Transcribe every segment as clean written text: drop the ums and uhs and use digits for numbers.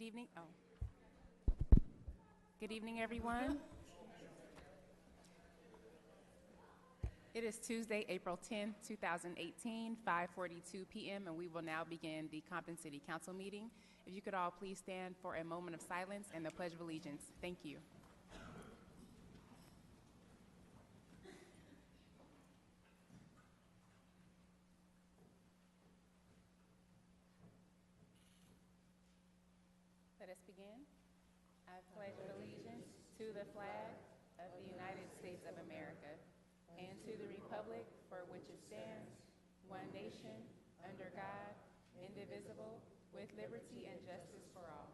Good evening. Good evening, everyone. It is Tuesday, April 10th, 2018, 5:42 p.m., and we will now begin the Compton City Council meeting. If you could all please stand for a moment of silence and the Pledge of Allegiance. Thank you. Let us begin. I pledge allegiance to the flag of the United States of America and to the republic for which it stands, one nation, under God, indivisible, with liberty and justice for all.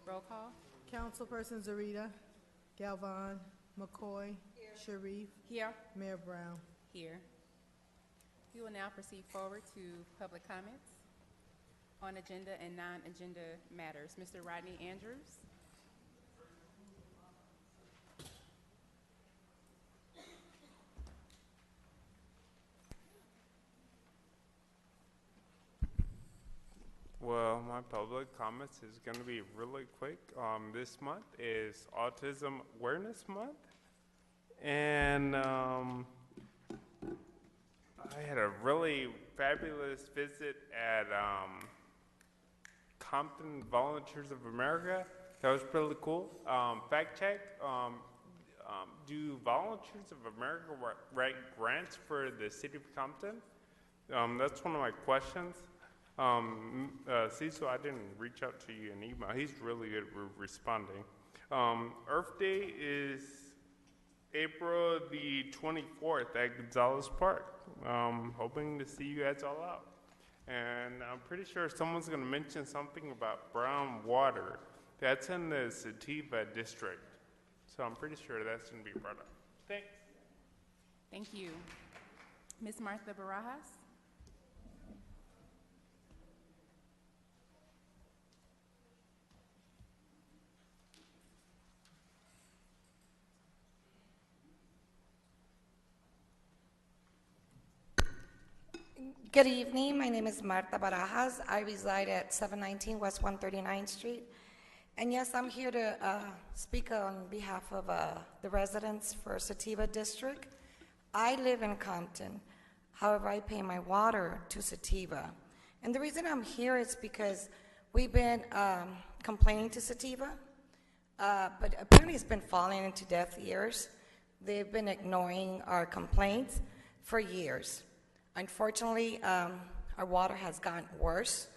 Roll call. Councilperson Zarita, Galvan, McCoy, Sharif, Here. Mayor Brown. Here. We will now proceed forward to public comments on agenda and non-agenda matters. Mr. Rodney Andrews. Well, my public comments is going to be really quick. This month is Autism Awareness Month, and I had a really fabulous visit at Compton Volunteers of America. That was really cool. Fact check, do Volunteers of America write grants for the city of Compton? That's one of my questions. Cecil, I didn't reach out to you in email. He's really good at responding. Earth Day is April the 24th at Gonzalez Park. Hoping to see you guys all out. And I'm pretty sure someone's going to mention something about brown water. That's in the Sativa district. So I'm pretty sure that's going to be brought up. Thanks. Thank you. Ms. Martha Barajas. Good evening. My name is Marta Barajas. I reside at 719 West 139th Street. And yes, I'm here to speak on behalf of the residents for Sativa District. I live in Compton. However, I pay my water to Sativa. And the reason I'm here is because we've been complaining to Sativa, but apparently it's been falling into deaf ears. They've been ignoring our complaints for years. Unfortunately, our water has gotten worse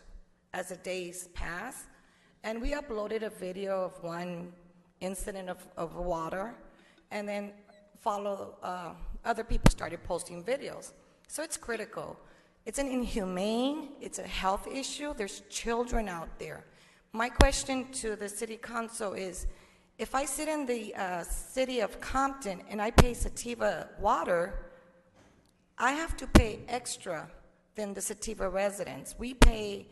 as the days pass, and we uploaded a video of one incident of water, and then other people started posting videos. So it's critical. It's an inhumane, it's a health issue. There's children out there. My question to the city council is, if I sit in the city of Compton and I pay Sativa water, I have to pay extra than the Sativa residents. We pay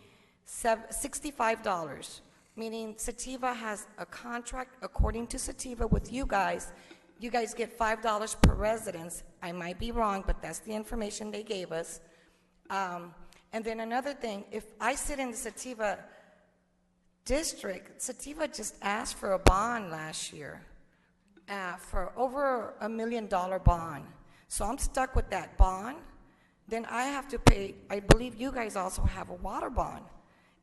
$65, meaning Sativa has a contract according to Sativa with you guys. You guys get $5 per residence. I might be wrong, but that's the information they gave us. And then another thing, if I sit in the Sativa district, Sativa just asked for a bond last year for over $1 million bond. So I'm stuck with that bond. Then I have to pay, I believe you guys also have a water bond.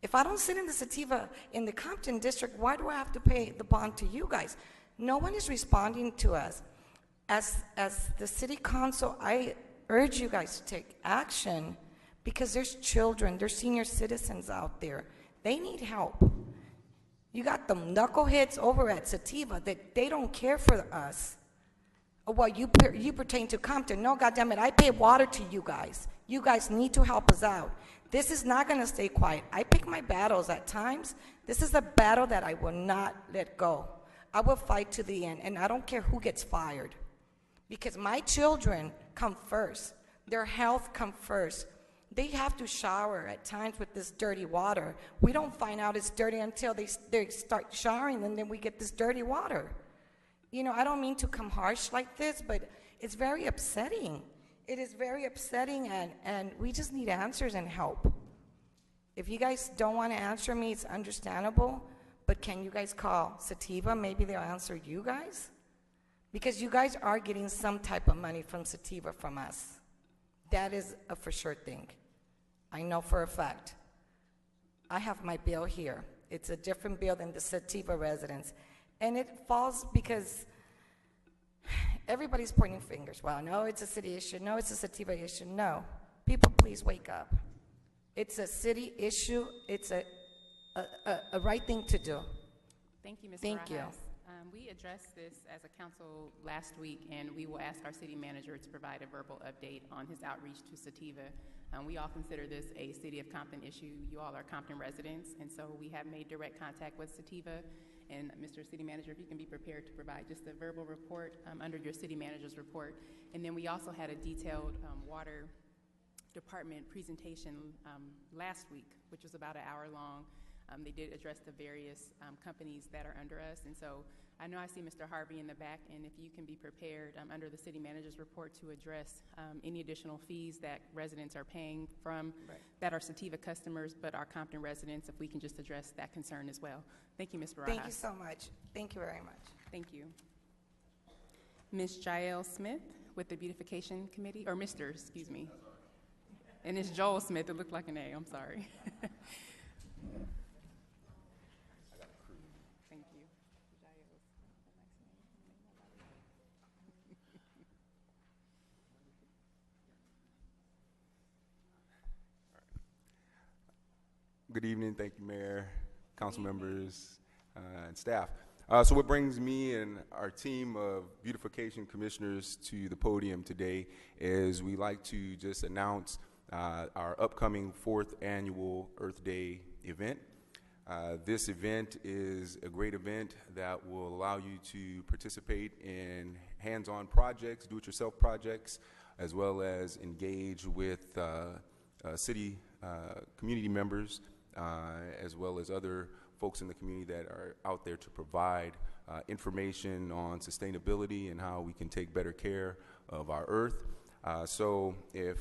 If I don't sit in the Sativa in the Compton district, why do I have to pay the bond to you guys? No one is responding to us. As the city council, I urge you guys to take action because there's children, there's senior citizens out there. They need help. You got them knuckleheads over at Sativa that they don't care for us. Well, you pertain to Compton. No, goddammit, I pay water to you guys. You guys need to help us out. This is not going to stay quiet. I pick my battles at times. This is a battle that I will not let go. I will fight to the end, and I don't care who gets fired because my children come first. Their health come first. They have to shower at times with this dirty water. We don't find out it's dirty until they start showering, and then we get this dirty water. You know, I don't mean to come harsh like this, but It's very upsetting. It is very upsetting, and we just need answers and help. If you guys don't want to answer me, it's understandable, but can you guys call Sativa? Maybe they'll answer you guys? Because you guys are getting some type of money from Sativa from us. That is a for sure thing. I know for a fact. I have my bill here. It's a different bill than the Sativa residents. And it falls because everybody's pointing fingers. Well, no, it's a city issue. No, it's a Sativa issue. No. People, please wake up. It's a city issue. It's a right thing to do. Thank you, Ms. Thank you. Barajas. We addressed this as a council last week, and we will ask our city manager to provide a verbal update on his outreach to Sativa. We all consider this a City of Compton issue. You all are Compton residents, and so we have made direct contact with Sativa. And Mr. City Manager, if you can be prepared to provide just a verbal report under your city manager's report. And then we also had a detailed water department presentation last week, which was about an hour long. They did address the various companies that are under us. And so I know I see Mr. Harvey in the back, and if you can be prepared under the city manager's report to address any additional fees that residents are paying from that are Sativa customers but are Compton residents, if we can just address that concern as well. Thank you, Ms. Barajas. Thank you so much. Thank you very much. Thank you. Ms. Jael Smith with the Beautification Committee, or Mr., excuse me. And it's Joel Smith. It looked like an A. I'm sorry. Thank you. Good evening. Thank you, Mayor, council members, and staff. So what brings me and our team of beautification commissioners to the podium today is we like to just announce our upcoming 4th annual Earth Day event. This event is a great event that will allow you to participate in hands-on projects, do-it-yourself projects, as well as engage with city community members, as well as other folks in the community that are out there to provide information on sustainability and how we can take better care of our earth. So if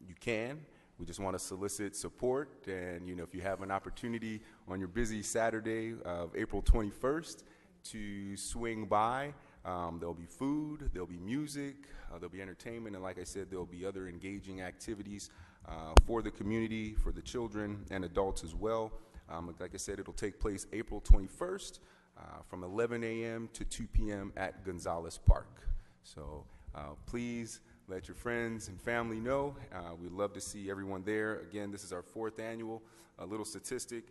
you can, we just want to solicit support, and if you have an opportunity on your busy Saturday of April 21st to swing by, there'll be food, there'll be music, there'll be entertainment, and like I said, there'll be other engaging activities for the community, for the children and adults as well. Like I said, it'll take place April 21st from 11 a.m. to 2 p.m. at Gonzalez Park. So please let your friends and family know. We'd love to see everyone there. Again, this is our 4th annual. A little statistic,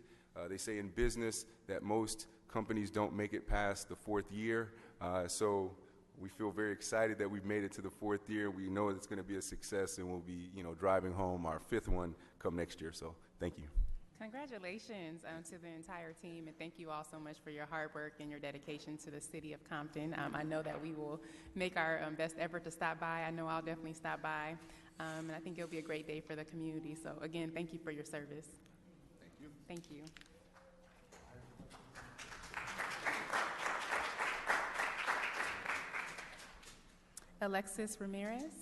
they say in business that most companies don't make it past the 4th year. So we feel very excited that we've made it to the 4th year. We know it's going to be a success, and we'll be, driving home our 5th one come next year. So thank you. Congratulations to the entire team, and thank you all so much for your hard work and your dedication to the city of Compton. I know that we will make our best effort to stop by. I know I'll definitely stop by, and I think it'll be a great day for the community. So again, thank you for your service. Thank you. Thank you. Alexis Ramirez.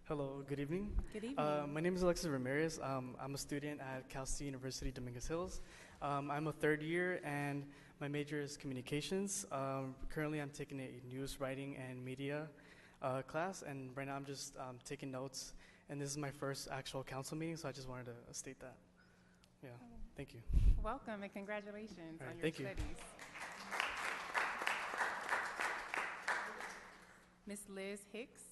Hello, good evening. Good evening. My name is Alexis Ramirez. I'm a student at Cal State University, Dominguez Hills. I'm a 3rd year, and my major is communications. Currently, I'm taking a news writing and media class, and right now I'm just taking notes. And this is my first actual council meeting, so I just wanted to state that. Yeah, thank you. Welcome and congratulations All right, on your thank you. studies. Miss Liz Hicks.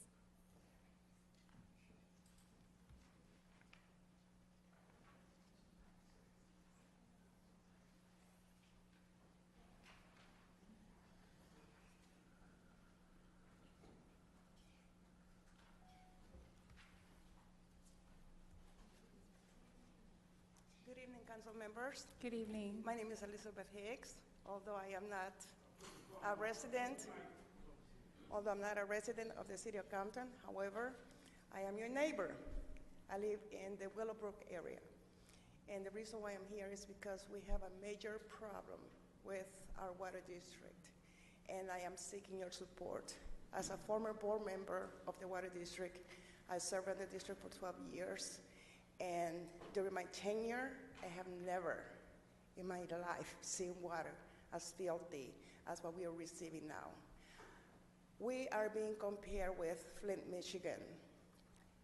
Good evening, council members. Good evening. My name is Elizabeth Hicks. Although I'm not a resident of the city of Compton, however, I am your neighbor. I live in the Willowbrook area. And the reason why I'm here is because we have a major problem with our water district, and I am seeking your support. As a former board member of the water district, I served in the district for 12 years, and during my tenure, I have never in my life seen water as filthy as what we are receiving now. We are being compared with Flint, Michigan,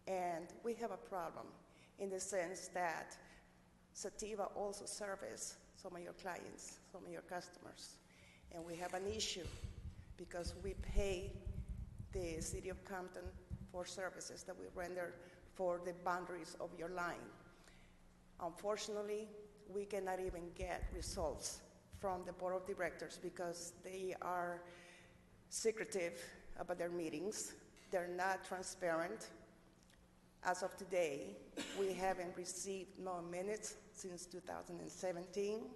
and we have a problem in the sense that Sativa also serves some of your clients, some of your customers, and we have an issue because we pay the city of Compton for services that we render for the boundaries of your line. Unfortunately, we cannot even get results from the board of directors because they are secretive about their meetings. They're not transparent. As of today, we haven't received no minutes since 2017.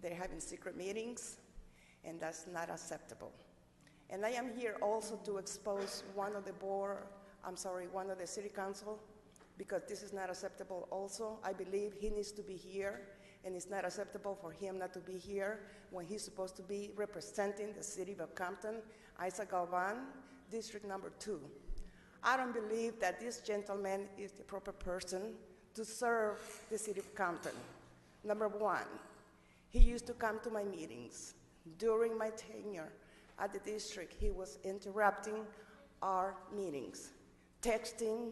They're having secret meetings, and that's not acceptable. And I am here also to expose one of the city council, because this is not acceptable also. I believe he needs to be here, and it's not acceptable for him not to be here when he's supposed to be representing the city of Compton, Isaac Galvan, District Number 2. I don't believe that this gentleman is the proper person to serve the city of Compton. Number one, he used to come to my meetings. During my tenure at the district, he was interrupting our meetings, texting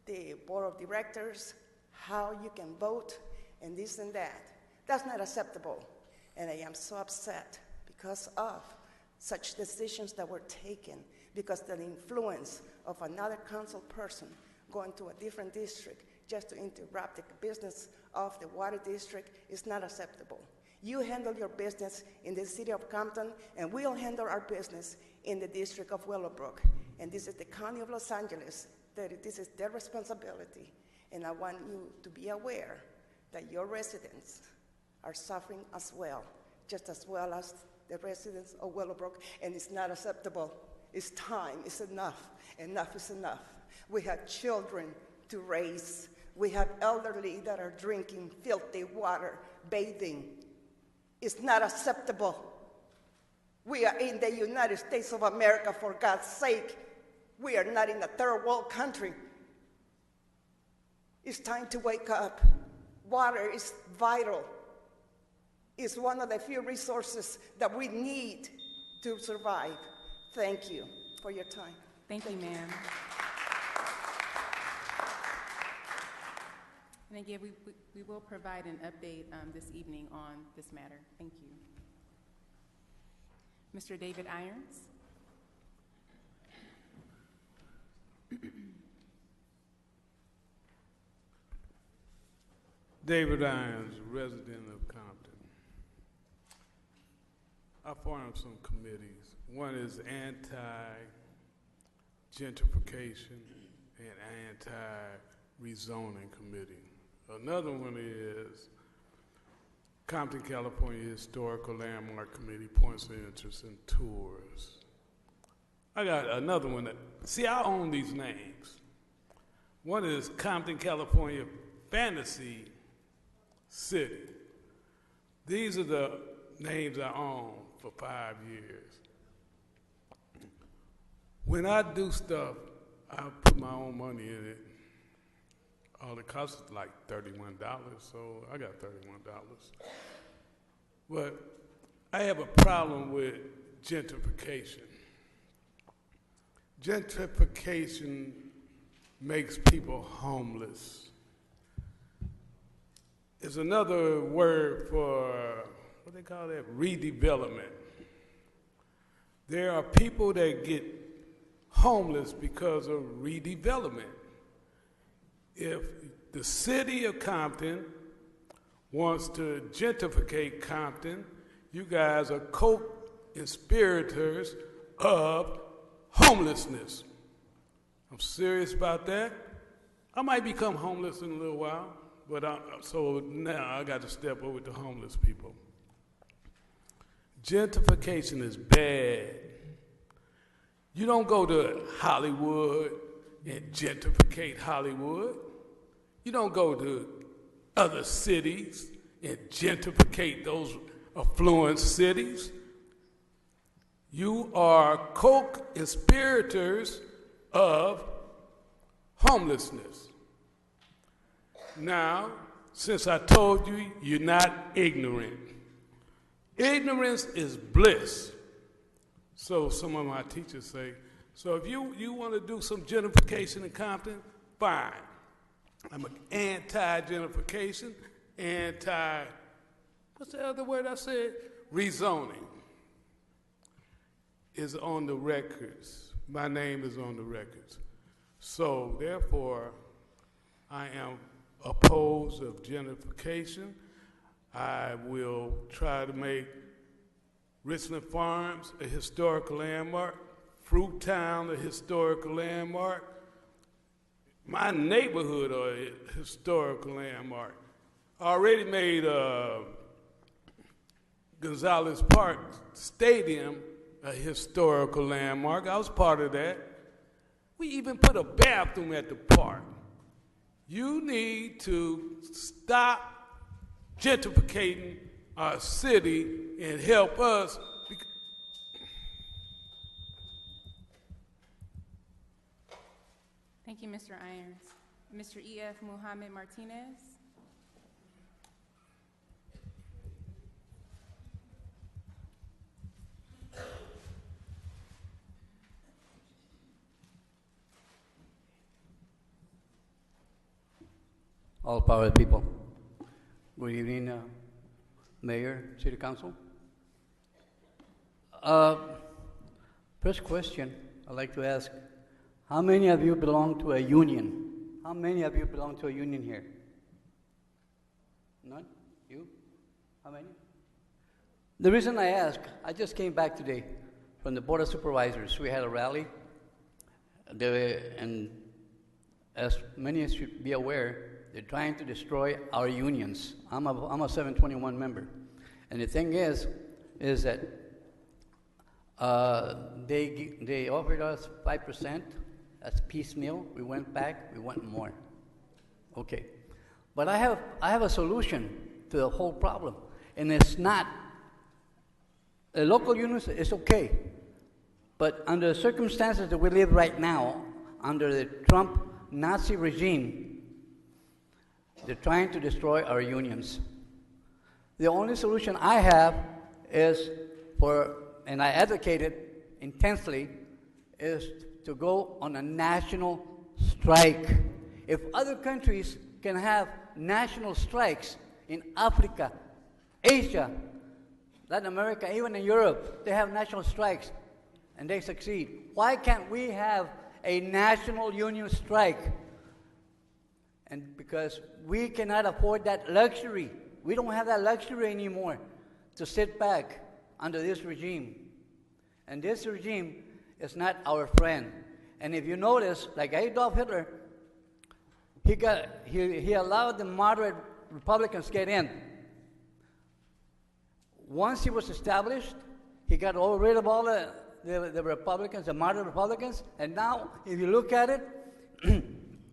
the board of directors how you can vote and this and that. That's not acceptable. And I am so upset because of such decisions that were taken, because the influence of another council person going to a different district just to interrupt the business of the water district is not acceptable. You handle your business in the city of Compton, and we'll handle our business in the district of Willowbrook. And this is the county of Los Angeles, that this is their responsibility. And I want you to be aware that your residents are suffering as well, just as well as the residents of Willowbrook, and it's not acceptable. It's time, it's enough. Enough is enough. We have children to raise. We have elderly that are drinking filthy water, bathing. It's not acceptable. We are in the United States of America, for God's sake. We are not in a third world country. It's time to wake up. Water is vital. It's one of the few resources that we need to survive. Thank you for your time. Thank you, ma'am. And again, we will provide an update this evening on this matter. Thank you. Mr. David Irons. David Irons, resident of Compton. I formed some committees. One is anti-gentrification and anti-rezoning committee. Another one is Compton, California Historical Landmark Committee, Points of Interest and Tours. I got another one that, see, I own these names. One is Compton, California Fantasy City. These are the names I own for 5 years. When I do stuff, I put my own money in it. All it costs is like $31, so I got $31. But I have a problem with gentrification. Gentrification makes people homeless. It's another word for, what they call that, redevelopment. There are people that get homeless because of redevelopment. If the city of Compton wants to gentrificate Compton, you guys are co-conspirators of homelessness. I'm serious about that. I might become homeless in a little while, but so now I got to step over to homeless people. Gentrification is bad. You don't go to Hollywood and gentrificate Hollywood. You don't go to other cities and gentrificate those affluent cities. You are co-conspirators of homelessness. Now, since I told you, you're not ignorant. Ignorance is bliss. So some of my teachers say, so if you want to do some gentrification in Compton, fine. I'm anti-gentrification, what's the other word I said? Rezoning is on the records. My name is on the records. So therefore, I am opposed of gentrification. I will try to make Richland Farms a historical landmark, Fruit Town a historical landmark, my neighborhood a historical landmark. I already made Gonzalez Park Stadium a historical landmark. I was part of that. We even put a bathroom at the park. You need to stop gentrificating our city and help us. Thank you, Mr. Irons. Mr. E.F. Muhammad Martinez. All power of the people. Good evening, Mayor, City Council. First question I'd like to ask, how many of you belong to a union? How many of you belong to a union here? None? You? How many? The reason I ask, I just came back today from the Board of Supervisors. We had a rally, and as many as should be aware, they're trying to destroy our unions. I'm a 721 member. And the thing is that they offered us 5%. That's piecemeal. We went back, we want more. Okay. But I have a solution to the whole problem. And it's not, the local unions is okay. But under the circumstances that we live right now, under the Trump Nazi regime, they're trying to destroy our unions. The only solution I have is and I advocate it intensely, is to go on a national strike. If other countries can have national strikes in Africa, Asia, Latin America, even in Europe, they have national strikes and they succeed. Why can't we have a national union strike? And because we cannot afford that luxury. We don't have that luxury anymore to sit back under this regime. And this regime is not our friend. And if you notice, like Adolf Hitler, he allowed the moderate Republicans to get in. Once he was established, he got rid of all the Republicans, the moderate Republicans, and now, if you look at it,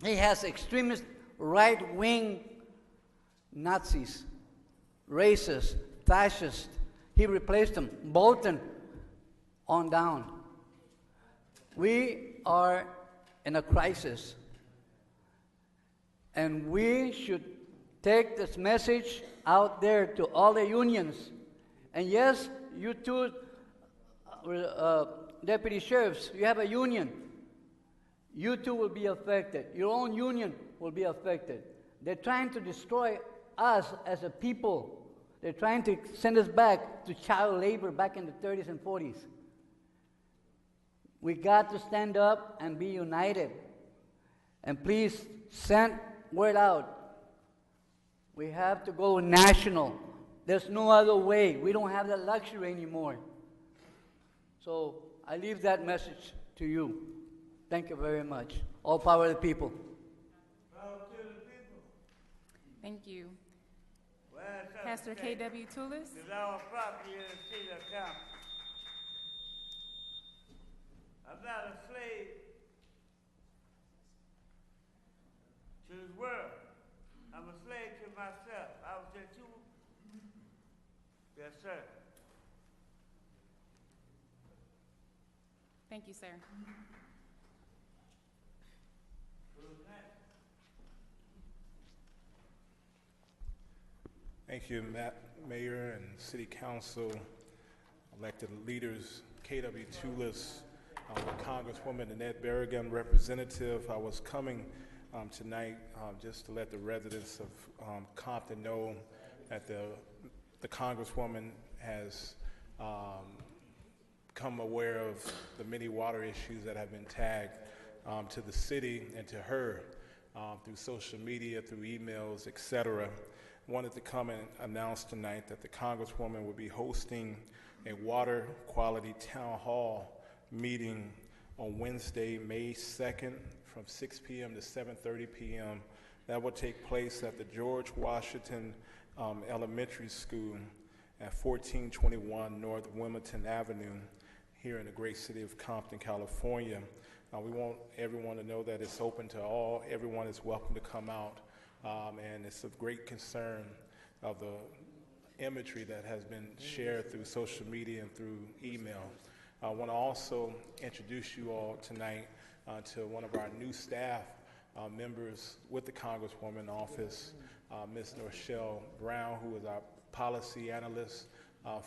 he has extremist right-wing Nazis, racists, fascists. He replaced them, Bolton on down. We are in a crisis, and we should take this message out there to all the unions. And yes, you two deputy sheriffs, you have a union. You too will be affected. Your own union will be affected. They're trying to destroy us as a people. They're trying to send us back to child labor back in the 30s and 40s. We got to stand up and be united. And please send word out. We have to go national. There's no other way. We don't have that luxury anymore. So I leave that message to you. Thank you very much. All power to the people. Thank you. Pastor K.W. Toulis. I'm not a slave to this world. I'm a slave to myself. I was there too. Yes, sir. Thank you, sir. Who's next? Thank you, Mayor and City Council, elected leaders, KW Tulis, Congresswoman Annette Berrigan, Representative. I was coming tonight just to let the residents of Compton know that the Congresswoman has become aware of the many water issues that have been tagged to the city and to her through social media, through emails, etc. Wanted to come and announce tonight that the Congresswoman will be hosting a water quality town hall meeting on Wednesday, May 2nd from 6 p.m. to 7:30 p.m. That will take place at the George Washington Elementary School at 1421 North Wilmington Avenue here in the great city of Compton, California. We want everyone to know that it's open to all. Everyone is welcome to come out. And it's of great concern of the imagery that has been shared through social media and through email. I want to also introduce you all tonight to one of our new staff members with the Congresswoman office, Ms. Norchelle Brown, who is our policy analyst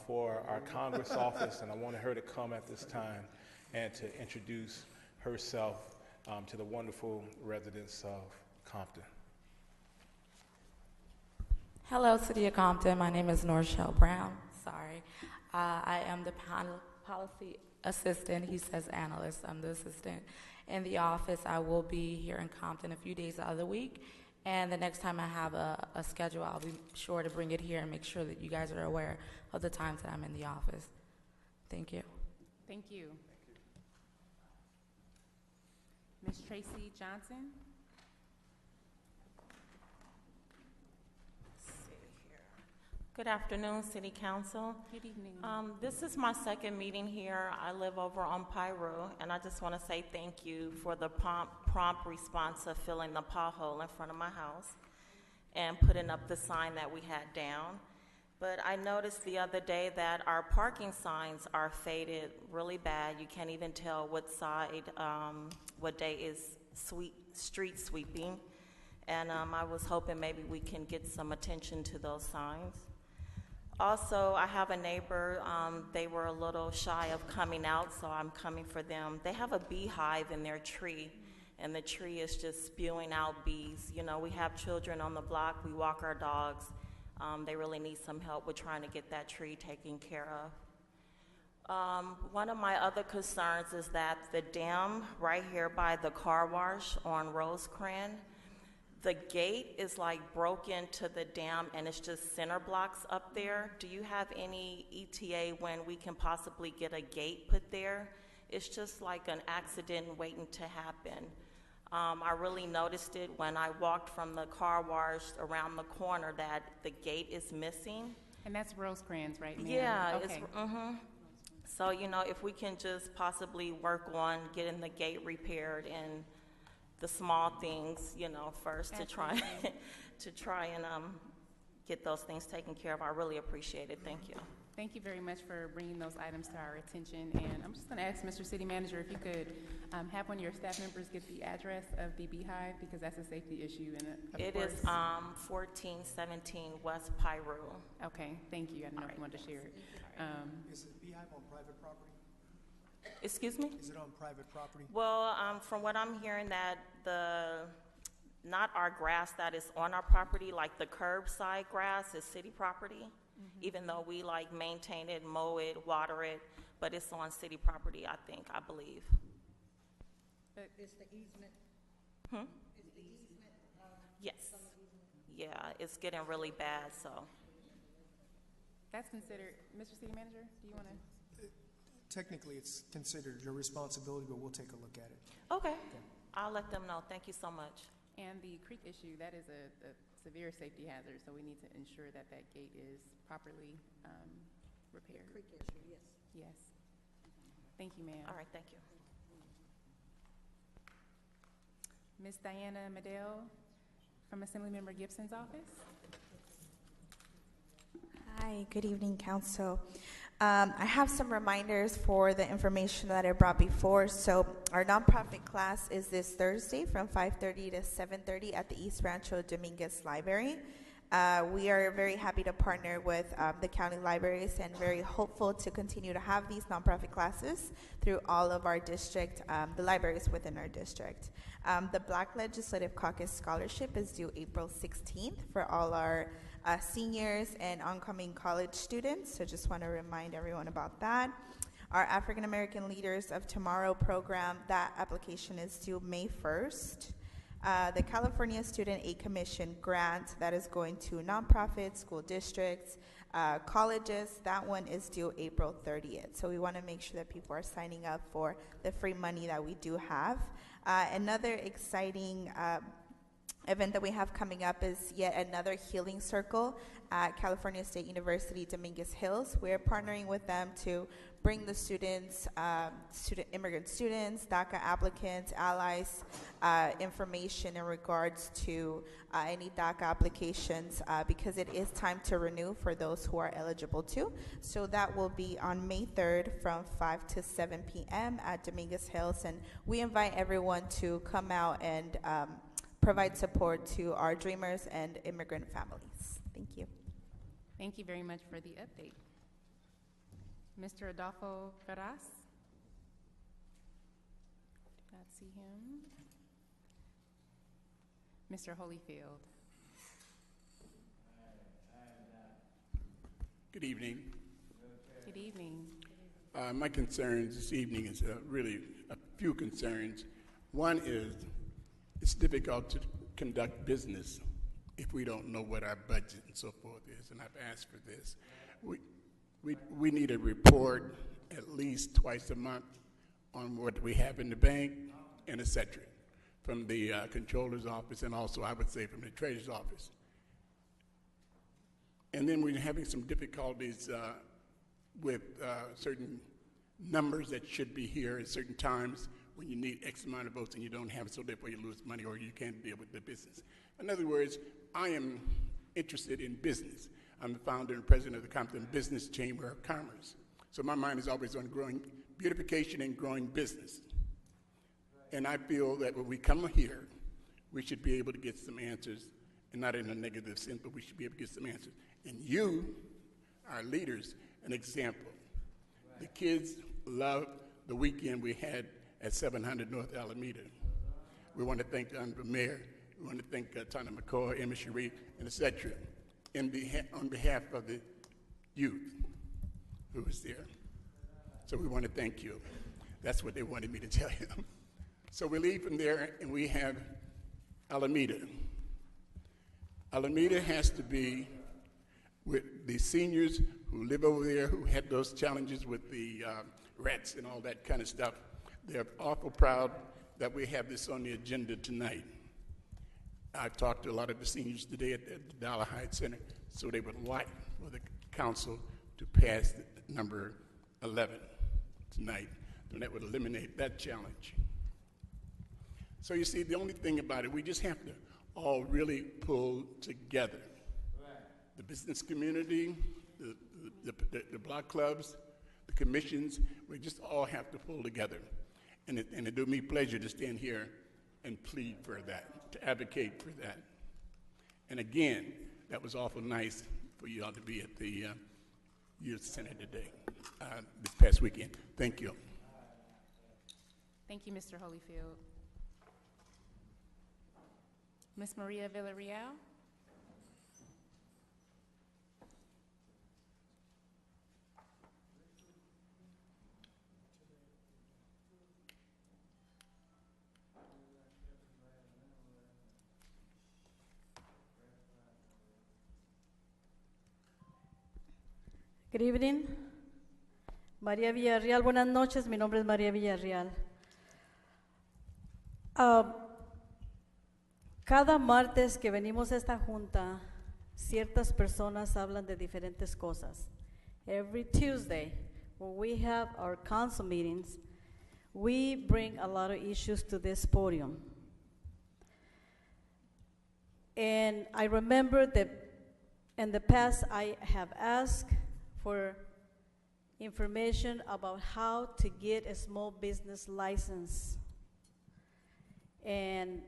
for our Congress office, and I wanted her to come at this time and to introduce herself to the wonderful residents of Compton. Hello, City of Compton. My name is Norchelle Brown. Sorry. I am the policy assistant. He says analyst. I'm the assistant in the office. I will be here in Compton a few days out of the week. And the next time I have a schedule, I'll be sure to bring it here and make sure that you guys are aware of the times that I'm in the office. Thank you. Thank you. Ms. Tracy Johnson. Good afternoon, City Council. Good evening. This is my second meeting here. I live over on Pyro, and I just want to say thank you for the prompt response of filling the pothole in front of my house and putting up the sign that we had down. But I noticed the other day that our parking signs are faded really bad. You can't even tell what side, what day is street sweeping. And I was hoping maybe we can get some attention to those signs. Also, I have a neighbor, they were a little shy of coming out, so I'm coming for them. They have a beehive in their tree, and the tree is just spewing out bees. You know, we have children on the block, we walk our dogs. They really need some help with trying to get that tree taken care of. One of my other concerns is that the dam right here by the car wash on Rosecrans, the gate is like broken to the dam and it's just center blocks up there. Do you have any ETA when we can possibly get a gate put there? It's just like an accident waiting to happen. I really noticed it when I walked from the car wash around the corner that the gate is missing. And that's Rosecrans, right, ma'am? Yeah, okay. So, you know, if we can just possibly work on getting the gate repaired and the small things, you know, first to try and get those things taken care of. I really appreciate it. Thank you. Thank you very much for bringing those items to our attention. And I'm just going to ask Mr. City Manager if you could have one of your staff members get the address of the beehive, because that's a safety issue. And it is 1417 West Pyro. Okay, thank you. I don't know if you want to share it. Is the beehive on private property? Excuse me? Is it on private property? Well, from what I'm hearing, that not our grass that is on our property, like the curbside grass is city property, even though we like maintain it, mow it, water it, but it's on city property, I believe. But is the easement? Is the easement? Yes. Yeah, it's getting really bad, so. That's considered, Mr. City Manager, do you want to? Technically, it's considered your responsibility, but we'll take a look at it. Okay. I'll let them know. Thank you so much. And the creek issue, that is a severe safety hazard, so we need to ensure that that gate is properly repaired. Creek issue, yes. Yes. Thank you, ma'am. All right, thank you. Ms. Diana Medell, from Assemblymember Gibson's office. Hi, good evening, Council. I have some reminders for the information that I brought before. So our nonprofit class is this Thursday from 5:30 to 7:30 at the East Rancho Dominguez Library. We are very happy to partner with the county libraries and very hopeful to continue to have these nonprofit classes through all of our district, the libraries within our district. The Black Legislative Caucus Scholarship is due April 16th for all our seniors and oncoming college students, so just want to remind everyone about that. Our African American Leaders of Tomorrow program, that application is due May 1st. The California Student Aid Commission grant that is going to nonprofits, school districts, colleges, that one is due April 30th. So we want to make sure that people are signing up for the free money that we do have. Another exciting event that we have coming up is yet another healing circle at California State University Dominguez Hills. We're partnering with them to bring the students, immigrant students, DACA applicants, allies, information in regards to any DACA applications because it is time to renew for those who are eligible to. So that will be on May 3rd from 5 to 7 p.m. at Dominguez Hills, and we invite everyone to come out and provide support to our dreamers and immigrant families. Thank you. Thank you very much for the update. Mr. Adolfo Ferraz. Do not see him. Mr. Holyfield. Good evening. Good evening. My concerns this evening is really a few concerns. One is it's difficult to conduct business if we don't know what our budget and so forth is, and I've asked for this. We need a report at least twice a month on what we have in the bank and et cetera, from the controller's office and also I would say from the treasurer's office. And then we're having some difficulties with certain numbers that should be here at certain times when you need X amount of votes and you don't have it, so therefore you lose money or you can't deal with the business. In other words, I am interested in business. I'm the founder and president of the Compton Business Chamber of Commerce. So my mind is always on growing beautification and growing business. And I feel that when we come here, we should be able to get some answers, and not in a negative sense, but we should be able to get some answers. And you, our leaders, an example. The kids loved the weekend we had at 700 North Alameda. We want to thank the Honorable Mayor. We want to thank Tana McCoy, Emma Sharif, and et cetera, on behalf of the youth who was there. So we want to thank you. That's what they wanted me to tell you. So we leave from there and we have Alameda. Alameda has to be with the seniors who live over there, who had those challenges with the rats and all that kind of stuff. They're awful proud that we have this on the agenda tonight. I talked to a lot of the seniors today at the Dollar Heights Center, so they would like for the council to pass number 11 tonight, and that would eliminate that challenge. So you see, the only thing about it, we just have to all really pull together. Right. The business community, the block clubs, the commissions, we just all have to pull together. And it do me pleasure to stand here and plead for that, to advocate for that. And again, that was awful nice for you all to be at the Youth Center today, this past weekend. Thank you. Thank you, Mr. Holyfield. Ms. Maria Villarreal. Good evening. María Villarreal, buenas noches. Mi nombre es María Villarreal. Cada martes que venimos a esta junta, ciertas personas hablan de diferentes cosas. Every Tuesday, when we have our council meetings, we bring a lot of issues to this podium. And I remember that in the past, I have asked for information about how to get a small business license. And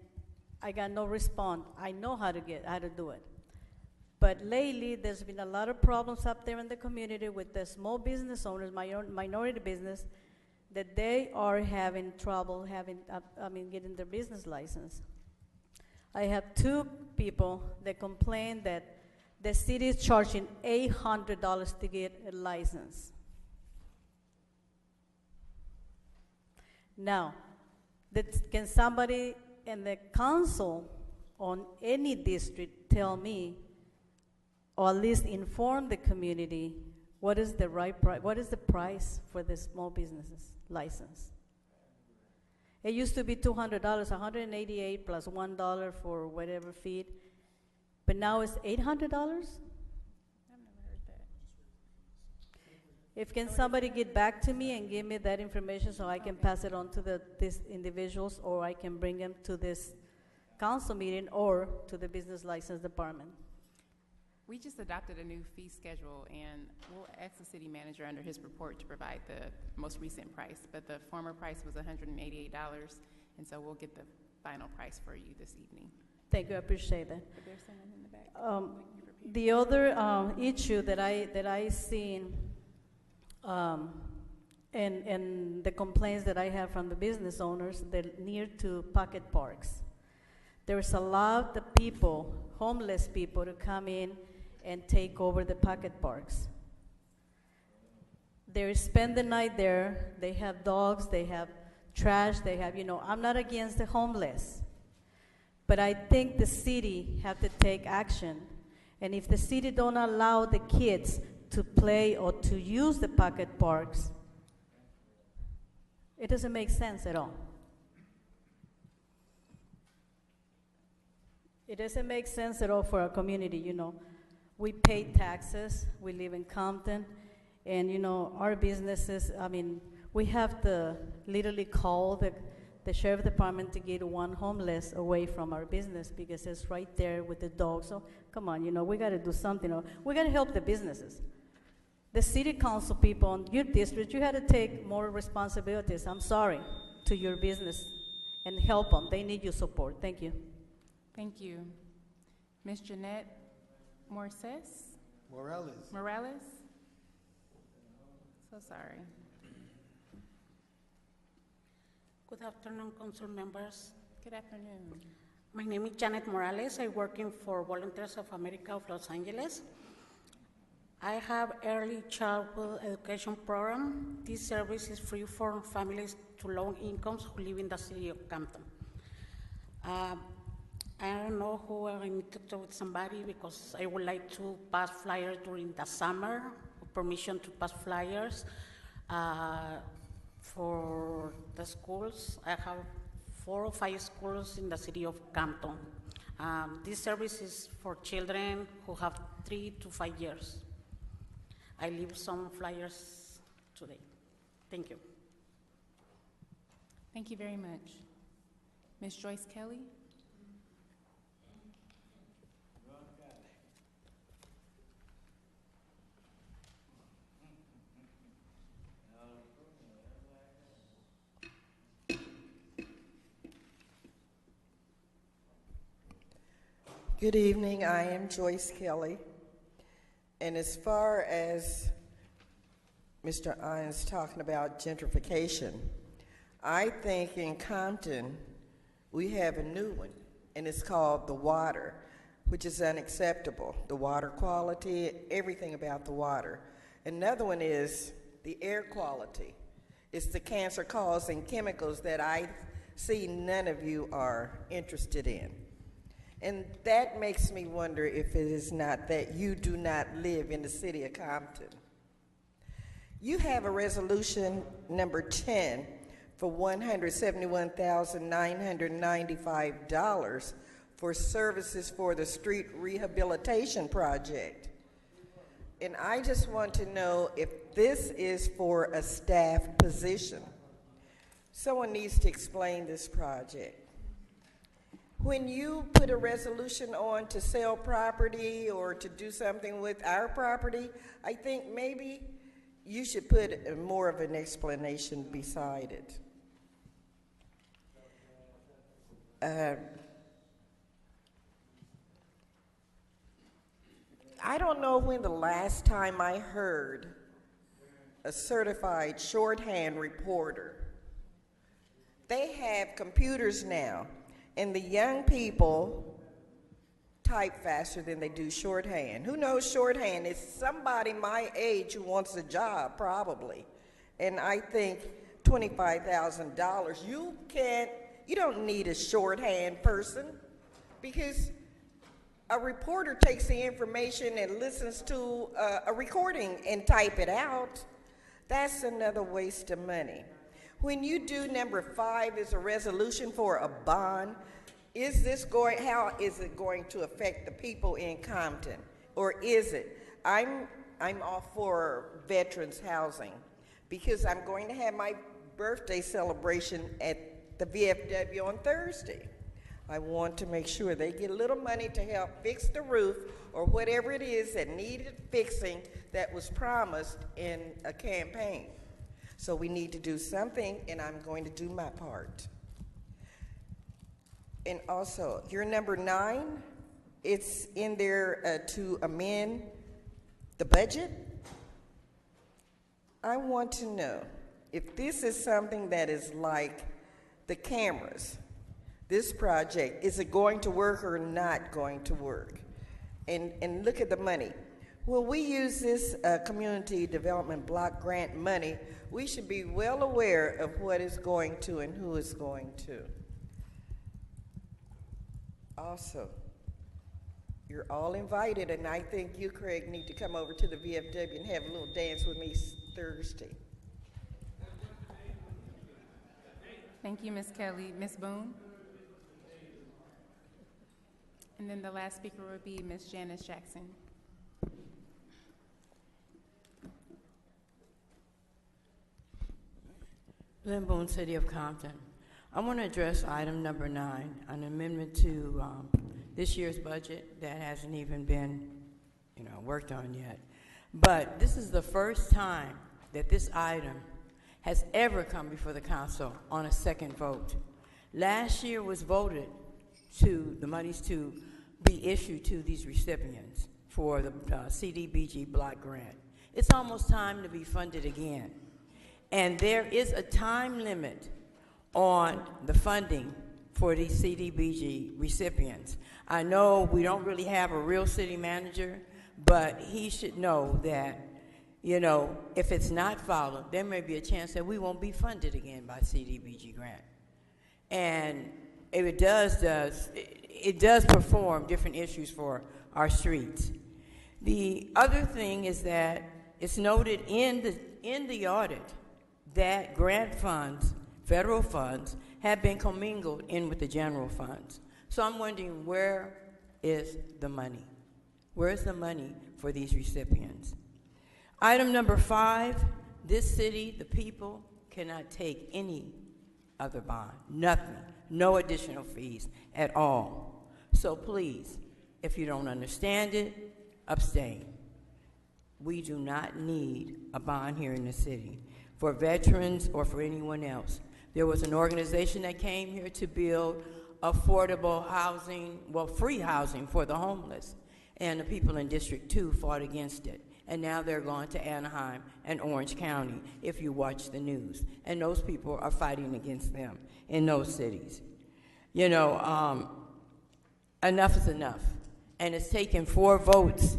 I got no response. I know how to do it. But lately, there's been a lot of problems up there in the community with the small business owners, minority business, that they are having trouble getting their business license. I have 2 people that complain that the city is charging $800 to get a license. Now, can somebody in the council on any district tell me, or at least inform the community, what is the right price? What is the price for the small businesses license? It used to be $200, $188 plus $1 for whatever fee, but now it's $800. I've never heard that. If can somebody get back to me and give me that information so I can pass it on to these individuals, or I can bring them to this council meeting or to the business license department. We just adopted a new fee schedule, and we'll ask the city manager under his report to provide the most recent price. But the former price was $188, and so we'll get the final price for you this evening. Thank you, I appreciate that. But there's someone in the back. The other issue that I seen, and the complaints that I have from the business owners, they're near to pocket parks. There's a lot of people, homeless people, to come in and take over the pocket parks. They spend the night there. They have dogs, they have trash, they have, I'm not against the homeless, but I think the city have to take action. And if the city don't allow the kids to play or to use the pocket parks, it doesn't make sense at all. It doesn't make sense at all for our community, We pay taxes, we live in Compton, and our businesses, we have to literally call the sheriff department to get one homeless away from our business because it's right there with the dogs. So come on, we gotta do something. We gotta help the businesses. The city council people in your district, you had to take more responsibilities, I'm sorry, to your business and help them. They need your support. Thank you. Thank you. Ms. Jeanette Morales? So sorry. Good afternoon, council members. Good afternoon. My name is Janet Morales. I'm working for Volunteers of America of Los Angeles. I have early childhood education program. This service is free for families to low incomes who live in the city of Compton. I don't know who I need to talk with somebody because I would like to pass flyers during the summer, permission to pass flyers for the schools. I have 4 or 5 schools in the city of Compton. This service is for children who have 3 to 5 years. I leave some flyers today. Thank you. Thank you very much. Ms. Joyce Kelly? Good evening, I am Joyce Kelly. And as far as Mr. Irons talking about gentrification, I think in Compton, we have a new one, and it's called the water, which is unacceptable. The water quality, everything about the water. Another one is the air quality. It's the cancer-causing chemicals that I see none of you are interested in. And that makes me wonder if it is not that you do not live in the city of Compton. You have a resolution number 10 for $171,995 for services for the street rehabilitation project. And I just want to know if this is for a staff position. Someone needs to explain this project. when you put a resolution on to sell property or to do something with our property, I think maybe you should put more of an explanation beside it. I don't know when the last time I heard a certified shorthand reporter. They have computers now, and the young people type faster than they do shorthand. Who knows shorthand? It's somebody my age who wants a job, probably. And I think $25,000, you don't need a shorthand person, because a reporter takes the information and listens to a recording and type it out. That's another waste of money. When you do number 5 is a resolution for a bond, how is it going to affect the people in Compton? Or is it? I'm all for veterans housing, because I'm going to have my birthday celebration at the VFW on Thursday. I want to make sure they get a little money to help fix the roof or whatever it is that needed fixing that was promised in a campaign. So we need to do something, and I'm going to do my part. And also, your number 9, it's in there to amend the budget. I want to know if this is something that is like the cameras. This project, is it going to work or not going to work? And look at the money. When we use this community development block grant money, we should be well aware of what is going to and who is going to. Also, you're all invited, and I think you, Craig, need to come over to the VFW and have a little dance with me Thursday. Thank you, Ms. Kelly. Ms. Boone? And then the last speaker would be Ms. Janice Jackson. Lynn Boone, City of Compton. I want to address item number 9, an amendment to this year's budget that hasn't even been, worked on yet. But this is the first time that this item has ever come before the council on a second vote. Last year was voted to the monies to be issued to these recipients for the CDBG block grant. It's almost time to be funded again. And there is a time limit on the funding for these CDBG recipients. I know we don't really have a real city manager, but he should know that, if it's not followed, there may be a chance that we won't be funded again by CDBG grant. And if it does perform different issues for our streets. The other thing is that it's noted in the audit that grant funds, federal funds, have been commingled in with the general funds. So I'm wondering, where is the money? Where is the money for these recipients? Item number 5, this city, the people, cannot take any other bond, nothing, no additional fees at all. So please, if you don't understand it, abstain. We do not need a bond here in the city for veterans or for anyone else. There was an organization that came here to build affordable housing, free housing for the homeless, and the people in District 2 fought against it. And now they're going to Anaheim and Orange County, if you watch the news. And those people are fighting against them in those cities. Enough is enough. And it's taken 4 votes.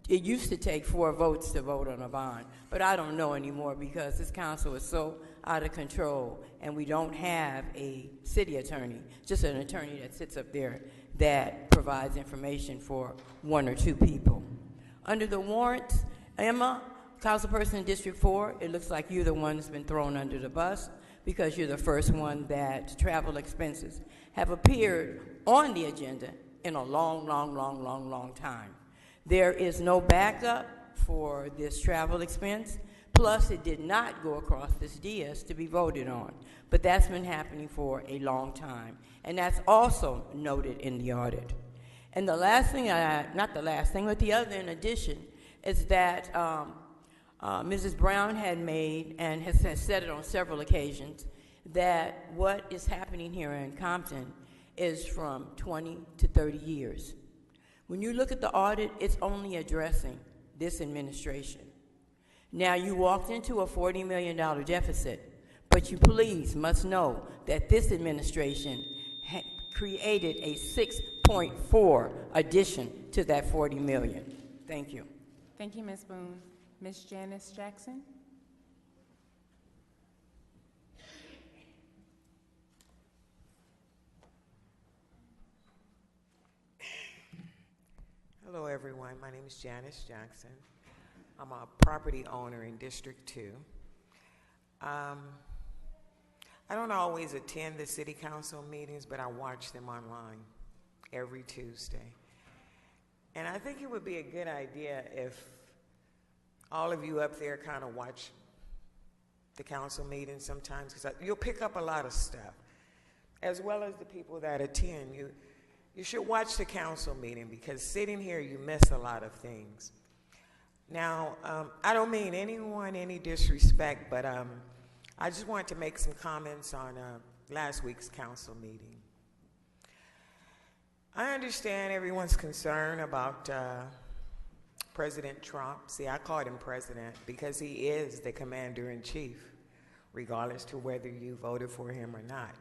It used to take 4 votes to vote on a bond, but I don't know anymore because this council is so out of control, and we don't have a city attorney, just an attorney that sits up there that provides information for 1 or 2 people. Under the warrants, Emma, councilperson in District 4, it looks like you're the one that's been thrown under the bus because you're the first one that travel expenses have appeared on the agenda in a long time. There is no backup for this travel expense. Plus, it did not go across this DS to be voted on. But that's been happening for a long time. And that's also noted in the audit. And the last thing, not the last thing, but the other in addition, is that Mrs. Brown had made, and has said it on several occasions, that what is happening here in Compton is from 20 to 30 years. When you look at the audit, it's only addressing this administration. Now, you walked into a $40 million deficit, but you please must know that this administration created a 6.4 addition to that $40 million. Thank you. Thank you, Ms. Boone. Ms. Janice Jackson. Hello, everyone. My name is Janice Jackson. I'm a property owner in District 2. I don't always attend the city council meetings, but I watch them online every Tuesday. And I think it would be a good idea if all of you up there kind of watch the council meetings sometimes, because you'll pick up a lot of stuff, as well as the people that attend. You should watch the council meeting, because sitting here, you miss a lot of things. Now, I don't mean anyone any disrespect, but I just wanted to make some comments on last week's council meeting. I understand everyone's concern about President Trump. See, I called him president because he is the commander-in-chief, regardless to whether you voted for him or not.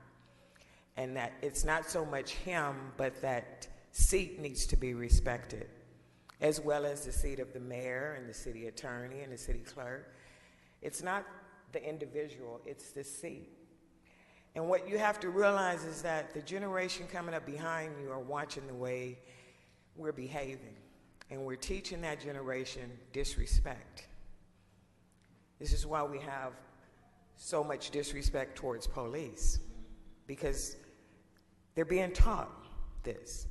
And that it's not so much him, but that seat needs to be respected, as well as the seat of the mayor and the city attorney and the city clerk. It's not the individual, it's the seat. And what you have to realize is that the generation coming up behind you are watching the way we're behaving. And we're teaching that generation disrespect. This is why we have so much disrespect towards police, because they're being taught this.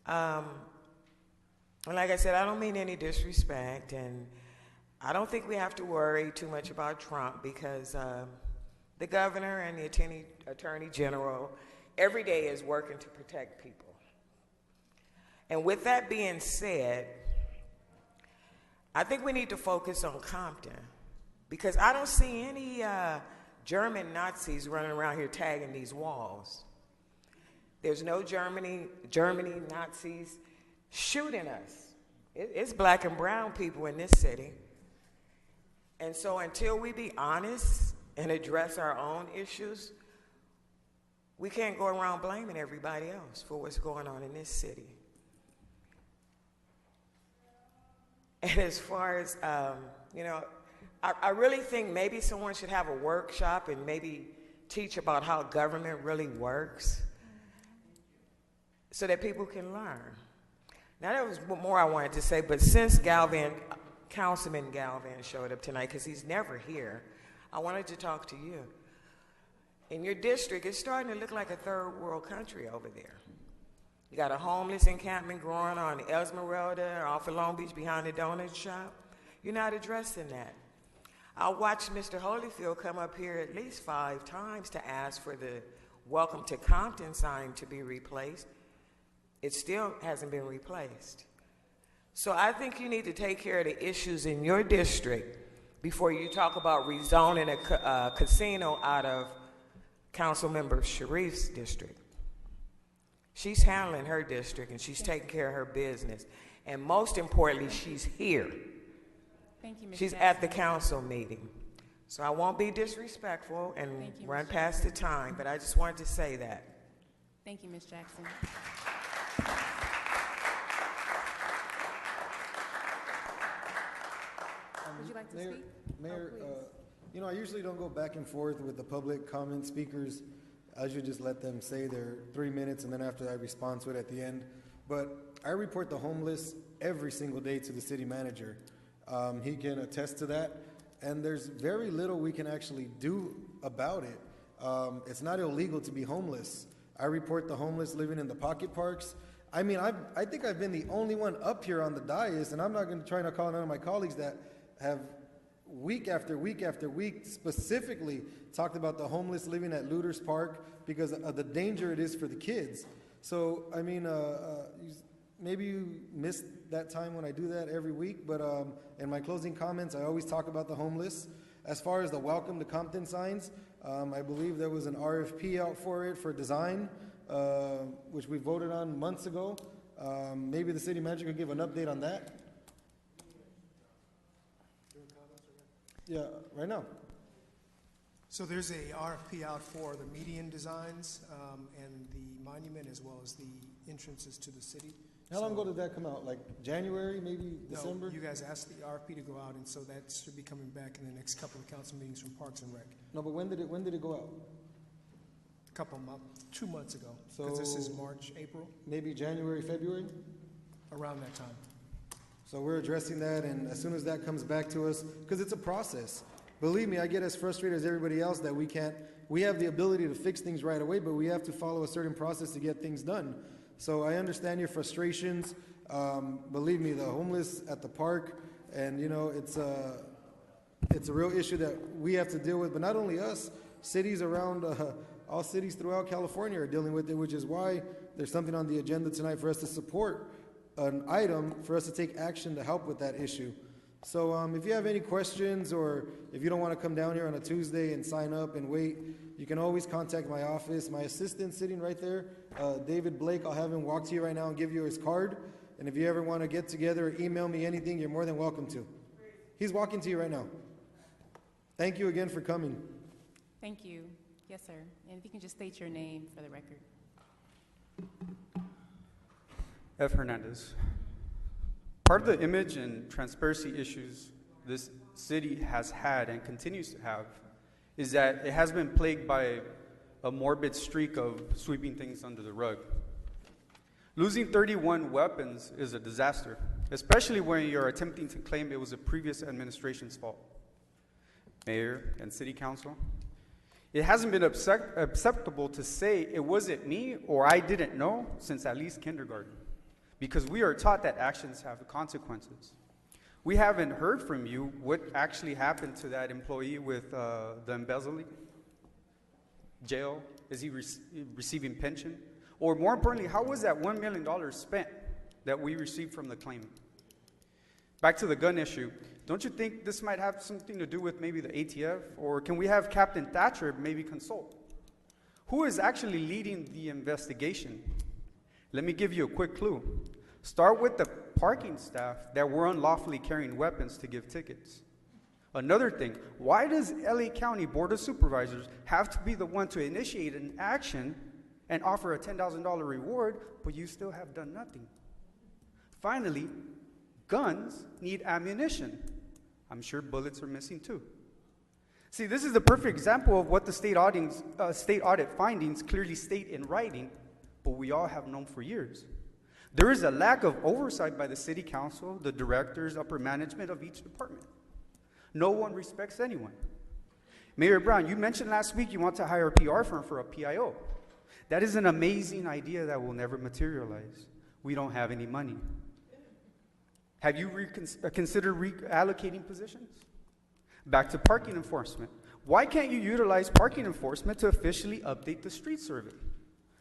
And like I said, I don't mean any disrespect, and I don't think we have to worry too much about Trump, because the governor and the attorney general every day is working to protect people. And with that being said, I think we need to focus on Compton, because I don't see any German Nazis running around here tagging these walls. There's no Germany Nazis shooting us. It's black and brown people in this city. And so until we be honest and address our own issues, we can't go around blaming everybody else for what's going on in this city. And as far as, I really think maybe someone should have a workshop and maybe teach about how government really works, so that people can learn. Now, that was more I wanted to say, but since Councilman Galvin showed up tonight, because he's never here, I wanted to talk to you. In your district, it's starting to look like a third world country over there. You got a homeless encampment growing on Esmeralda off of Long Beach behind the donut shop. You're not addressing that. I watched Mr. Holyfield come up here at least 5 times to ask for the Welcome to Compton sign to be replaced. It still hasn't been replaced. So I think you need to take care of the issues in your district before you talk about rezoning a casino out of Councilmember Sharif's district. She's handling her district, and she's taking care of her business. And most importantly, she's here. Thank you, Ms. She's Jackson. at the council meeting. So I won't be disrespectful and run past the time, but I just wanted to say that. Thank you, Ms. Jackson. Would you like to speak? Mayor, Oh, I usually don't go back and forth with the public comment speakers. I usually just let them say their 3 minutes, and then after I respond to it at the end. But I report the homeless every single day to the city manager. He can attest to that, and there's very little we can actually do about it. It's not illegal to be homeless. I report the homeless living in the pocket parks. I mean, I think I've been the only one up here on the dais, and I'm not going to try to call none of my colleagues that have week after week after week specifically talked about the homeless living at Looters Park because of the danger it is for the kids. So, I mean, maybe you missed that time when I do that every week, but in my closing comments, I always talk about the homeless. As far as the Welcome to Compton signs, I believe there was an RFP out for it for design, which we voted on months ago. Maybe the city manager could give an update on that. Yeah, right now. So there's a RFP out for the median designs and the monument as well as the entrances to the city. How long ago did that come out? Like January, maybe December? No, you guys asked the RFP to go out, and so that should be coming back in the next couple of council meetings from Parks and Rec. No, but when did it go out? A couple of months, 2 months ago. So because this is March, April. Maybe January, February? Around that time. So we're addressing that, and as soon as that comes back to us, because it's a process. Believe me, I get as frustrated as everybody else that we have the ability to fix things right away, but we have to follow a certain process to get things done. So I understand your frustrations. Believe me, the homeless at the park, and you know, it's a real issue that we have to deal with, but not only us, cities around, all cities throughout California are dealing with it, which is why there's something on the agenda tonight for us to support an item for us to take action to help with that issue. So if you have any questions, or if you don't want to come down here on a Tuesday and sign up and wait, you can always contact my office. My assistant sitting right there, David Blake, I'll have him walk to you right now and give you his card. And if you ever want to get together or email me anything, you're more than welcome to. He's walking to you right now. Thank you again for coming. Thank you. Yes, sir. And if you can just state your name for the record. F. Hernandez. Part of the image and transparency issues this city has had and continues to have is that it has been plagued by a morbid streak of sweeping things under the rug. Losing 31 weapons is a disaster, especially when you're attempting to claim it was a previous administration's fault. Mayor and City Council, it hasn't been acceptable to say it wasn't me or I didn't know since at least kindergarten, because we are taught that actions have consequences. We haven't heard from you what actually happened to that employee with the embezzling. Jail? Is he receiving pension? Or more importantly, how was that $1 million spent that we received from the claimant? Back to the gun issue. Don't you think this might have something to do with maybe the ATF? Or can we have Captain Thatcher maybe consult? Who is actually leading the investigation? Let me give you a quick clue. Start with the parking staff that were unlawfully carrying weapons to give tickets. Another thing, why does LA County Board of Supervisors have to be the one to initiate an action and offer a $10,000 reward, but you still have done nothing? Finally, guns need ammunition. I'm sure bullets are missing too. See, this is the perfect example of what the state audit findings clearly state in writing, but we all have known for years. There is a lack of oversight by the city council, the directors, upper management of each department. No one respects anyone. Mayor Brown, you mentioned last week you want to hire a PR firm for a PIO. That is an amazing idea that will never materialize. We don't have any money. Have you considered reallocating positions? Back to parking enforcement. Why can't you utilize parking enforcement to officially update the street survey?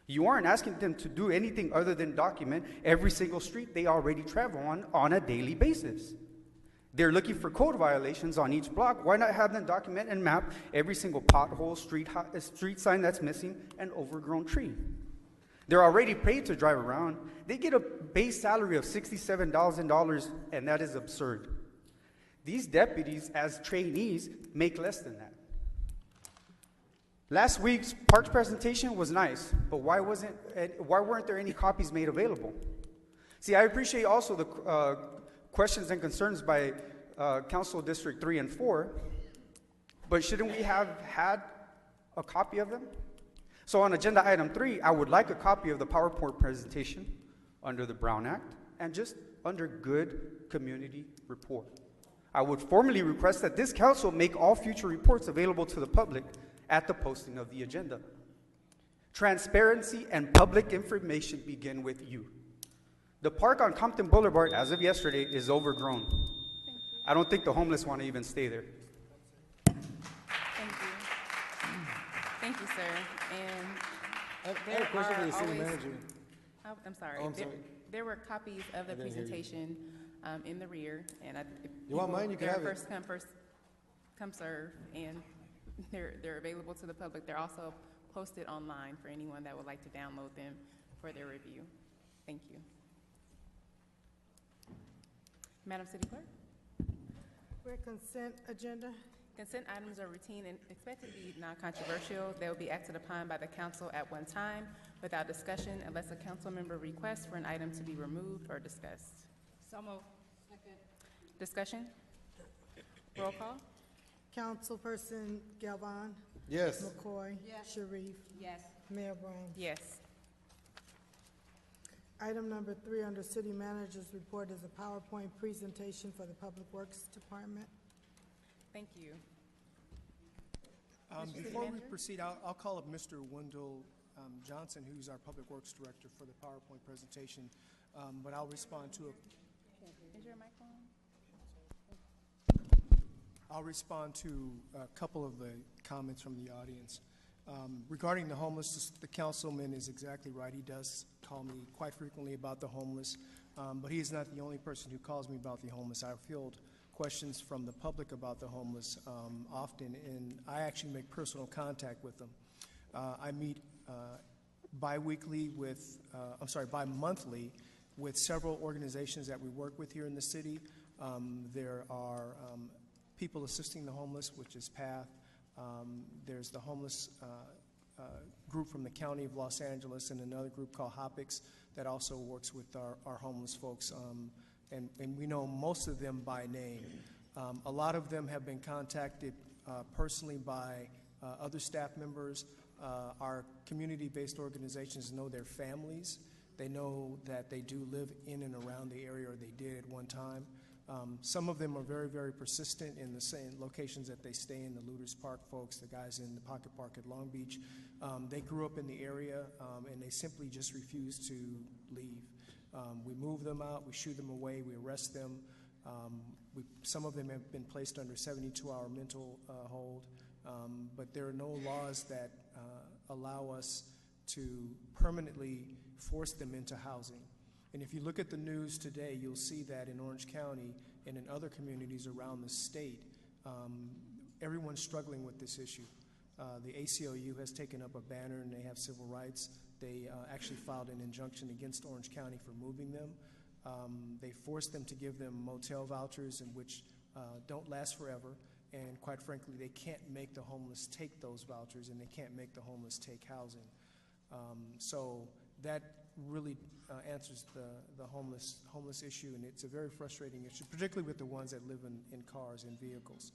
You aren't asking them to do anything other than document every single street they already travel on a daily basis. They're looking for code violations on each block. Why not have them document and map every single pothole, street sign that's missing, and overgrown tree? They're already paid to drive around. They get a base salary of $67,000, and that is absurd. These deputies, as trainees, make less than that. Last week's parks presentation was nice, but why weren't there any copies made available? See, I appreciate also the questions and concerns by Council District 3 and 4, but shouldn't we have had a copy of them? So on agenda item 3, I would like a copy of the PowerPoint presentation under the Brown Act and just under good community report. I would formally request that this council make all future reports available to the public at the posting of the agenda. Transparency and public information begin with you. The park on Compton Boulevard, as of yesterday, is overgrown. I don't think the homeless want to even stay there. Thank you. Thank you, sir. And I have a question for the city manager. Oh, I'm sorry. Oh, I'm sorry. There were copies of the I didn't hear you. presentation in the rear, and You want mine? You can they're have it. first come, first come serve, and they're available to the public. They're also posted online for anyone that would like to download them for their review. Thank you. Madam City Clerk? We're consent agenda. Consent items are routine and expected to be non-controversial. They will be acted upon by the council at one time without discussion unless a council member requests for an item to be removed or discussed. So moved. Second. Discussion? Roll call? Councilperson Galvan. Yes. McCoy. Yes. Sharif. Yes. Mayor Brown. Yes. Item number 3 under City Manager's Report is a PowerPoint presentation for the Public Works Department. Thank you. Mr. City Before we Manager? proceed, I'll call up Mr. Wendell Johnson, who's our Public Works Director, for the PowerPoint presentation, but I'll respond to Is your mic on? I'll respond to a couple of the comments from the audience. Regarding the homeless, the councilman is exactly right. He does call me quite frequently about the homeless, but he is not the only person who calls me about the homeless. I field questions from the public about the homeless often, and I actually make personal contact with them. I meet bi-monthly with several organizations that we work with here in the city. There are People Assisting the Homeless, which is PATH. There's the homeless group from the County of Los Angeles, and another group called Hopix that also works with our homeless folks. And we know most of them by name. A lot of them have been contacted personally by other staff members. Our community-based organizations know their families. They know that they do live in and around the area, or they did at one time. Some of them are very, very persistent in the same locations that they stay in, the Looters Park folks, the guys in the Pocket Park at Long Beach. They grew up in the area, and they simply just refuse to leave. We move them out, we shoo them away, we arrest them. Some of them have been placed under 72-hour mental hold, but there are no laws that allow us to permanently force them into housing. And if you look at the news today, you'll see that in Orange County and in other communities around the state, everyone's struggling with this issue. The ACLU has taken up a banner, and they have civil rights. They actually filed an injunction against Orange County for moving them. They forced them to give them motel vouchers, in which don't last forever. And quite frankly, they can't make the homeless take those vouchers, and they can't make the homeless take housing. So that really answers the homeless issue, and it's a very frustrating issue, particularly with the ones that live in cars and vehicles.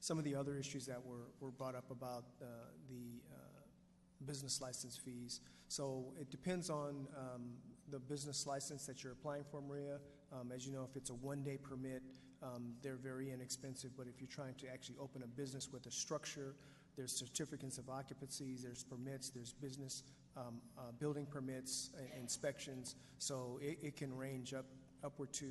Some of the other issues that were brought up about the business license fees. So it depends on the business license that you're applying for, Maria. As you know, if it's a one-day permit, they're very inexpensive, but if you're trying to actually open a business with a structure, there's certificates of occupancies, there's permits, there's business building permits, inspections. So it can range upward to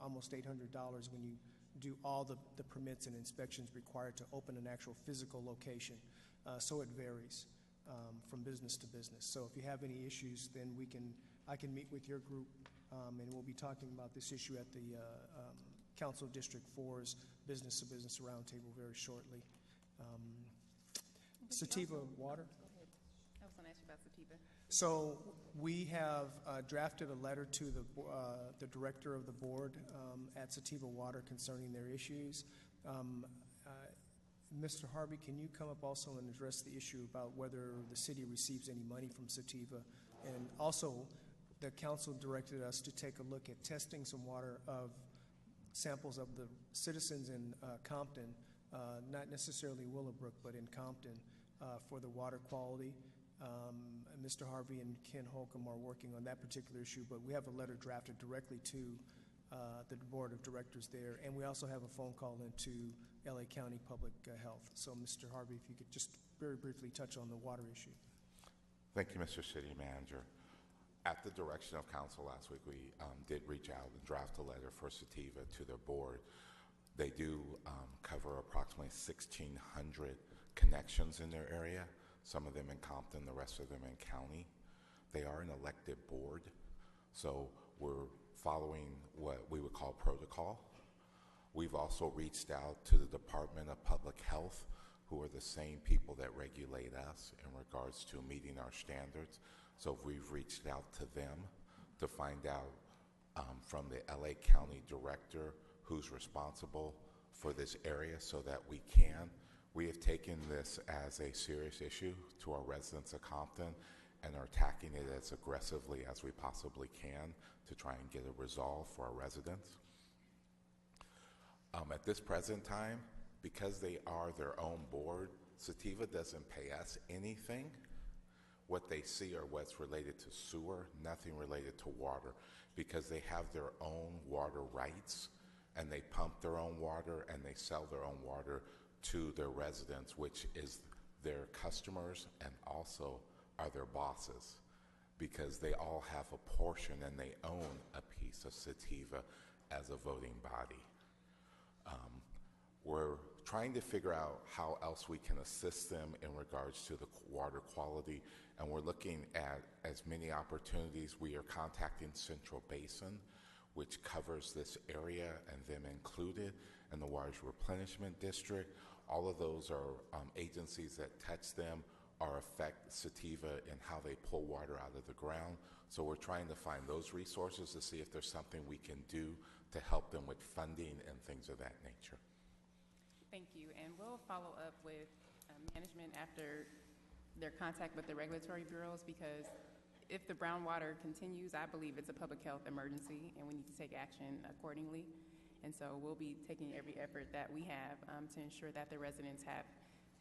almost $800 when you do all the permits and inspections required to open an actual physical location. So it varies from business to business. So if you have any issues, then I can meet with your group, and we'll be talking about this issue at the Council District 4's Business to Business Roundtable very shortly. Sativa Water. I was going to ask you about Sativa. So we have drafted a letter to the director of the board at Sativa Water concerning their issues. Mr. Harvey, can you come up also and address the issue about whether the city receives any money from Sativa? And also, the council directed us to take a look at testing some water of samples of the citizens in Compton, not necessarily Willowbrook, but in Compton, for the water quality. Mr. Harvey and Ken Holcomb are working on that particular issue, but we have a letter drafted directly to the board of directors there, and we also have a phone call into LA County Public Health. So, Mr. Harvey, if you could just very briefly touch on the water issue. Thank you, Mr. City Manager. At the direction of council last week, we did reach out and draft a letter for Sativa to their board. They do cover approximately 1,600 connections in their area, some of them in Compton, the rest of them in county. They are an elected board, so we're following what we would call protocol. We've also reached out to the Department of Public Health, who are the same people that regulate us in regards to meeting our standards. So we've reached out to them to find out from the LA County Director who's responsible for this area so that we can. We have taken this as a serious issue to our residents of Compton and are attacking it as aggressively as we possibly can to try and get a resolve for our residents. At this present time, because they are their own board, Sativa doesn't pay us anything. What they see are what's related to sewer, nothing related to water, because they have their own water rights and they pump their own water and they sell their own water to their residents, which is their customers and also are their bosses, because they all have a portion and they own a piece of Sativa as a voting body. We're trying to figure out how else we can assist them in regards to the water quality, and we're looking at as many opportunities. We are contacting Central Basin, which covers this area and them included, and the Water Replenishment District. All of those are agencies that touch them or affect Sativa in how they pull water out of the ground. So we're trying to find those resources to see if there's something we can do to help them with funding and things of that nature. Thank you, and we'll follow up with management after their contact with the regulatory bureaus, because if the brown water continues, I believe it's a public health emergency and we need to take action accordingly. And so we'll be taking every effort that we have to ensure that the residents have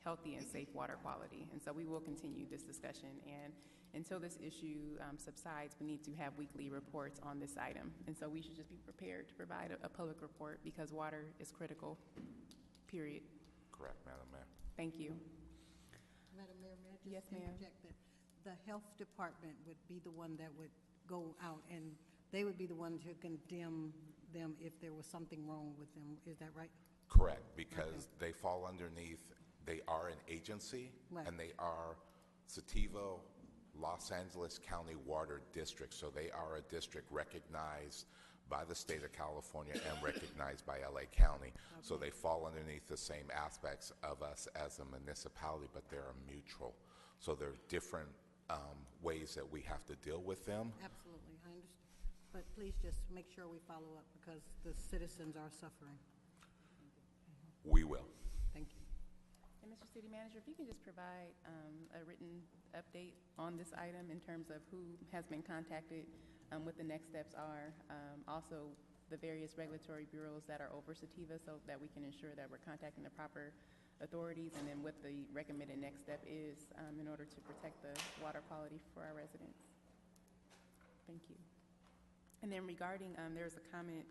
healthy and safe water quality. And so we will continue this discussion, and until this issue subsides, we need to have weekly reports on this item. And so we should just be prepared to provide a public report, because water is critical. Period. Correct, Madam Mayor. Thank you. Madam Mayor, may I just Yes, ma'am. interject that the health department would be the one that would go out and they would be the one to condemn them if there was something wrong with them. Is that right? Correct, because they fall underneath, they are an agency, Right. and they are Sativa Los Angeles County Water District. So they are a district recognized by the state of California and recognized by LA County. Okay. So they fall underneath the same aspects of us as a municipality, but they're mutual. So there are different ways that we have to deal with them. Absolutely, I understand. But please just make sure we follow up, because the citizens are suffering. We will. Thank you. And Mr. City Manager, if you can just provide a written update on this item in terms of who has been contacted, what the next steps are, also the various regulatory bureaus that are over Sativa, so that we can ensure that we're contacting the proper authorities, and then what the recommended next step is in order to protect the water quality for our residents. Thank you. And then regarding, there's a comment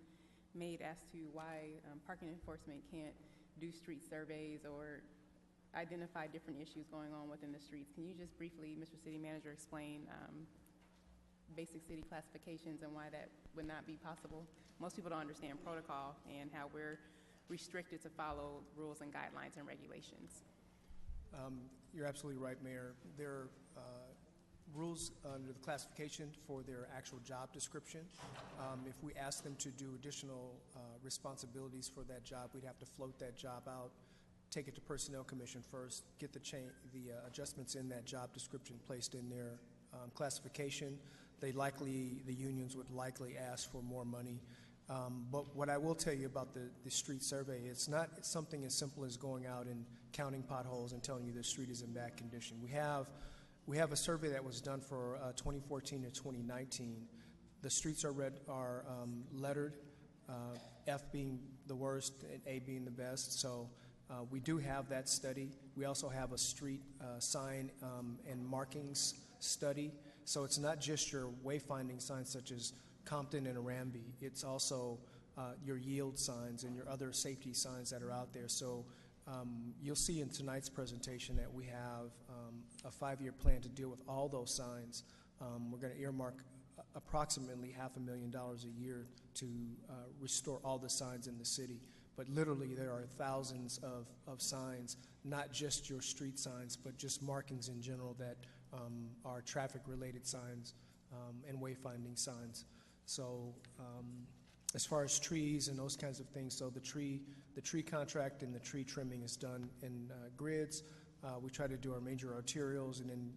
made as to why parking enforcement can't do street surveys or identify different issues going on within the streets. Can you just briefly, Mr. City Manager, explain basic city classifications and why that would not be possible? Most people don't understand protocol and how we're restricted to follow rules and guidelines and regulations. You're absolutely right, Mayor. There are rules under the classification for their actual job description. If we ask them to do additional responsibilities for that job, we'd have to float that job out, take it to Personnel Commission first, get the adjustments in that job description placed in their classification. The unions would likely ask for more money. But what I will tell you about the street survey, it's not something as simple as going out and counting potholes and telling you the street is in bad condition. We have a survey that was done for 2014 to 2019. The streets are lettered, F being the worst and A being the best. So we do have that study. We also have a street sign and markings study. So it's not just your wayfinding signs such as Compton and Arambi. It's also your yield signs and your other safety signs that are out there. So you'll see in tonight's presentation that we have a 5-year plan to deal with all those signs. We're going to earmark approximately $500,000 a year to restore all the signs in the city. But literally, there are thousands of signs, not just your street signs, but just markings in general that are traffic-related signs and wayfinding signs. So as far as trees and those kinds of things, so the tree contract and the tree trimming is done in grids. We try to do our major arterials, and then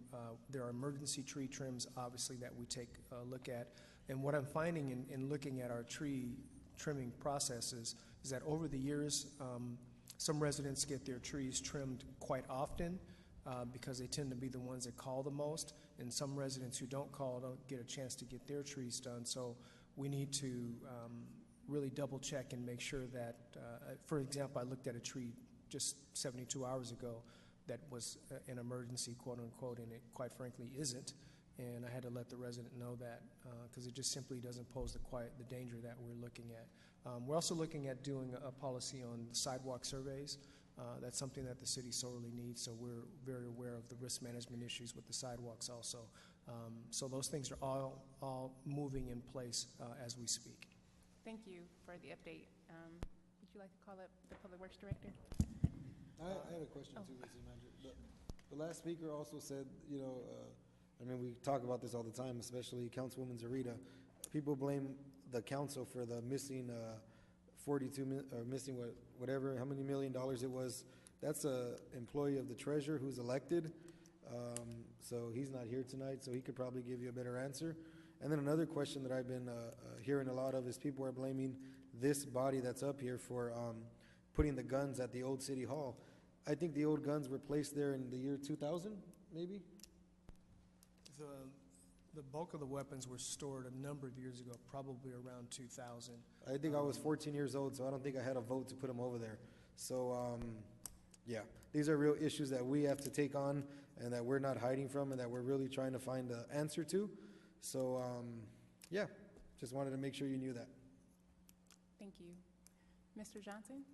there are emergency tree trims, obviously, that we take a look at. And what I'm finding in looking at our tree trimming processes is that over the years, some residents get their trees trimmed quite often because they tend to be the ones that call the most, and some residents who don't call don't get a chance to get their trees done. So we need to really double check and make sure that, for example, I looked at a tree just 72 hours ago that was an emergency, quote unquote, and it quite frankly isn't. And I had to let the resident know that because it just simply doesn't pose the danger that we're looking at. We're also looking at doing a policy on sidewalk surveys. That's something that the city sorely needs, so we're very aware of the risk management issues with the sidewalks also. So those things are all moving in place as we speak. Thank you for the update. Would you like to call up the Public Works Director? I had a question too, City Manager. The last speaker also said, I mean, we talk about this all the time, especially Councilwoman Zarita. People blame the council for the missing whatever, how many $1 million it was. That's a employee of the treasurer who's elected. So he's not here tonight, so he could probably give you a better answer. And then another question that I've been hearing a lot of is people are blaming this body that's up here for putting the guns at the old city hall. I think the old guns were placed there in the year 2000, maybe? The bulk of the weapons were stored a number of years ago, probably around 2000. I think I was 14 years old, so I don't think I had a vote to put them over there. So, yeah, these are real issues that we have to take on and that we're not hiding from and that we're really trying to find an answer to. So, yeah, just wanted to make sure you knew that. Thank you. Mr. Johnson?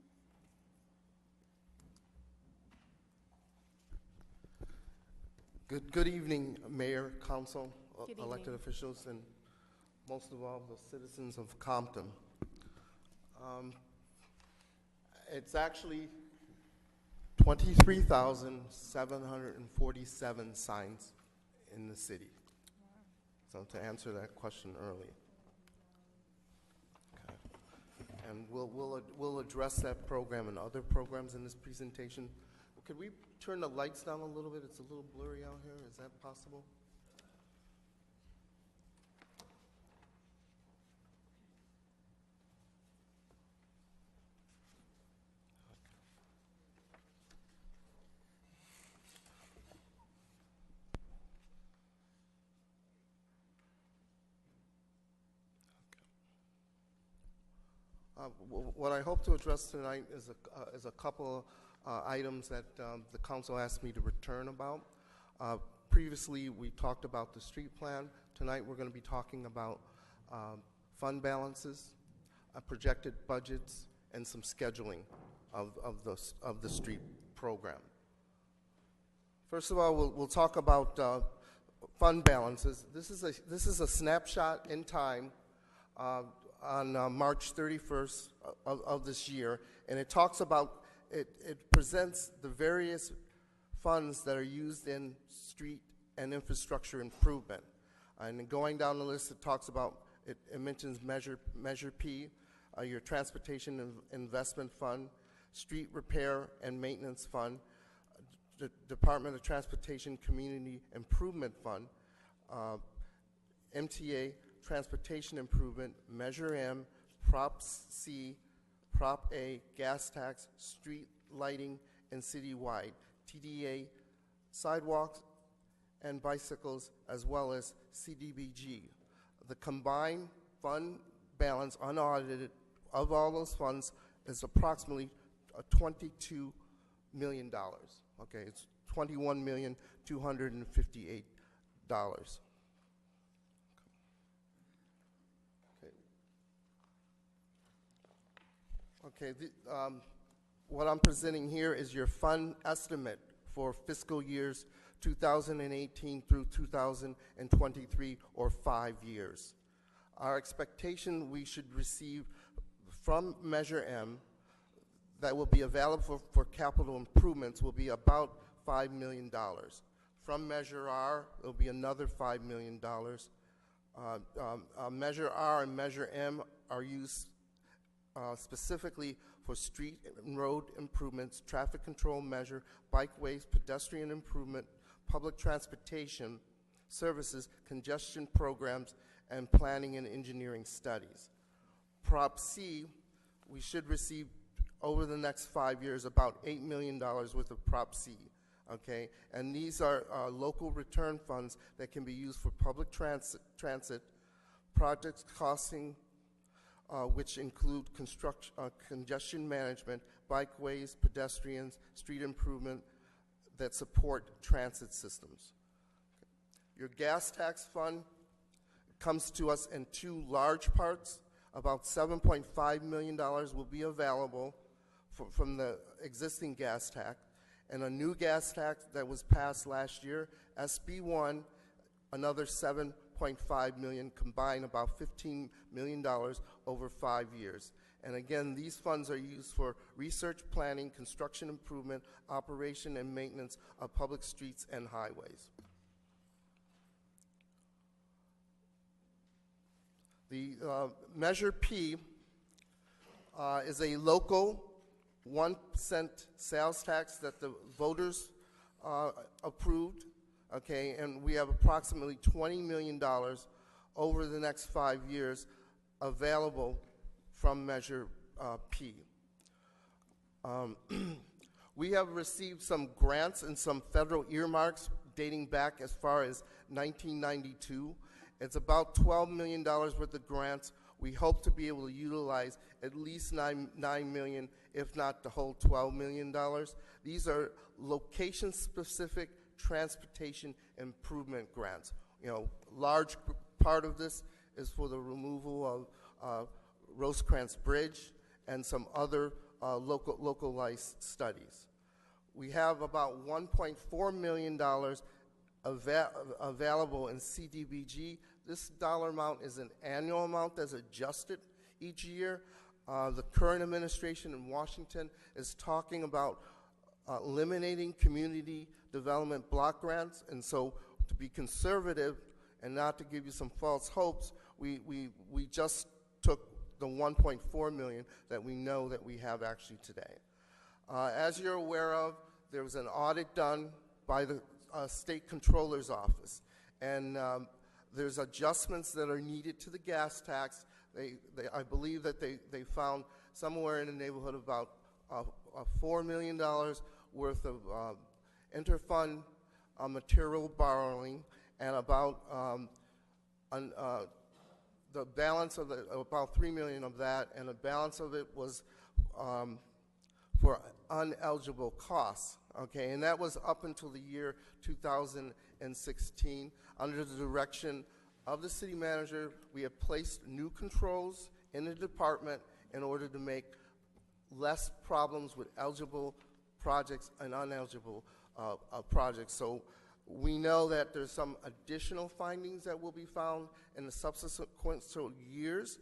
Good evening, Mayor, Council, Good elected evening. officials, and most of all, the citizens of Compton. It's actually 23,747 signs in the city. So to answer that question earlier. Okay. And we'll address that program and other programs in this presentation. Could we turn the lights down a little bit? It's a little blurry out here. Is that possible? What I hope to address tonight is a couple items that the council asked me to return about. Previously, we talked about the street plan. Tonight, we're going to be talking about fund balances, projected budgets, and some scheduling of the street program. First of all, we'll talk about fund balances. This is a snapshot in time on March 31st of this year, and it talks about, it presents the various funds that are used in street and infrastructure improvement. And then going down the list, it talks about, it mentions Measure P, your Transportation Investment Fund, Street Repair and Maintenance Fund, the Department of Transportation Community Improvement Fund, MTA, Transportation Improvement, Measure M, Prop C, Prop A, Gas Tax, Street Lighting, and Citywide, TDA, Sidewalks and Bicycles, as well as CDBG. The combined fund balance, unaudited, of all those funds is approximately $22 million. Okay, it's $21,258,000. Okay, what I'm presenting here is your fund estimate for fiscal years 2018 through 2023, or 5 years. Our expectation we should receive from Measure M that will be available for capital improvements will be about $5 million. From Measure R, it will be another $5 million. Measure R and Measure M are used specifically for street and road improvements, traffic control measure, bikeways, pedestrian improvement, public transportation services, congestion programs, and planning and engineering studies. Prop C, we should receive over the next 5 years about $8 million worth of Prop C. Okay, and these are local return funds that can be used for public transit projects costing, which include congestion management, bikeways, pedestrians, street improvement that support transit systems. Your gas tax fund comes to us in two large parts. About $7.5 million will be available from the existing gas tax, and a new gas tax that was passed last year, SB1, another $7.5 million, combined about $15 million over 5 years. And again, these funds are used for research, planning, construction improvement, operation, and maintenance of public streets and highways. The Measure P is a local 1 cent sales tax that the voters approved, okay, and we have approximately $20 million over the next 5 years available from Measure P. We have received some grants and some federal earmarks dating back as far as 1992. It's about $12 million worth of grants. We hope to be able to utilize at least $9 million, if not the whole $12 million. These are location-specific transportation improvement grants. You know, large part of this is for the removal of Rosecrans Bridge and some other localized studies. We have about $1.4 million available in CDBG. This dollar amount is an annual amount that's adjusted each year. The current administration in Washington is talking about eliminating community development block grants, and so to be conservative and not to give you some false hopes, we just took the $1.4 million that we know that we have actually today. As you're aware of, there was an audit done by the State Controller's Office, and there's adjustments that are needed to the gas tax. I believe that they found somewhere in the neighborhood of about $4 million worth of interfund material borrowing, and about the balance of about $3 million of that, and the balance of it was for uneligible costs. Okay, and that was up until the year 2016. Under the direction of the city manager, we have placed new controls in the department in order to make less problems with eligible projects and uneligible projects. So we know that there's some additional findings that will be found in the subsequent years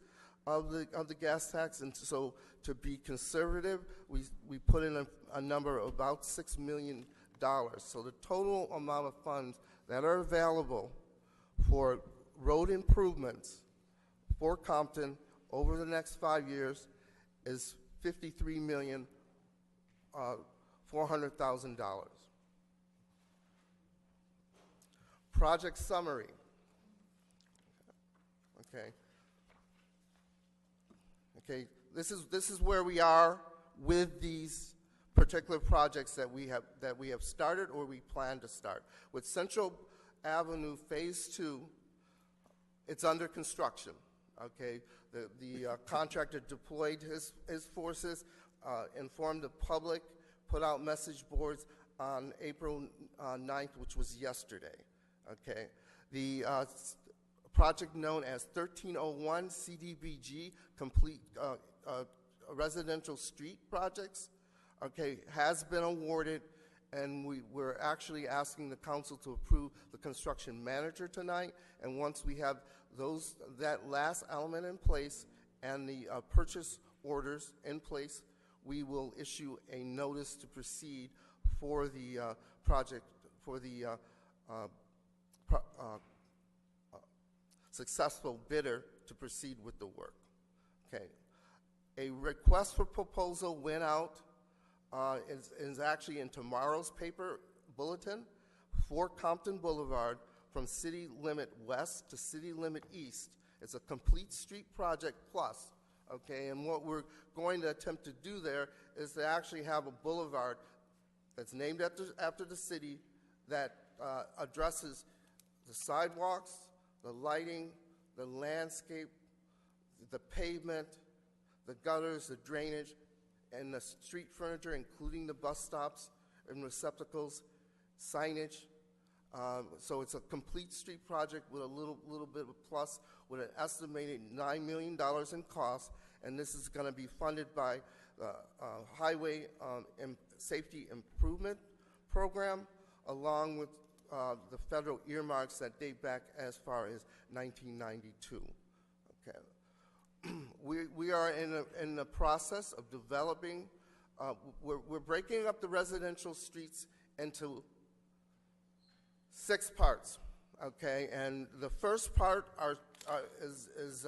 of the gas tax, and so to be conservative, we put in a number of about $6 million. So the total amount of funds that are available for road improvements for Compton over the next 5 years is $53,400,000. Project summary. Okay. Okay, this is where we are with these particular projects that we have started or we plan to start. With Central Avenue Phase 2, it's under construction. Okay, the contractor deployed his forces, informed the public, put out message boards on April 9th, which was yesterday. Okay, the project known as 1301 CDBG, complete residential street projects, okay, has been awarded, and we're actually asking the council to approve the construction manager tonight. And once we have that last element in place and the purchase orders in place, we will issue a notice to proceed for the project, for the successful bidder to proceed with the work. Okay. A request for proposal went out, is actually in tomorrow's paper bulletin, for Compton Boulevard from city limit west to city limit east. It's a complete street project plus. Okay, and what we're going to attempt to do there is to actually have a boulevard that's named after the city that addresses the sidewalks, the lighting, the landscape, the pavement, the gutters, the drainage, and the street furniture, including the bus stops and receptacles, signage. So it's a complete street project with a little bit of a plus, with an estimated $9 million in cost, and this is going to be funded by the Highway Safety Improvement Program, along with the federal earmarks that date back as far as 1992. Okay. We are in the process of developing, we're breaking up the residential streets into 6 parts, okay? And the first part is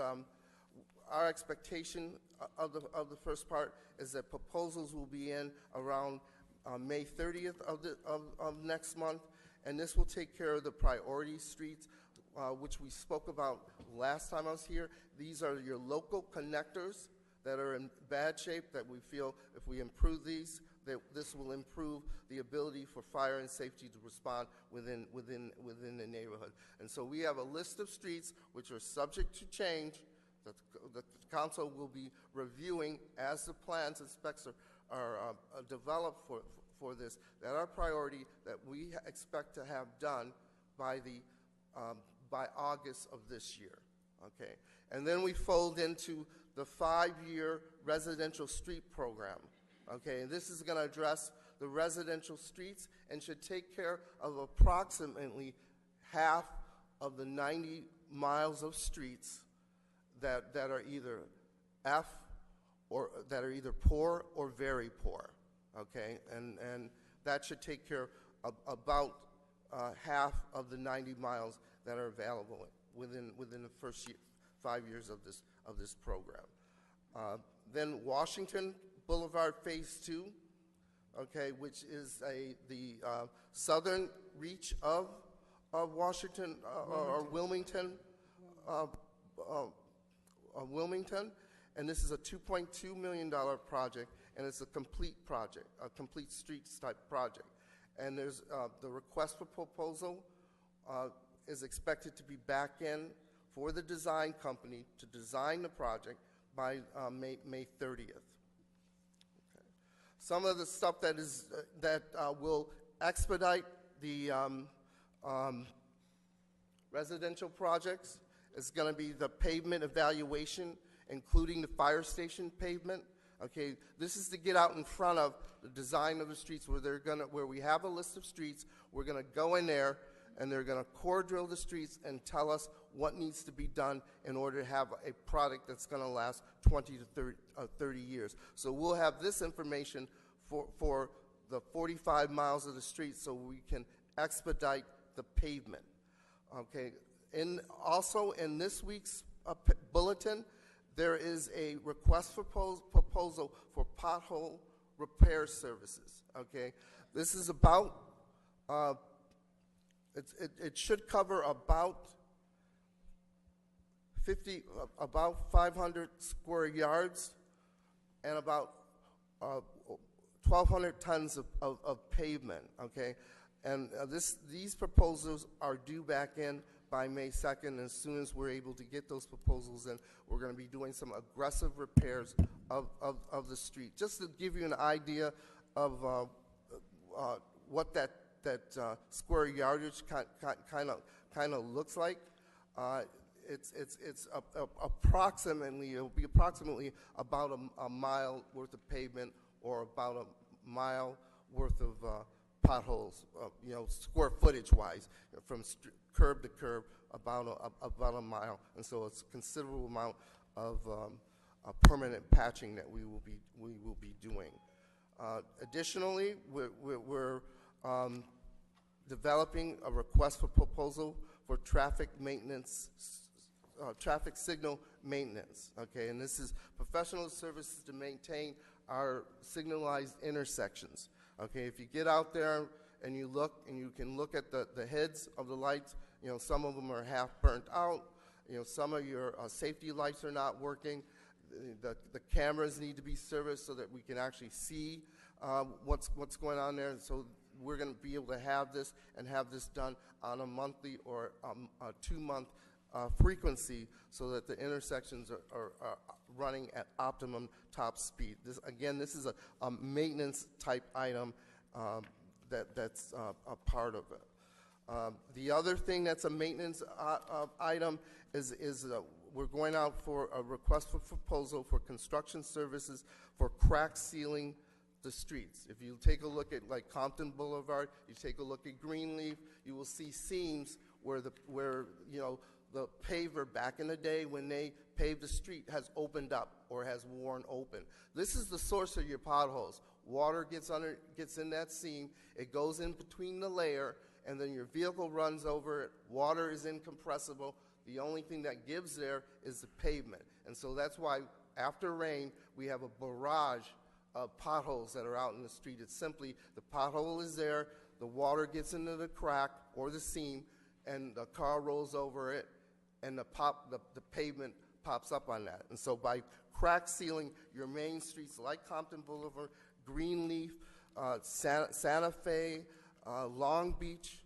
our expectation of the first part is that proposals will be in around May 30th of next month, and this will take care of the priority streets, which we spoke about last time I was here. These are your local connectors that are in bad shape that we feel if we improve these, that this will improve the ability for fire and safety to respond within the neighborhood. And so we have a list of streets which are subject to change that the council will be reviewing as the plans and specs are developed for this, that are priority, that we expect to have done by August of this year, okay? And then we fold into the 5-year residential street program, okay? And this is going to address the residential streets and should take care of approximately half of the 90 miles of streets that are either F or that are either poor or very poor, okay? And that should take care of about half of the 90 miles that are available within the first 5 years of this program. Then Washington Boulevard Phase 2, okay, which is the southern reach of Washington or Wilmington, Wilmington, and this is a $2.2 million project, and it's a complete project, a complete streets type project. And there's the request for proposal is expected to be back in for the design company to design the project by May 30th. Okay. Some of the stuff that will expedite the residential projects is going to be the pavement evaluation, including the fire station pavement. Okay, this is to get out in front of the design of the streets where we have a list of streets. We're going to go in there and they're going to core drill the streets and tell us what needs to be done in order to have a product that's going to last 20 to 30 years. So we'll have this information for the 45 miles of the street so we can expedite the pavement. Okay, also in this week's bulletin, there is a request for proposal for pothole repair services, okay? This is about, it should cover about 500 square yards and about 1,200 tons of pavement, okay? And these proposals are due back in by May 2nd. As soon as we're able to get those proposals in, we're going to be doing some aggressive repairs of the street. Just to give you an idea of what that square yardage kind of looks like, it's approximately, it'll be approximately about a mile worth of pavement or about a mile worth of potholes, square footage-wise, from curb to curb, about a mile. And so it's a considerable amount of permanent patching that we will be doing. Additionally, we're developing a request for proposal for traffic maintenance, traffic signal maintenance. Okay, and this is professional services to maintain our signalized intersections. Okay, if you get out there and you look, and you can look at the heads of the lights, some of them are half burnt out. Some of your safety lights are not working. The cameras need to be serviced so that we can actually see what's going on there. So we're going to be able to have this and have this done on a monthly or a 2-month frequency, so that the intersections are running at optimum top speed. This is a maintenance type item that's a part of it. The other thing that's a maintenance item is we're going out for a request for proposal for construction services for crack sealing the streets. If you take a look at like Compton Boulevard, you take a look at Greenleaf, you will see seams where the paver back in the day when they paved the street has opened up or has worn open. This is the source of your potholes. Water gets in that seam, it goes in between the layer, and then your vehicle runs over it. Water is incompressible. The only thing that gives there is the pavement. And so that's why after rain, we have a barrage of potholes that are out in the street. It's simply the pothole is there, the water gets into the crack or the seam, and the car rolls over it, and the pavement pops up on that. And so by crack sealing your main streets like Compton Boulevard, Greenleaf, Santa Fe, Long Beach,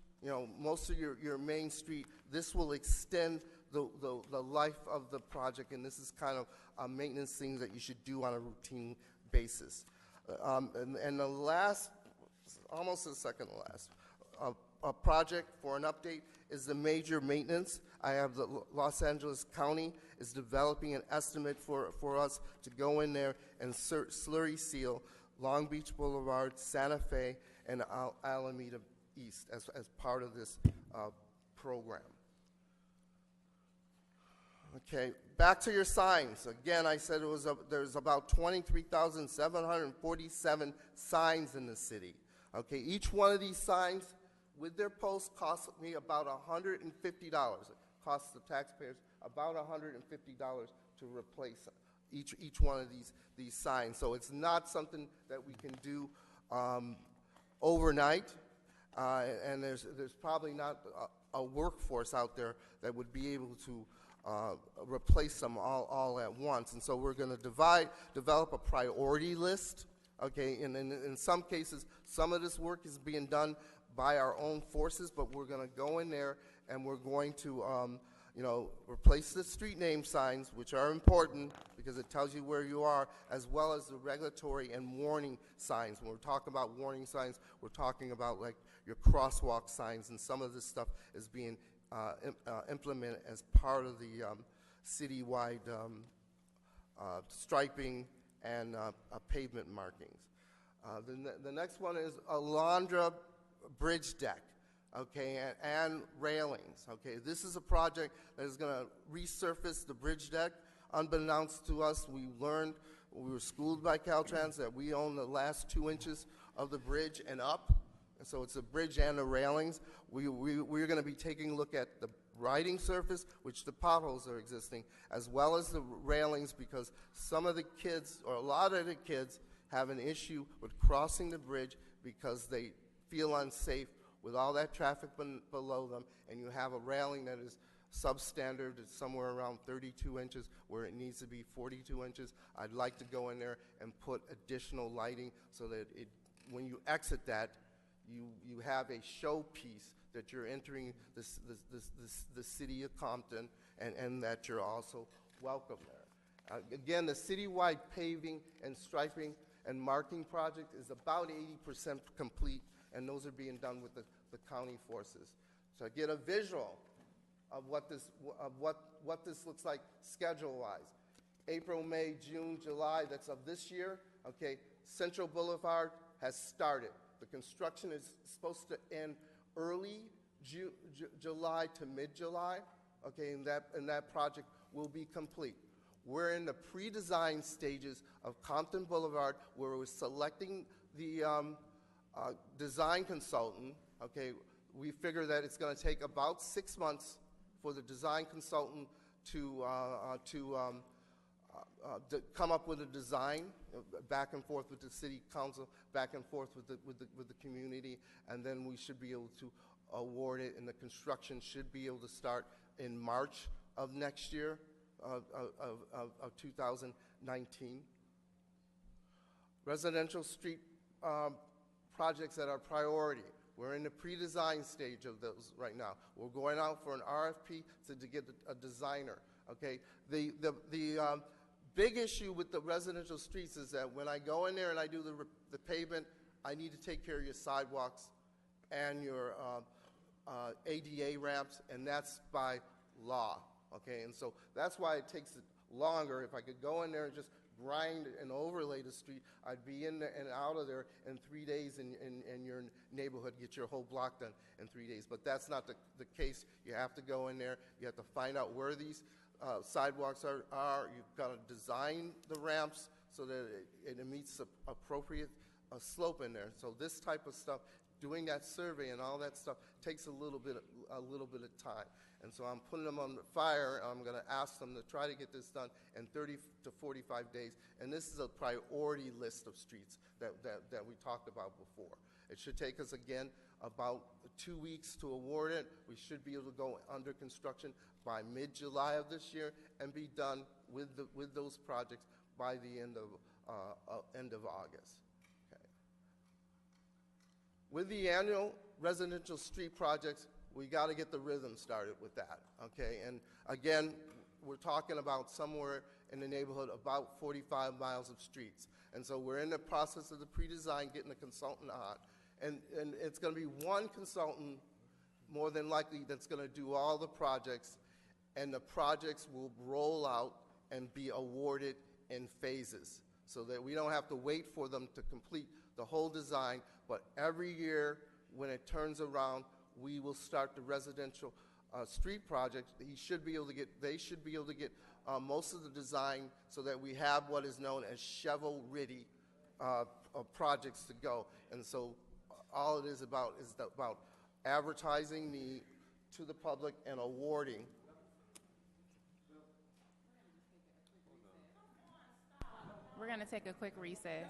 most of your main street, this will extend the life of the project, and this is kind of a maintenance thing that you should do on a routine basis. And the last, almost the second to last, a project for an update is the major maintenance. I have the Los Angeles County is developing an estimate for us to go in there and slurry seal Long Beach Boulevard, Santa Fe, and Alameda East as part of this program. Okay, back to your signs. Again, I said there's about 23,747 signs in the city. Okay, each one of these signs with their posts cost me about $150. It costs the taxpayers about $150 to replace each one of these signs. So it's not something that we can do overnight, and there's probably not a workforce out there that would be able to replace them all at once. And so we're going to develop a priority list. Okay, and in some cases, some of this work is being done by our own forces, but we're going to go in there and we're going to replace the street name signs, which are important because it tells you where you are, as well as the regulatory and warning signs. When we're talking about warning signs, we're talking about like your crosswalk signs, and some of this stuff is being implemented as part of the citywide striping and pavement markings. The next one is Alondra Bridge Deck, okay, and railings. Okay, this is a project that is going to resurface the bridge deck. Unbeknownst to us, we learned, we were schooled by Caltrans that we own the last 2 inches of the bridge and up. And so it's the bridge and the railings. We're going to be taking a look at the riding surface, which the potholes are existing, as well as the railings, because some of the kids, or a lot of the kids, have an issue with crossing the bridge because they feel unsafe with all that traffic below them, and you have a railing that is substandard. It's somewhere around 32 inches where it needs to be 42 inches. I'd like to go in there and put additional lighting so that when you exit that, you have a showpiece that you're entering the city of Compton, and that you're also welcome there. Again, the citywide paving and striping and marking project is about 80% complete, and those are being done with the county forces. So get a visual of what this looks like schedule-wise. April, May, June, July, that's of this year. Okay, Central Boulevard has started. The construction is supposed to end early July to mid-July, okay, and that project will be complete. We're in the pre-design stages of Compton Boulevard, where we're selecting the design consultant, okay. We figure that it's going to take about 6 months for the design consultant to come up with a design, back and forth with the city council, back and forth with the community, and then we should be able to award it, and the construction should be able to start in March of next year, of 2019. Residential street projects that are priority. We're in the pre-design stage of those right now. We're going out for an RFP to get a designer. Okay, the big issue with the residential streets is that when I go in there and I do the pavement, I need to take care of your sidewalks and your ADA ramps, and that's by law. Okay, and so that's why it takes longer. If I could go in there and just grind and overlay the street, I'd be in there and out of there in 3 days, in your neighborhood, get your whole block done in 3 days. But that's not the case. You have to go in there. You have to find out where these sidewalks are. You've got to design the ramps so that it meets the appropriate slope in there. So this type of stuff, doing that survey and all that stuff, takes a little bit of time. And so I'm putting them on the fire. I'm going to ask them to try to get this done in 30 to 45 days. And this is a priority list of streets that we talked about before. It should take us, again, about 2 weeks to award it. We should be able to go under construction by mid-July of this year and be done with those projects by the end of August. Okay. With the annual residential street projects, we got to get the rhythm started with that, okay? And again, we're talking about somewhere in the neighborhood about 45 miles of streets. And so we're in the process of the pre-design, getting the consultant on. And it's going to be one consultant, more than likely, that's going to do all the projects, and the projects will roll out and be awarded in phases so that we don't have to wait for them to complete the whole design, but every year when it turns around, we will start the residential street project. They should be able to get most of the design so that we have what is known as shovel-ready projects to go. And so all it is about advertising to the public and awarding. We're going to take a quick recess.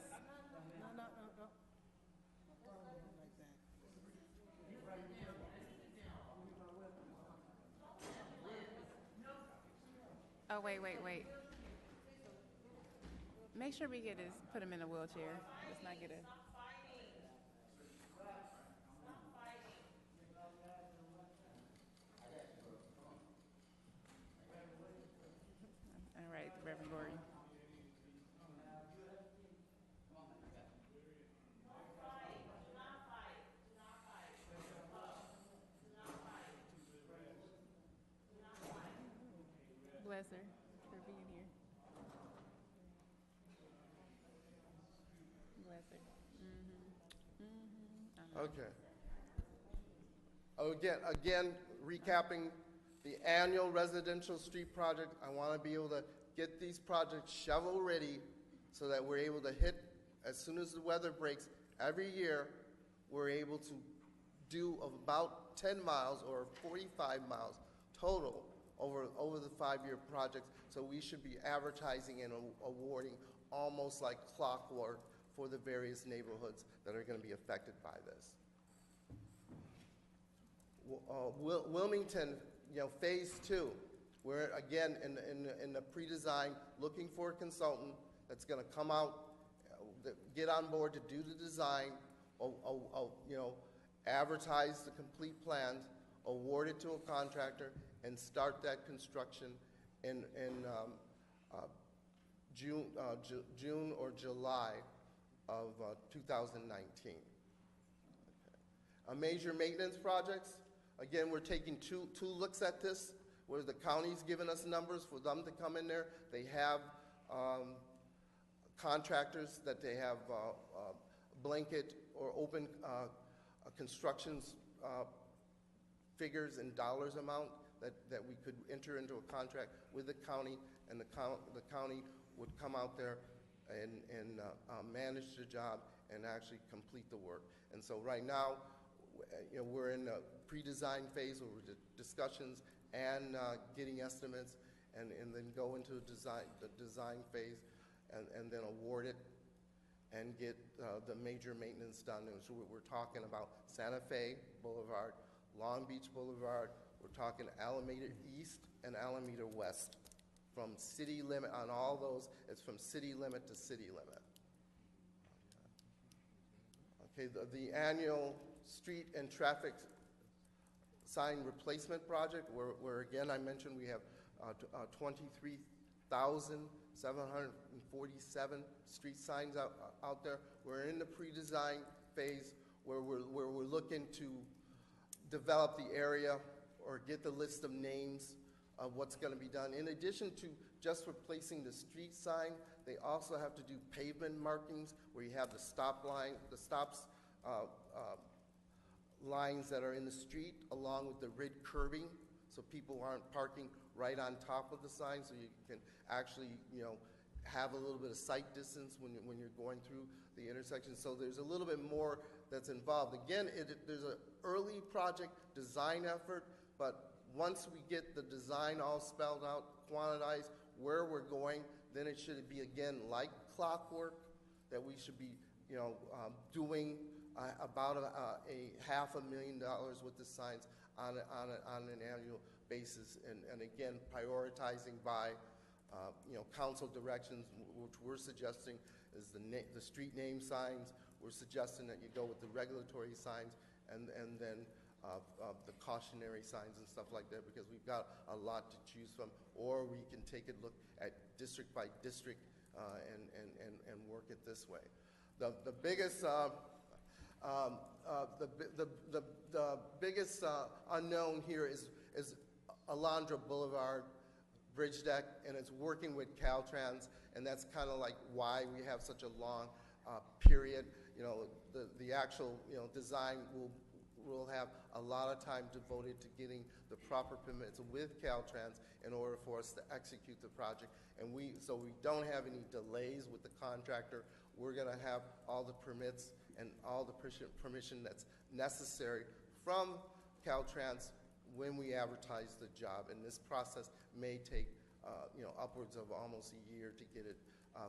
Oh, wait. Make sure we put him in a wheelchair. Let's not get a... All right, Reverend Gordon. Bless her for being here. Bless her. Okay. Again, recapping the annual residential street project, I want to be able to get these projects shovel ready so that we're able to hit, as soon as the weather breaks, every year, we're able to do about 10 miles or 45 miles total over the 5-year projects. So we should be advertising and awarding almost like clockwork for the various neighborhoods that are going to be affected by this. Wilmington, phase 2, we're again in the pre-design, looking for a consultant that's going to come out, get on board to do the design, advertise the complete plans, award it to a contractor, and start that construction in June or July of 2019. Okay. Major maintenance projects. Again, we're taking two looks at this, where the county's given us numbers for them to come in there. They have contractors that they have blanket or open constructions figures and dollars amount that we could enter into a contract with the county, and the county would come out there and manage the job and actually complete the work. And so right now, we're in the pre-design phase where we're discussions and getting estimates, and then go into the design phase, and then award it and get the major maintenance done. And so we're talking about Santa Fe Boulevard, Long Beach Boulevard. We're talking Alameda East and Alameda West. From city limit on all those, it's from city limit to city limit. Okay, the annual street and traffic sign replacement project, where again I mentioned we have 23,747 street signs out there. We're in the pre-design phase where we're looking to develop the area or get the list of names of what's going to be done. In addition to just replacing the street sign, they also have to do pavement markings where you have the stop line, the stops lines that are in the street, along with the red curbing, so people aren't parking right on top of the sign, so you can actually, have a little bit of sight distance when you're going through the intersection. So there's a little bit more that's involved. Again, there's an early project design effort, but once we get the design all spelled out, quantized, where we're going, then it should be, again, like clockwork, that we should be, doing about a $500,000 worth of signs on an annual basis, and again, prioritizing by, council directions, which we're suggesting is the street name signs. We're suggesting that you go with the regulatory signs, and then the cautionary signs and stuff like that, because we've got a lot to choose from. Or we can take a look at district by district and work it this way. The biggest biggest unknown here is Alondra Boulevard Bridge Deck, and it's working with Caltrans, and that's kind of like why we have such a long period. The actual design will have a lot of time devoted to getting the proper permits with Caltrans in order for us to execute the project. And so we don't have any delays with the contractor. We're going to have all the permits and all the permission that's necessary from Caltrans when we advertise the job. And this process may take upwards of almost a year to get it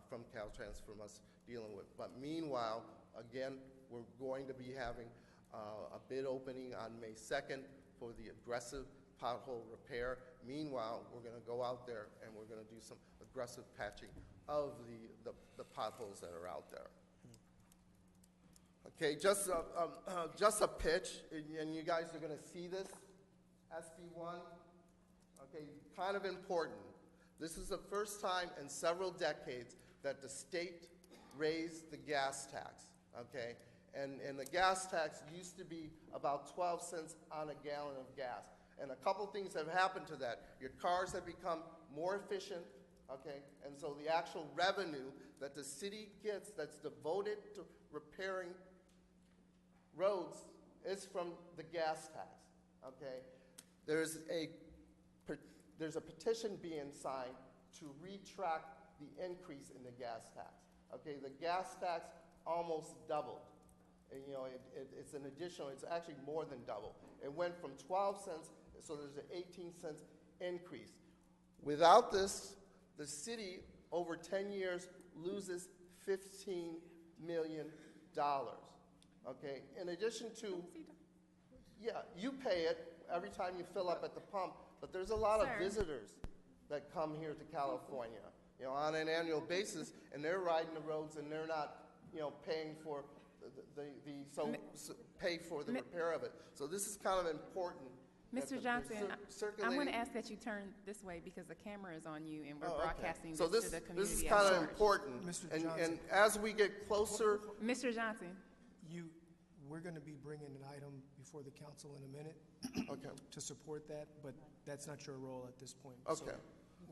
from Caltrans, from us dealing with. But meanwhile, again, we're going to be having a bid opening on May 2nd for the aggressive pothole repair. Meanwhile, we're going to go out there and we're going to do some aggressive patching of the potholes that are out there. Okay, just a pitch, and you guys are going to see this, SB1. Okay, kind of important. This is the first time in several decades that the state raised the gas tax, okay? And the gas tax used to be about 12 cents on a gallon of gas. And a couple things have happened to that. Your cars have become more efficient, okay? And so the actual revenue that the city gets that's devoted to repairing roads is from the gas tax, okay? There's a petition being signed to retract the increase in the gas tax, okay? The gas tax almost doubled. And, it's an additional, it's actually more than double. It went from 12 cents, so there's an 18 cents increase. Without this, the city, over 10 years, loses $15 million, okay? In addition to, yeah, you pay it every time you fill up at the pump, but there's a lot of visitors that come here to California, on an annual basis, and they're riding the roads, and they're not, paying for pay for the repair of it. So this is kind of important. Mr. Johnson, I'm going to ask that you turn this way because the camera is on you and we're broadcasting so this to the community. This is kind of important. Mr. And as we get closer, Mr. Johnson, we're going to be bringing an item before the council in a minute, okay, to support that, but that's not your role at this point. Okay, so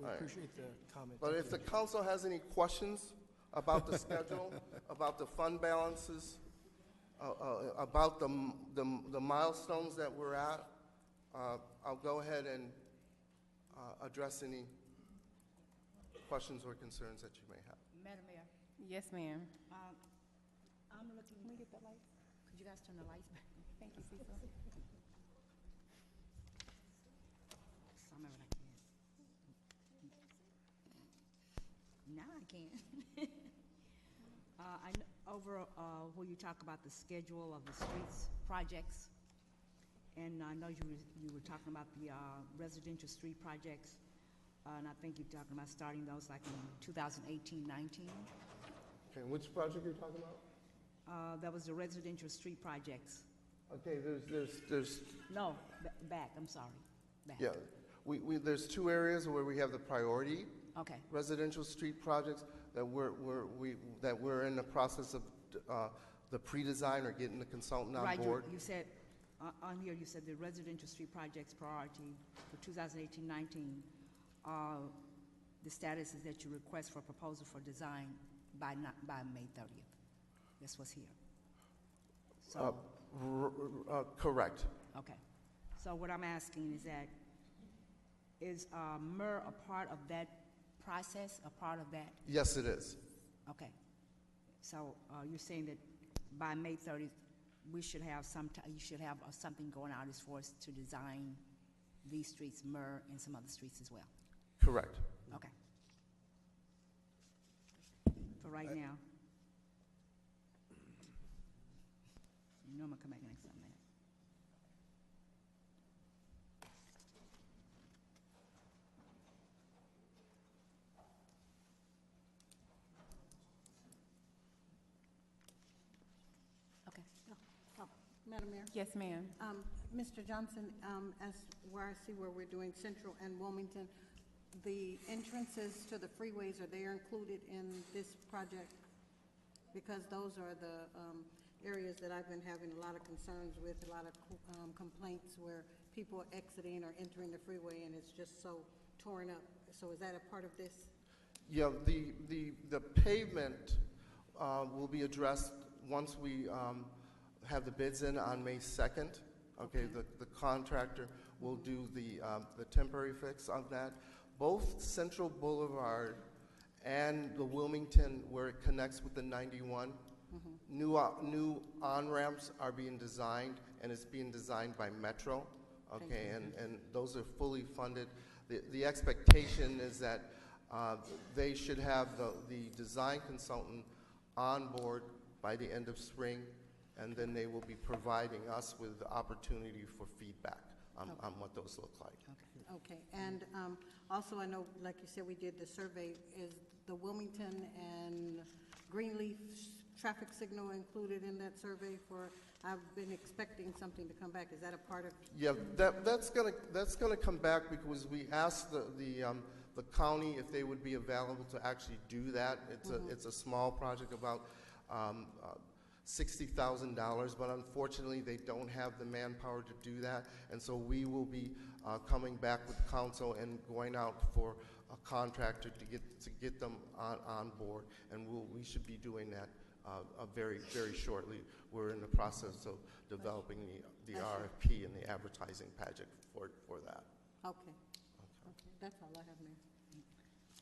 we appreciate the comment. But if the council has any questions about the schedule, about the fund balances, about the milestones that we're at, I'll go ahead and address any questions or concerns that you may have. Madam Mayor. Yes, ma'am. I'm looking. Can we get the lights? Could you guys turn the lights back? Thank you, Cecil. Some of it I can. Now I can. Where you talk about the schedule of the streets projects, and I know you were talking about the residential street projects, and I think you're talking about starting those like in 2018-19. Okay, which project are you talking about? That was the residential street projects. Okay, there's No, back, I'm sorry, back. yeah, there's two areas where we have the priority Okay. residential street projects that we're in the process of the pre-design or getting the consultant on Right, board. you said, on here, you said the residential street projects priority for 2018-19, the status is that you request for proposal for design by May 30th. This was here. So, Correct. okay. So what I'm asking is that, is MER a part of that process, a part of that? Yes, it is. Okay. So you're saying that by May 30th, we should have you should have something going out as far as to design these streets, MER, and some other streets as well? Correct. Okay. For right now. You know I'm gonna come back next time, man. Okay. Madam Mayor? Yes, ma'am. Mr. Johnson, as where I see where we're doing Central and Wilmington, the entrances to the freeways, are they included in this project? Because those are the areas that I've been having a lot of concerns with, a lot of complaints where people are exiting or entering the freeway and it's just so torn up. So is that a part of this? Yeah, the pavement will be addressed once we have the bids in on May 2nd. Okay, the contractor will do the temporary fix of that. Both Central Boulevard and the Wilmington, where it connects with the 91, new on-ramps are being designed, and it's being designed by Metro. Okay, and those are fully funded. The expectation is that they should have the design consultant on board by the end of spring, and then they will be providing us with the opportunity for feedback on what those look like. Okay, and also I know, like you said, we did the survey. Is the Wilmington and Greenleaf traffic signal included in that survey? I've been expecting something to come back. Is that a part of? Yeah, that's gonna come back because we asked the county if they would be available to actually do that. It's a small project, about $60,000, but unfortunately they don't have the manpower to do that, and so we will be coming back with council and going out for a contractor to get them on board, and we should be doing that very, very shortly. We're in the process of developing the RFP and the advertising pageant for that. Okay. That's all I have, Mayor.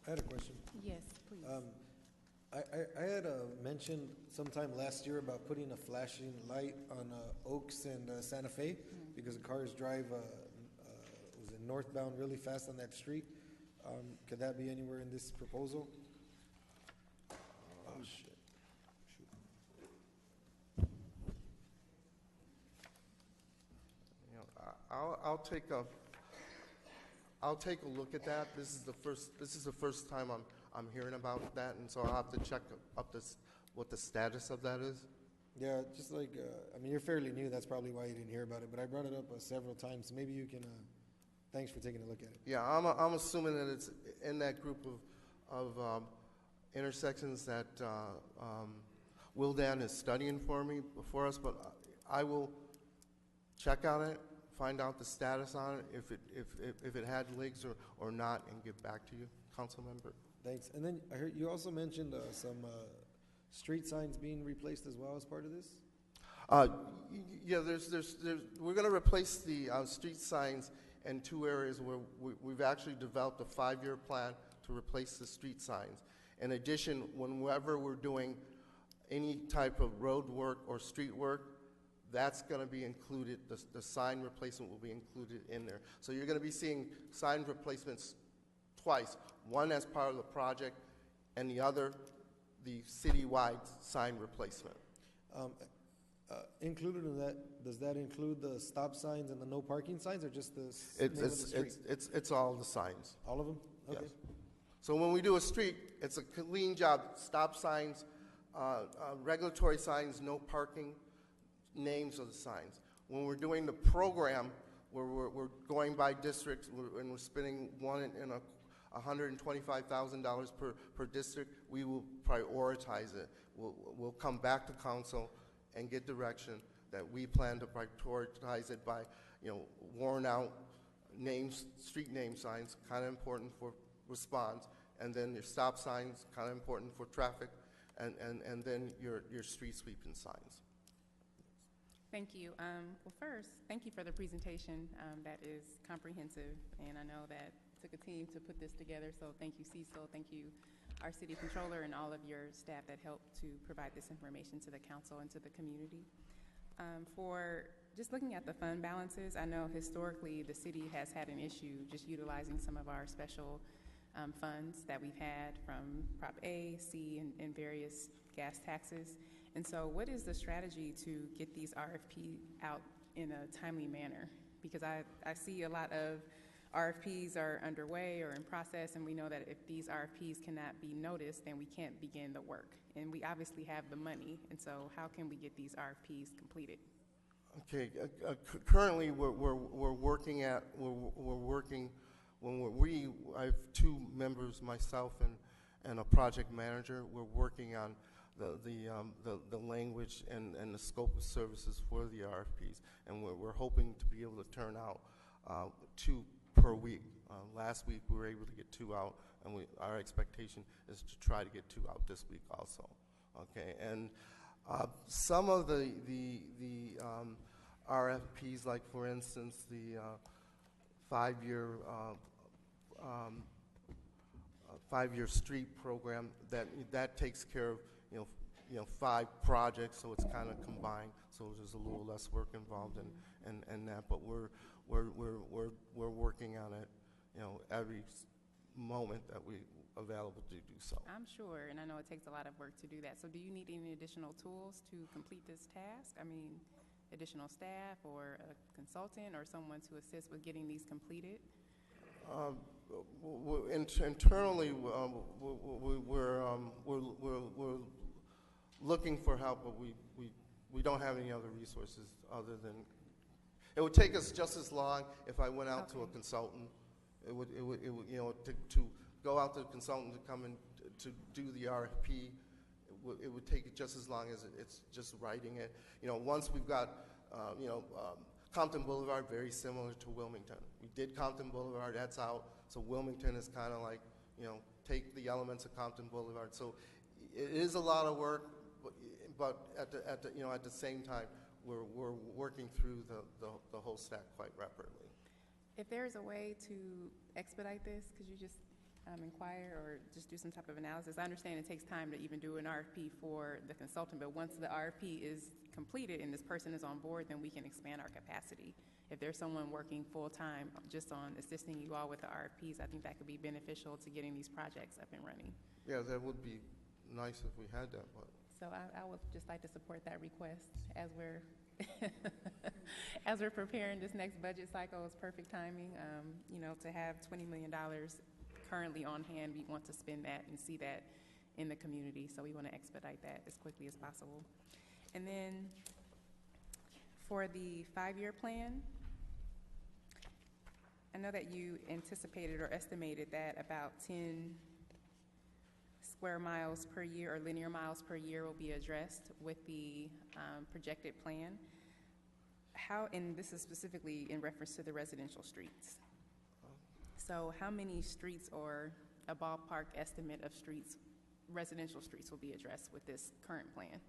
I had a question. Yes, please. I had mentioned sometime last year about putting a flashing light on Oaks and Santa Fe because the cars drive was it northbound really fast on that street. Could that be anywhere in this proposal? Oh shit! You know, I'll take a look at that. This is the first time I'm hearing about that, and so I'll have to check up what the status of that is. Yeah, just like I mean, you're fairly new. That's probably why you didn't hear about it. But I brought it up several times. Maybe you can. Thanks for taking a look at it. Yeah, I'm assuming that it's in that group of intersections that Wildan is studying for us. But I will check on it, find out the status on it, if it had legs or not, and get back to you, council member. Thanks. And then I heard you also mentioned some street signs being replaced as well as part of this? Yeah, we're going to replace the street signs in two areas where we've actually developed a 5-year plan to replace the street signs. In addition, whenever we're doing any type of road work or street work, that's going to be included, the sign replacement will be included in there. So you're going to be seeing sign replacements twice, one as part of the project and the other, the citywide sign replacement. Included in that, does that include the stop signs and the no parking signs, or just the name of the street? It's all the signs. All of them? Okay. Yes. So when we do a street, it's a clean job. Stop signs, regulatory signs, no parking, names of the signs. When we're doing the program, where we're going by districts, and we're spending $125,000 per district, we will prioritize it. We'll come back to council and get direction that we plan to prioritize it by, worn out names, street name signs, kind of important for response, and then your stop signs, kind of important for traffic, and then your street sweeping signs. Thank you. Well, first, thank you for the presentation. That is comprehensive, and I know that it took a team to put this together, so thank you, Cecil. Thank you, our city controller, and all of your staff that helped to provide this information to the council and to the community. For just looking at the fund balances, I know historically the city has had an issue just utilizing some of our special funds that we've had from Prop A, C, and various gas taxes. And so what is the strategy to get these RFP out in a timely manner? Because I see a lot of RFPs are underway or in process, and we know that if these RFPs cannot be noticed, then we can't begin the work. And we obviously have the money, and so how can we get these RFPs completed? Okay, currently we're working, I have 2 members, myself and a project manager. We're working on the language and the scope of services for the RFPs, and we're hoping to be able to turn out 2 per week. Last week we were able to get 2 out, and our expectation is to try to get 2 out this week also. Okay, and some of the RFPs, like for instance the 5-year street program, that takes care of 5 projects, so it's kind of combined. So there's a little less work involved in that, but we're working on it, every moment that we available to do so. I'm sure, and I know it takes a lot of work to do that. So do you need any additional tools to complete this task? I mean, additional staff or a consultant or someone to assist with getting these completed? Internally, we're looking for help, but we don't have any other resources other than. It would take us just as long if I went out to a consultant. It would to go out to a consultant to come and to do the RFP. It would take just as long as it's just writing it. Once we've got, Compton Boulevard, very similar to Wilmington. We did Compton Boulevard, that's out. So Wilmington is kind of like, take the elements of Compton Boulevard. So it is a lot of work, but at the same time, we're working through the whole stack quite rapidly. If there is a way to expedite this, could you just inquire or just do some type of analysis? I understand it takes time to even do an RFP for the consultant, but once the RFP is completed and this person is on board, then we can expand our capacity. If there's someone working full-time just on assisting you all with the RFPs, I think that could be beneficial to getting these projects up and running. Yeah, that would be nice if we had that. But. So I would just like to support that request as we're as we're preparing this next budget cycle. Is perfect timing. To have $20 million currently on hand, we want to spend that and see that in the community. So we want to expedite that as quickly as possible. And then for the 5-year plan, I know that you anticipated or estimated that about 10 square miles per year or linear miles per year will be addressed with the projected plan. And this is specifically in reference to the residential streets. So how many streets or a ballpark estimate of streets, residential streets, will be addressed with this current plan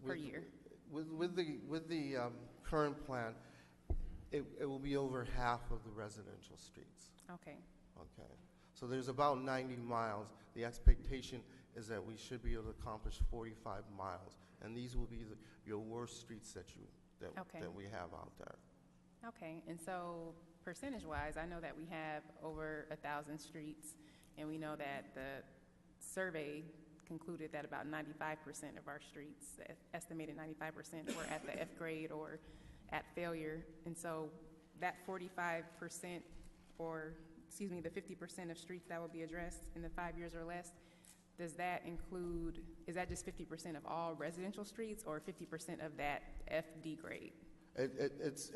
per year? With the current plan, it will be over half of the residential streets. Okay. Okay. So there's about 90 miles. The expectation is that we should be able to accomplish 45 miles, and these will be your worst streets that Okay. we have out there. Okay, and so percentage-wise, I know that we have over 1,000 streets, and we know that the survey concluded that about 95% of our streets, estimated 95%, were at the F grade or at failure. And so that 45%, or excuse me, the 50% of streets that will be addressed in the 5 years or less, does that include, is that just 50% of all residential streets or 50% of that FD grade? It's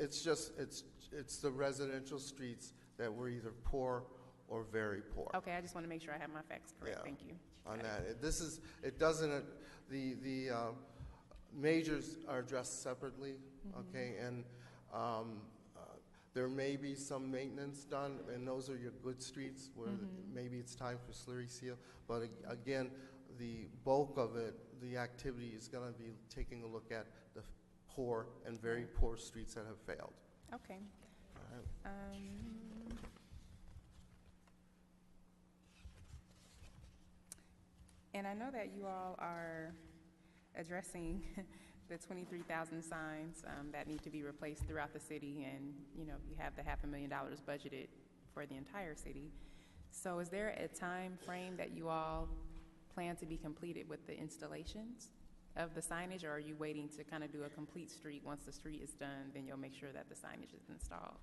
the residential streets that were either poor or very poor. Okay, I just want to make sure I have my facts correct. Yeah. Thank you. On that, it doesn't. The majors are addressed separately. Okay, and there may be some maintenance done, and those are your good streets where maybe it's time for slurry seal. But again, the bulk of it, the activity is going to be taking a look at the poor and very poor streets that have failed. Okay. All right. And I know that you all are addressing the 23,000 signs that need to be replaced throughout the city, and you have the $500,000 budgeted for the entire city. So is there a time frame that you all plan to be completed with the installations of the signage, or are you waiting to kind of do a complete street? Once the street is done, then you'll make sure that the signage is installed?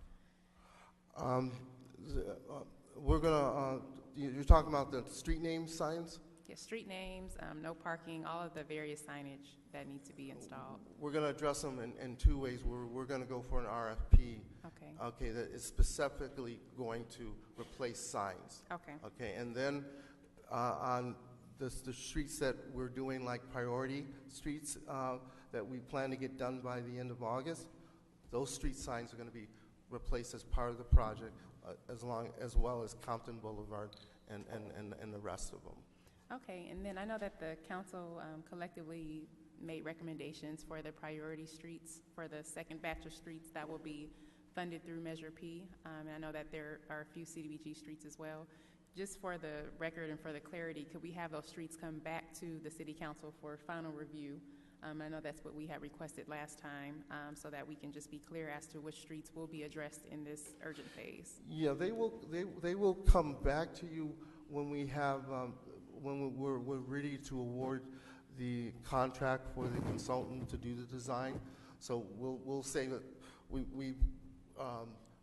We're gonna, you're talking about the street name signs? Yes, street names, no parking, all of the various signage that needs to be installed. We're going to address them in two ways. We're going to go for an RFP. Okay. Okay, that is specifically going to replace signs. Okay. Okay, and then on the streets that we're doing, like priority streets that we plan to get done by the end of August, those street signs are going to be replaced as part of the project, as well as Compton Boulevard and the rest of them. Okay, and then I know that the council collectively made recommendations for the priority streets, for the second batch of streets that will be funded through Measure P. And I know that there are a few CDBG streets as well. Just for the record and for the clarity, could we have those streets come back to the city council for final review? I know that's what we had requested last time, so that we can just be clear as to which streets will be addressed in this urgent phase. Yeah, they will come back to you when we have when we're ready to award the contract for the consultant to do the design. So we'll say that we've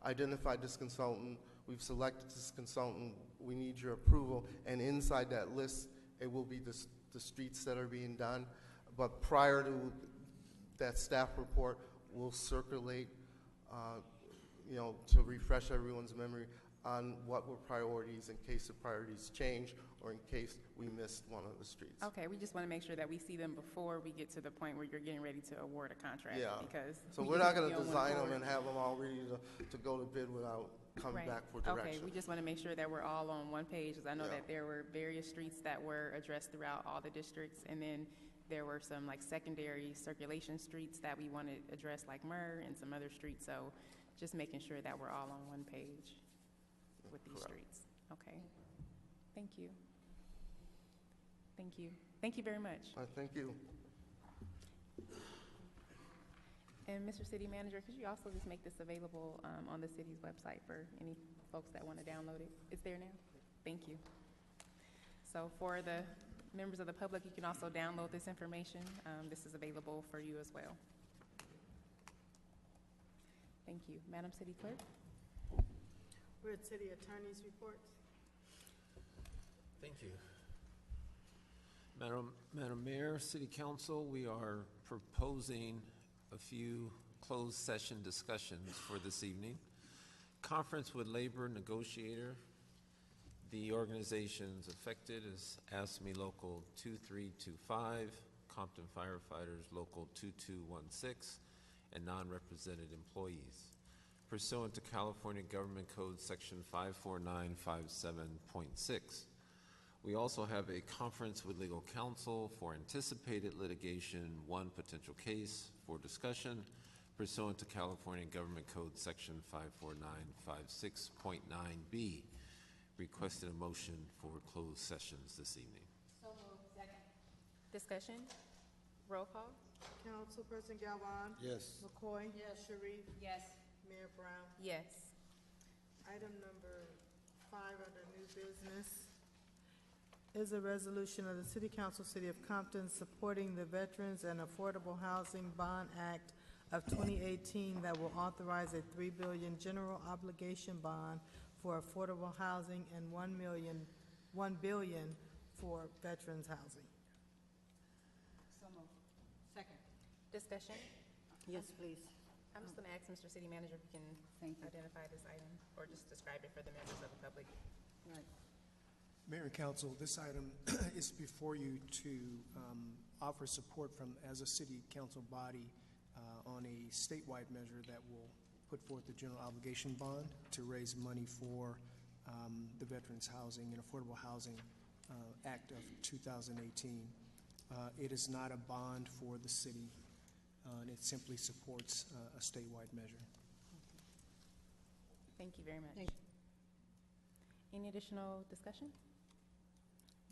identified this consultant, we've selected this consultant, we need your approval, and inside that list, it will be the streets that are being done. But prior to that staff report, we'll circulate, to refresh everyone's memory on what were priorities in case the priorities change or in case we missed one of the streets. Okay, we just want to make sure that we see them before we get to the point where you're getting ready to award a contract. Yeah. Because so we're not going to design them and have them all ready to go to bid without coming back for direction. Okay, we just want to make sure that we're all on one page, because I know that there were various streets that were addressed throughout all the districts, and then there were some like secondary circulation streets that we wanted addressed, like Murr and some other streets. So just making sure that we're all on one page with these streets. Okay. Thank you. Thank you. Thank you very much. Thank you. And Mr. City Manager, could you also just make this available on the city's website for any folks that want to download it? It's there now? Thank you. So for the members of the public, you can also download this information. This is available for you as well. Thank you. Madam City Clerk? We're at City Attorney's reports. Thank you. Madam Mayor, City Council, we are proposing a few closed session discussions for this evening. Conference with labor negotiator. The organizations affected is ASME Local 2325, Compton Firefighters Local 2216, and non-represented employees. Pursuant to California Government Code Section 54957.6, We also have a conference with legal counsel for anticipated litigation, one potential case for discussion pursuant to California Government Code Section 54956.9B. Requested a motion for closed sessions this evening. So moved. Second. Discussion? Roll call? Councilperson Galvan? Yes. McCoy? Yes. Sharif? Yes. Mayor Brown? Yes. Item number 5 under new business is a resolution of the City Council, City of Compton, supporting the Veterans and Affordable Housing Bond Act of 2018 that will authorize a $3 billion general obligation bond for affordable housing and $1 billion for veterans housing. So moved. Second. Discussion? Yes, please. I'm just going to ask Mr. City Manager if you can identify this item or just describe it for the members of the public. Right. Mayor and Council, this item is before you to offer support from, as a city council body, on a statewide measure that will put forth the general obligation bond to raise money for the Veterans Housing and Affordable Housing Act of 2018. It is not a bond for the city, and it simply supports a statewide measure. Thank you very much. Thank Any additional discussion?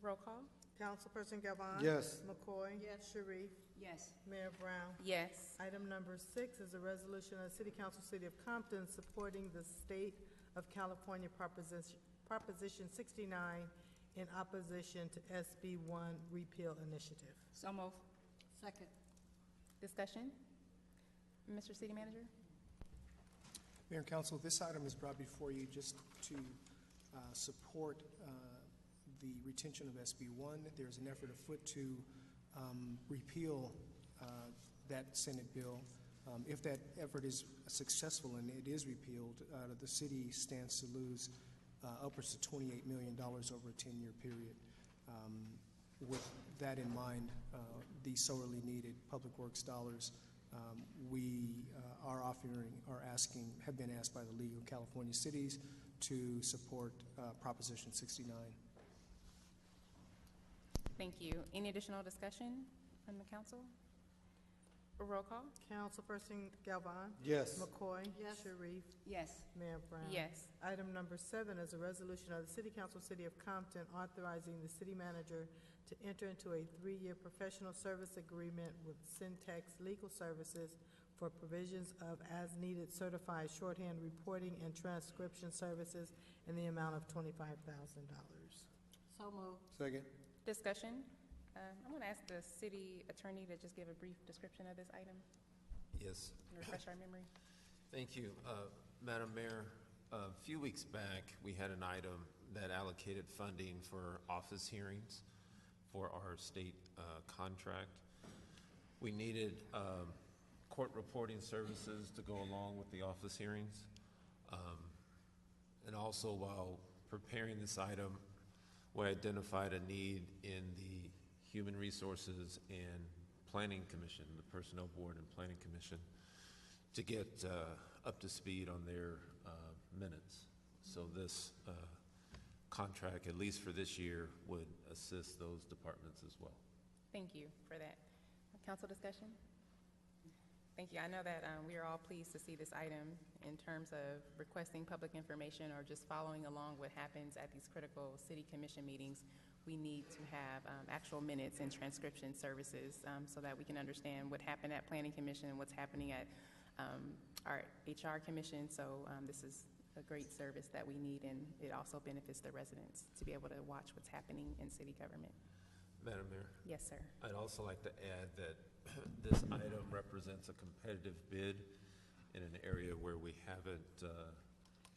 Roll call? Councilperson Galvan? Yes. McCoy? Yes. Sharif? Yes. Mayor Brown? Yes. Item number 6 is a resolution of the City Council, City of Compton, supporting the State of California Proposition 69 in opposition to SB 1 repeal initiative. So moved. Second. Discussion? Mr. City Manager? Mayor and Council, this item is brought before you just to support the retention of SB 1. There's an effort afoot to repeal that Senate bill. If that effort is successful and it is repealed, the city stands to lose upwards to $28 million over a 10-year period. With that in mind, the sorely needed public works dollars, we have been asked by the League of California Cities to support Proposition 69. Thank you. Any additional discussion from the council? Roll call? Councilperson Galvan? Yes. McCoy? Yes. Sharif? Yes. Mayor Brown? Yes. Item number 7 is a resolution of the City Council, City of Compton, authorizing the city manager to enter into a 3-year professional service agreement with Syntex Legal Services for provisions of as-needed certified shorthand reporting and transcription services in the amount of $25,000. So moved. Second. Discussion? I'm going to ask the city attorney to just give a brief description of this item Yes. and refresh our memory. Thank you. Madam Mayor, a few weeks back, we had an item that allocated funding for office hearings for our state contract. We needed court reporting services to go along with the office hearings. And also, while preparing this item, we identified a need in the Human Resources and Planning Commission, the Personnel Board and Planning Commission, to get up to speed on their minutes. So this contract, at least for this year, would assist those departments as well. Thank you for that. Council discussion? Thank you. I know that we are all pleased to see this item in terms of requesting public information or just following along what happens at these critical city commission meetings. We need to have actual minutes and transcription services so that we can understand what happened at Planning Commission and what's happening at our HR Commission. So this is a great service that we need, and it also benefits the residents to be able to watch what's happening in city government. Madam Mayor? Yes, sir. I'd also like to add that this item represents a competitive bid in an area where we haven't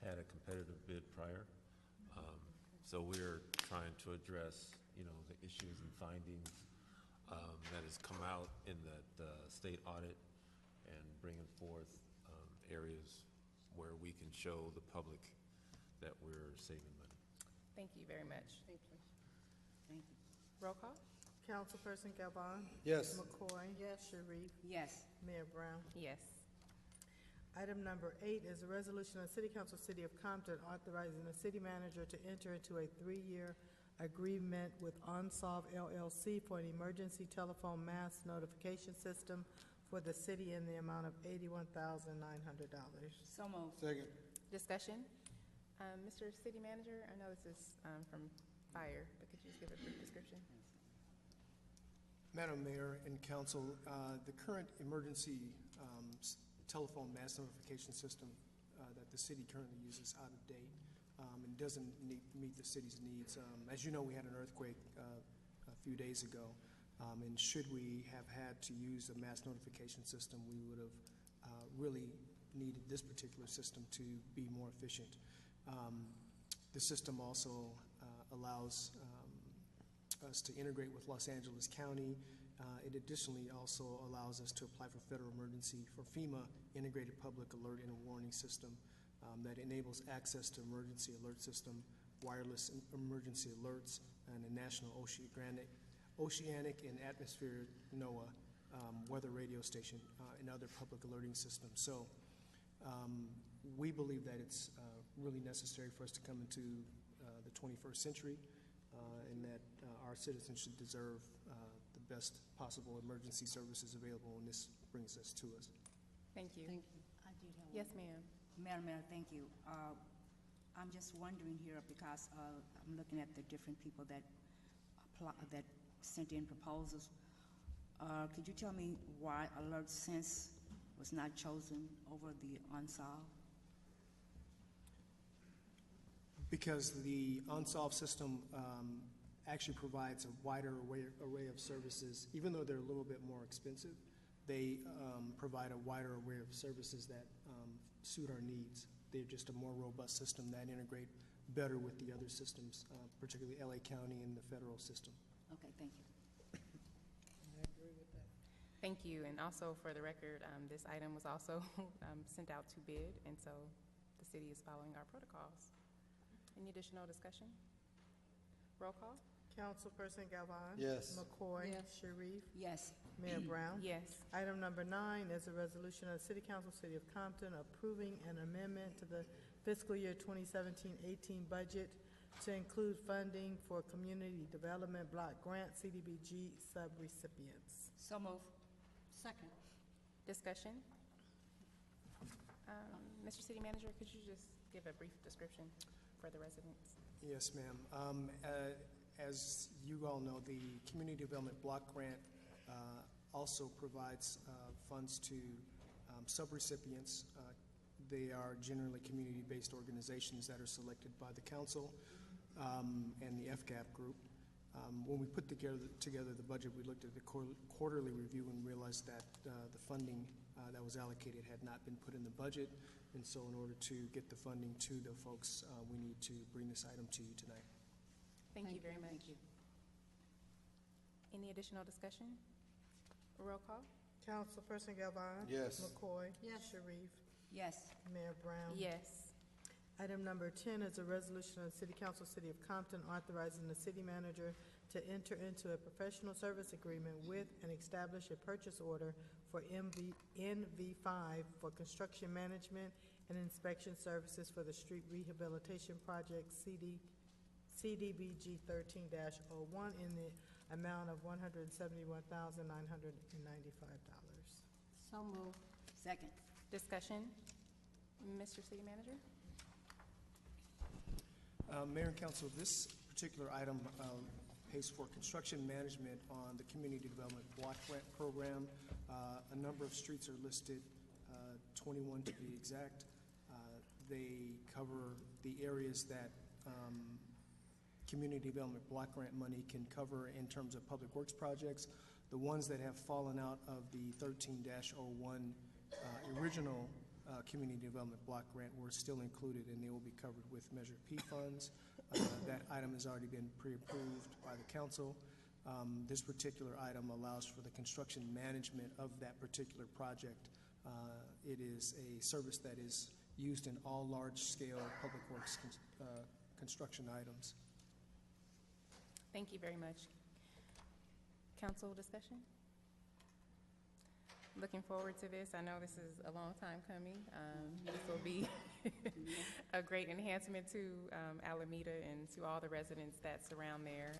had a competitive bid prior. So we're trying to address, the issues and findings that has come out in that state audit and bringing forth areas where we can show the public that we're saving money. Thank you very much. Thank you. Thank you. Roll call? Councilperson Galvan? Yes. McCoy? Yes. Sharif? Yes. Mayor Brown? Yes. Item number 8 is a resolution of the City Council, City of Compton, authorizing the city manager to enter into a 3-year agreement with Unsolve LLC for an emergency telephone mass notification system for the city in the amount of $81,900. So moved. Second. Discussion. Mr. City Manager, I know this is from fire, but could you just give a brief description? Madam Mayor and Council, the current emergency telephone mass notification system that the city currently uses out of date and doesn't meet the city's needs. As you know, we had an earthquake a few days ago, and should we have had to use a mass notification system, we would have really needed this particular system to be more efficient. The system also allows us to integrate with Los Angeles County. It additionally also allows us to apply for federal emergency for FEMA Integrated Public Alert and Warning System that enables access to emergency alert system, wireless emergency alerts, and a national oceanic and atmospheric NOAA weather radio station and other public alerting systems. So we believe that it's really necessary for us to come into the 21st century and that our citizens should deserve the best possible emergency services available, and this brings us to us. Thank you. Thank you. I did have Yes, ma'am. Madam Mayor, thank you. I'm just wondering here because I'm looking at the different people that that sent in proposals. Could you tell me why Alert Sense was not chosen over the Unsolve? Because the Unsolved system actually provides a wider array of services. Even though they're a little bit more expensive, they provide a wider array of services that suit our needs. They're just a more robust system that integrate better with the other systems, particularly LA County and the federal system. Okay, thank you. I agree with that. Thank you. And also for the record, this item was also sent out to bid, and so the city is following our protocols. Any additional discussion? Roll call. Councilperson Galvan. Yes. McCoy. Yes. Sharif. Yes. Mayor Brown. Yes. Item number 9 is a resolution of the City Council, City of Compton, approving an amendment to the fiscal year 2017-18 budget to include funding for community development block grant CDBG subrecipients. So moved. Second. Discussion. Mr. City Manager, could you just give a brief description for the residents? Yes, ma'am. As you all know, the Community Development Block Grant also provides funds to subrecipients. They are generally community-based organizations that are selected by the council and the FGAP group. When we put together the budget, we looked at the quarterly review and realized that the funding that was allocated had not been put in the budget. And so in order to get the funding to the folks, we need to bring this item to you tonight. Thank you very much. Thank you. Any additional discussion? Roll call. Councilperson Galvan. Yes. McCoy. Yes. Sharif. Yes. Mayor Brown. Yes. Item number 10 is a resolution of the City Council, City of Compton, authorizing the city manager to enter into a professional service agreement with and establish a purchase order for NV5 for construction management and inspection services for the street rehabilitation project CDBG 13-01 in the amount of $171,995. So moved. Second. Discussion. Mr. City Manager? Mayor and Council, this particular item pays for construction management on the Community Development Block Grant Program. A number of streets are listed, 21 to be exact. They cover the areas that Community Development Block Grant money can cover in terms of public works projects. The ones that have fallen out of the 13-01 original Community Development Block Grant were still included, and they will be covered with Measure P funds. That item has already been pre-approved by the council. This particular item allows for the construction management of that particular project. It is a service that is used in all large-scale public works construction items. Thank you very much. Council discussion? Looking forward to this. I know this is a long time coming. This will be a great enhancement to Alameda and to all the residents that surround there.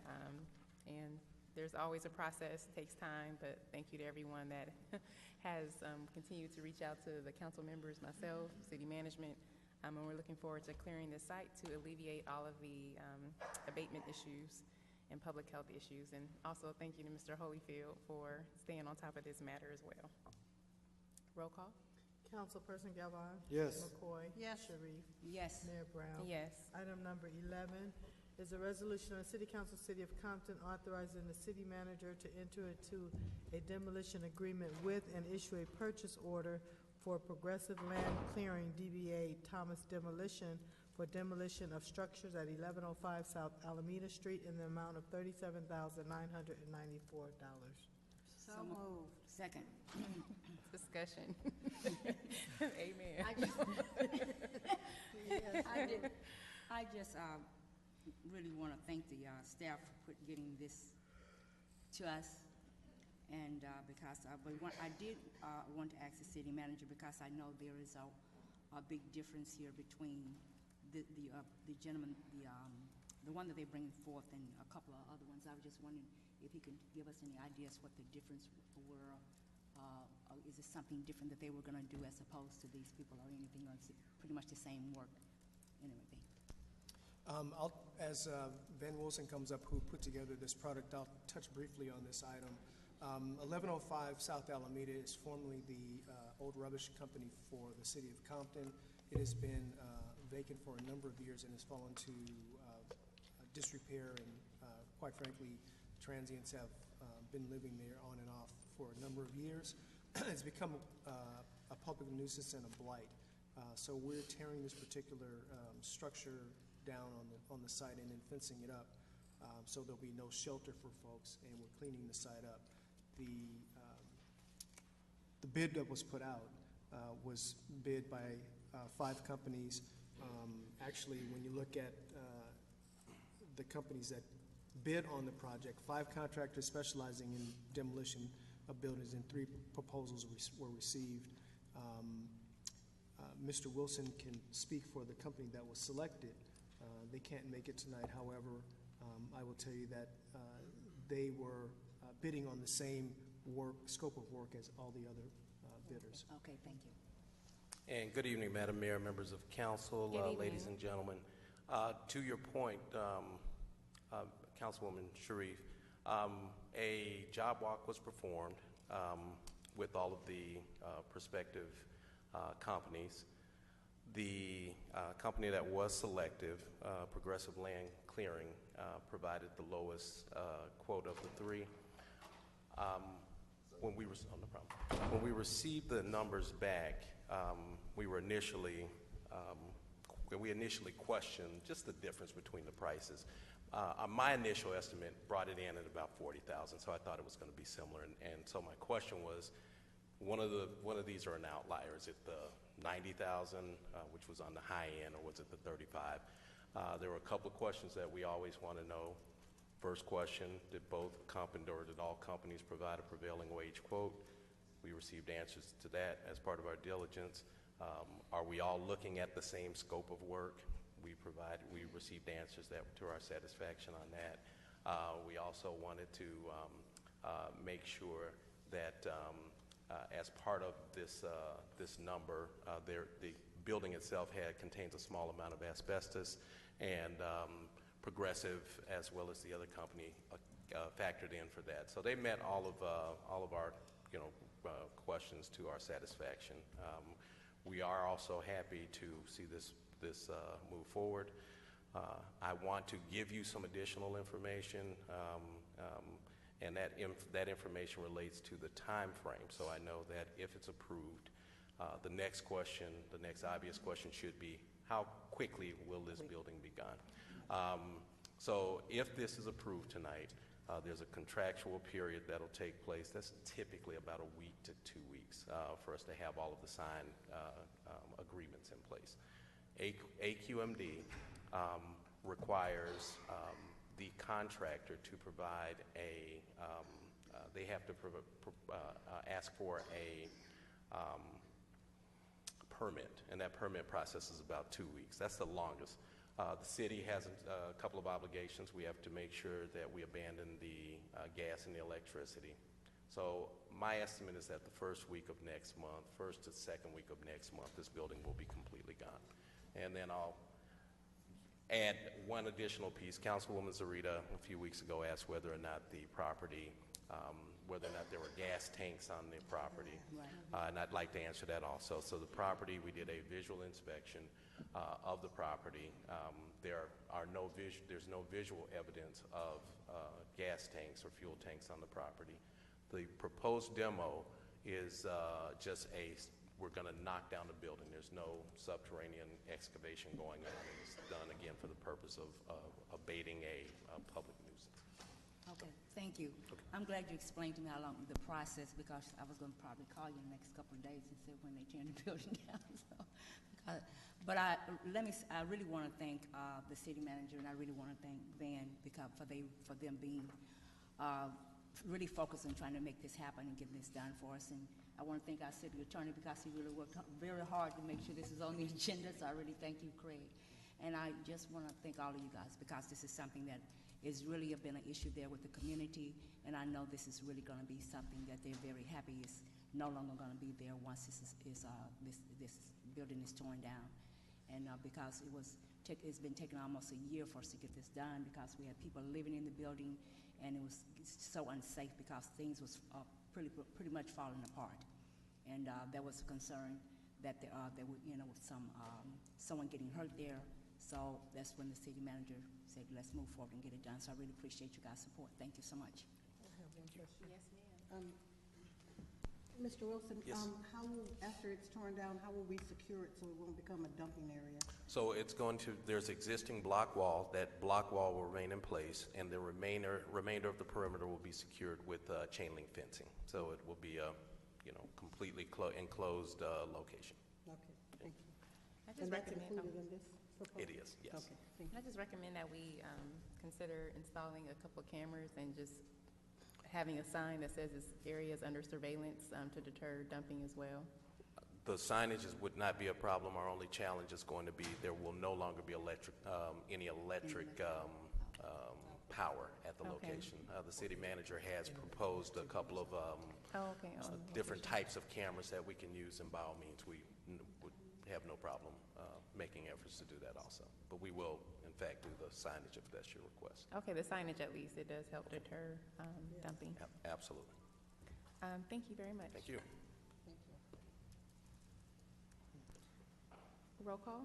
And there's always a process, it takes time, but thank you to everyone that has continued to reach out to the council members, myself, city management, and we're looking forward to clearing this site to alleviate all of the abatement issues and public health issues. And also thank you to Mr. Holyfield for staying on top of this matter as well. Roll call. Councilperson Galvin? Yes. McCoy? Yes. Sharif? Yes. Mayor Brown? Yes. Item number 11 is a resolution of the City Council, City of Compton, authorizing the city manager to enter into a demolition agreement with and issue a purchase order for Progressive Land Clearing, DBA Thomas Demolition, for demolition of structures at 1105 South Alameda Street in the amount of $37,994. So moved. Second. Discussion. Amen. I just really want to thank the staff for getting this to us, and because I did want to ask the city manager, because I know there is a big difference here between the gentleman, the one that they bring forth, and a couple of other ones. I was just wondering if he could give us any ideas what the difference were. Is it something different that they were going to do as opposed to these people, or anything, or is it pretty much the same work and everything? As Van Wilson comes up, who put together this product, I'll touch briefly on this item. 1105 South Alameda is formerly the old rubbish company for the city of Compton. It has been vacant for a number of years and has fallen to disrepair, and quite frankly, transients have been living there on and off for a number of years. It's become a public nuisance and a blight. So we're tearing this particular structure down on the site and then fencing it up, so there'll be no shelter for folks, and we're cleaning the site up. The bid that was put out was bid by 5 companies. Actually, when you look at the companies that bid on the project, 5 contractors specializing in demolition of buildings, and 3 proposals were received. Mr. Wilson can speak for the company that was selected. They can't make it tonight. However, I will tell you that they were bidding on the same scope of work as all the other bidders. Okay, thank you. And good evening, Madam Mayor, members of council, ladies and gentlemen. To your point, Councilwoman Sharif, a job walk was performed with all of the prospective companies. The company that was selective, Progressive Land Clearing, provided the lowest quote of the 3. When we received the numbers back, we initially questioned just the difference between the prices. My initial estimate brought it in at about $40,000, so I thought it was going to be similar. And so my question was, one of these are an outlier. Is it the $90,000, which was on the high end, or was it the $35,000? There were a couple of questions that we always want to know. First question: did both companies, or did all companies provide a prevailing wage quote? We received answers to that as part of our diligence. Are we all looking at the same scope of work? We received answers to our satisfaction on that. We also wanted to make sure that as part of this number, the building itself contains a small amount of asbestos, and Progressive, as well as the other company, factored in for that. So they met all of our questions to our satisfaction. We are also happy to see this move forward. I want to give you some additional information, and that information relates to the time frame. So I know that if it's approved, the next obvious question should be, how quickly will this building be gone? So if this is approved tonight, there's a contractual period that'll take place. That's typically about a week to 2 weeks for us to have all of the signed agreements in place. AQMD requires the contractor to provide a they have to ask for a permit, and that permit process is about 2 weeks. That's the longest. The city has a couple of obligations. We have to make sure that we abandon the gas and the electricity. So my estimate is that the first week of next month, first to second week of next month, this building will be completely gone. And then I'll add one additional piece. Councilwoman Zarita a few weeks ago asked whether or not the property, whether or not there were gas tanks on the property. Right. And I'd like to answer that also. So the property, we did a visual inspection of the property. There's no visual evidence of gas tanks or fuel tanks on the property. The proposed demo is we're going to knock down the building. There's no subterranean excavation going on. It's done, again, for the purpose of abating a public nuisance. Okay, thank you. Okay. I'm glad you explained to me how long the process, because I was going to probably call you in the next couple of days and say when they tear the building down. But I really want to thank the city manager, and I really want to thank Van for them being really focused on trying to make this happen and get this done for us. And I want to thank our city attorney, because he really worked very hard to make sure this is on the agenda. So I really thank you, Craig. And I just want to thank all of you guys, because this is something that is really been an issue there with the community, and I know this is really going to be something that they're very happy is no longer going to be there once this building is torn down. And because it's been taking almost a year for us to get this done, because we had people living in the building, and it was so unsafe because things was pretty much falling apart. And there was a concern that there would, someone getting hurt there. So that's when the city manager said, let's move forward and get it done. So I really appreciate you guys' support. Thank you so much. I have one question. Yes, ma'am. Mr. Wilson, Yes. After it's torn down, how will we secure it so it won't become a dumping area? So there's existing block wall. That block wall will remain in place, and the remainder of the perimeter will be secured with chain link fencing. So it will be a, completely enclosed location. Okay, thank you. And that's included in this proposal? It is, yes. Okay, thank you. I just recommend that we consider installing a couple of cameras and just having a sign that says this area is under surveillance to deter dumping as well. The signage would not be a problem. Our only challenge is going to be there will no longer be any electric power at the location. The city manager has proposed a couple of different types of cameras that we can use, and by all means, we would have no problem making efforts to do that also. But we will, in fact, do the signage if that's your request. Okay, the signage at least, it does help deter dumping. Absolutely. Thank you very much. Thank you. Roll call?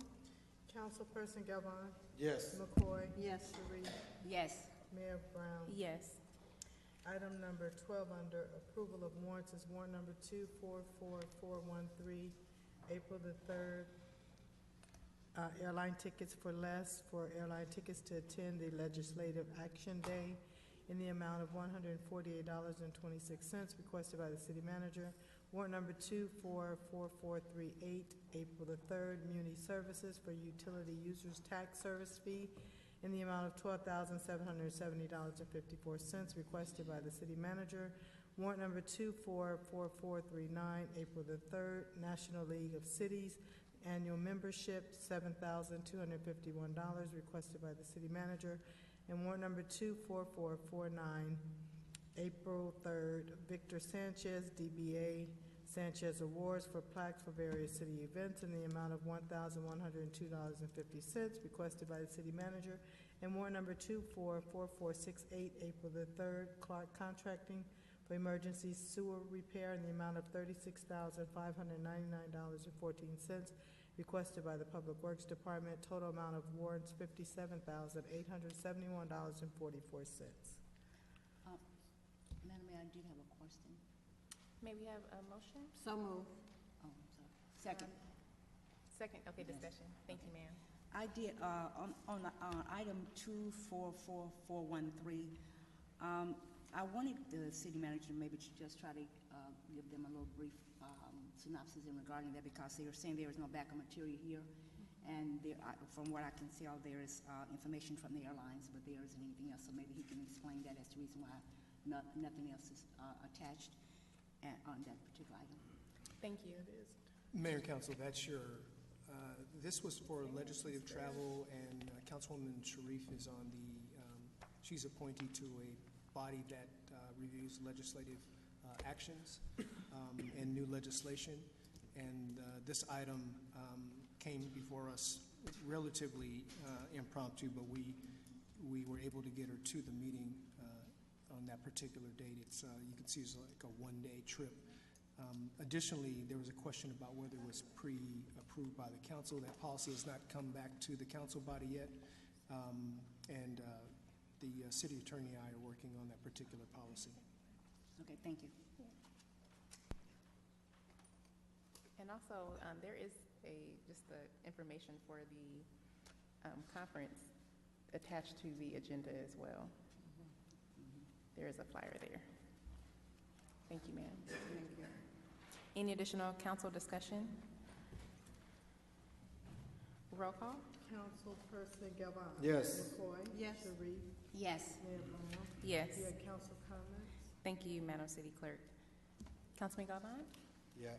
Councilperson Galvin? Yes. McCoy? Yes. Sharif? Yes. Mayor Brown? Yes. Item number 12 under approval of warrants is warrant number 244413, April the 3rd. Airline tickets for less for airline tickets to attend the Legislative Action Day in the amount of $148.26 requested by the city manager. Warrant number 244438, April the 3rd, Muni Services for utility users tax service fee in the amount of $12,770.54 requested by the city manager. Warrant number 244439, April the 3rd, National League of Cities annual membership, $7,251 requested by the city manager. And warrant number 24449, April 3rd, Victor Sanchez, DBA Sanchez Awards for plaques for various city events in the amount of $1,102.50 requested by the city manager. And warrant number 244468, April the 3rd, Clark Contracting for emergency sewer repair in the amount of $36,599.14 requested by the Public Works Department. Total amount of warrants $57,871.44. Madam Mayor, I did have a question. May we have a motion? So moved. Oh, I'm sorry. Second. Second, okay, discussion. Thank you, ma'am. I did, on item 244413, I wanted the city manager maybe to just try to give them a little brief synopsis in regarding that, because they were saying there is no backup material here, and there, from what I can tell, there is information from the airlines, but there isn't anything else, so maybe he can explain that as the reason why nothing else is attached on that particular item. Thank you. Mayor and Council, that's this was for legislative travel, and Councilwoman Sharif is on she's appointee to a body that reviews legislative actions and new legislation. And this item came before us relatively impromptu, but we were able to get her to the meeting on that particular date. It's you can see it's like a one-day trip. Additionally, there was a question about whether it was pre-approved by the council. That policy has not come back to the council body yet, and the city attorney and I are working on that particular policy. Okay, thank you. And also, there is just the information for the conference attached to the agenda as well. There is a flyer there. Thank you, ma'am. Thank you. Any additional council discussion? Roll call? Councilperson Galvan. Yes. McCoy. Yes. Sharif. Yes. Mayor Brown. Yes. You have council comments? Thank you, Madam City Clerk. Councilman Galvan? Yeah,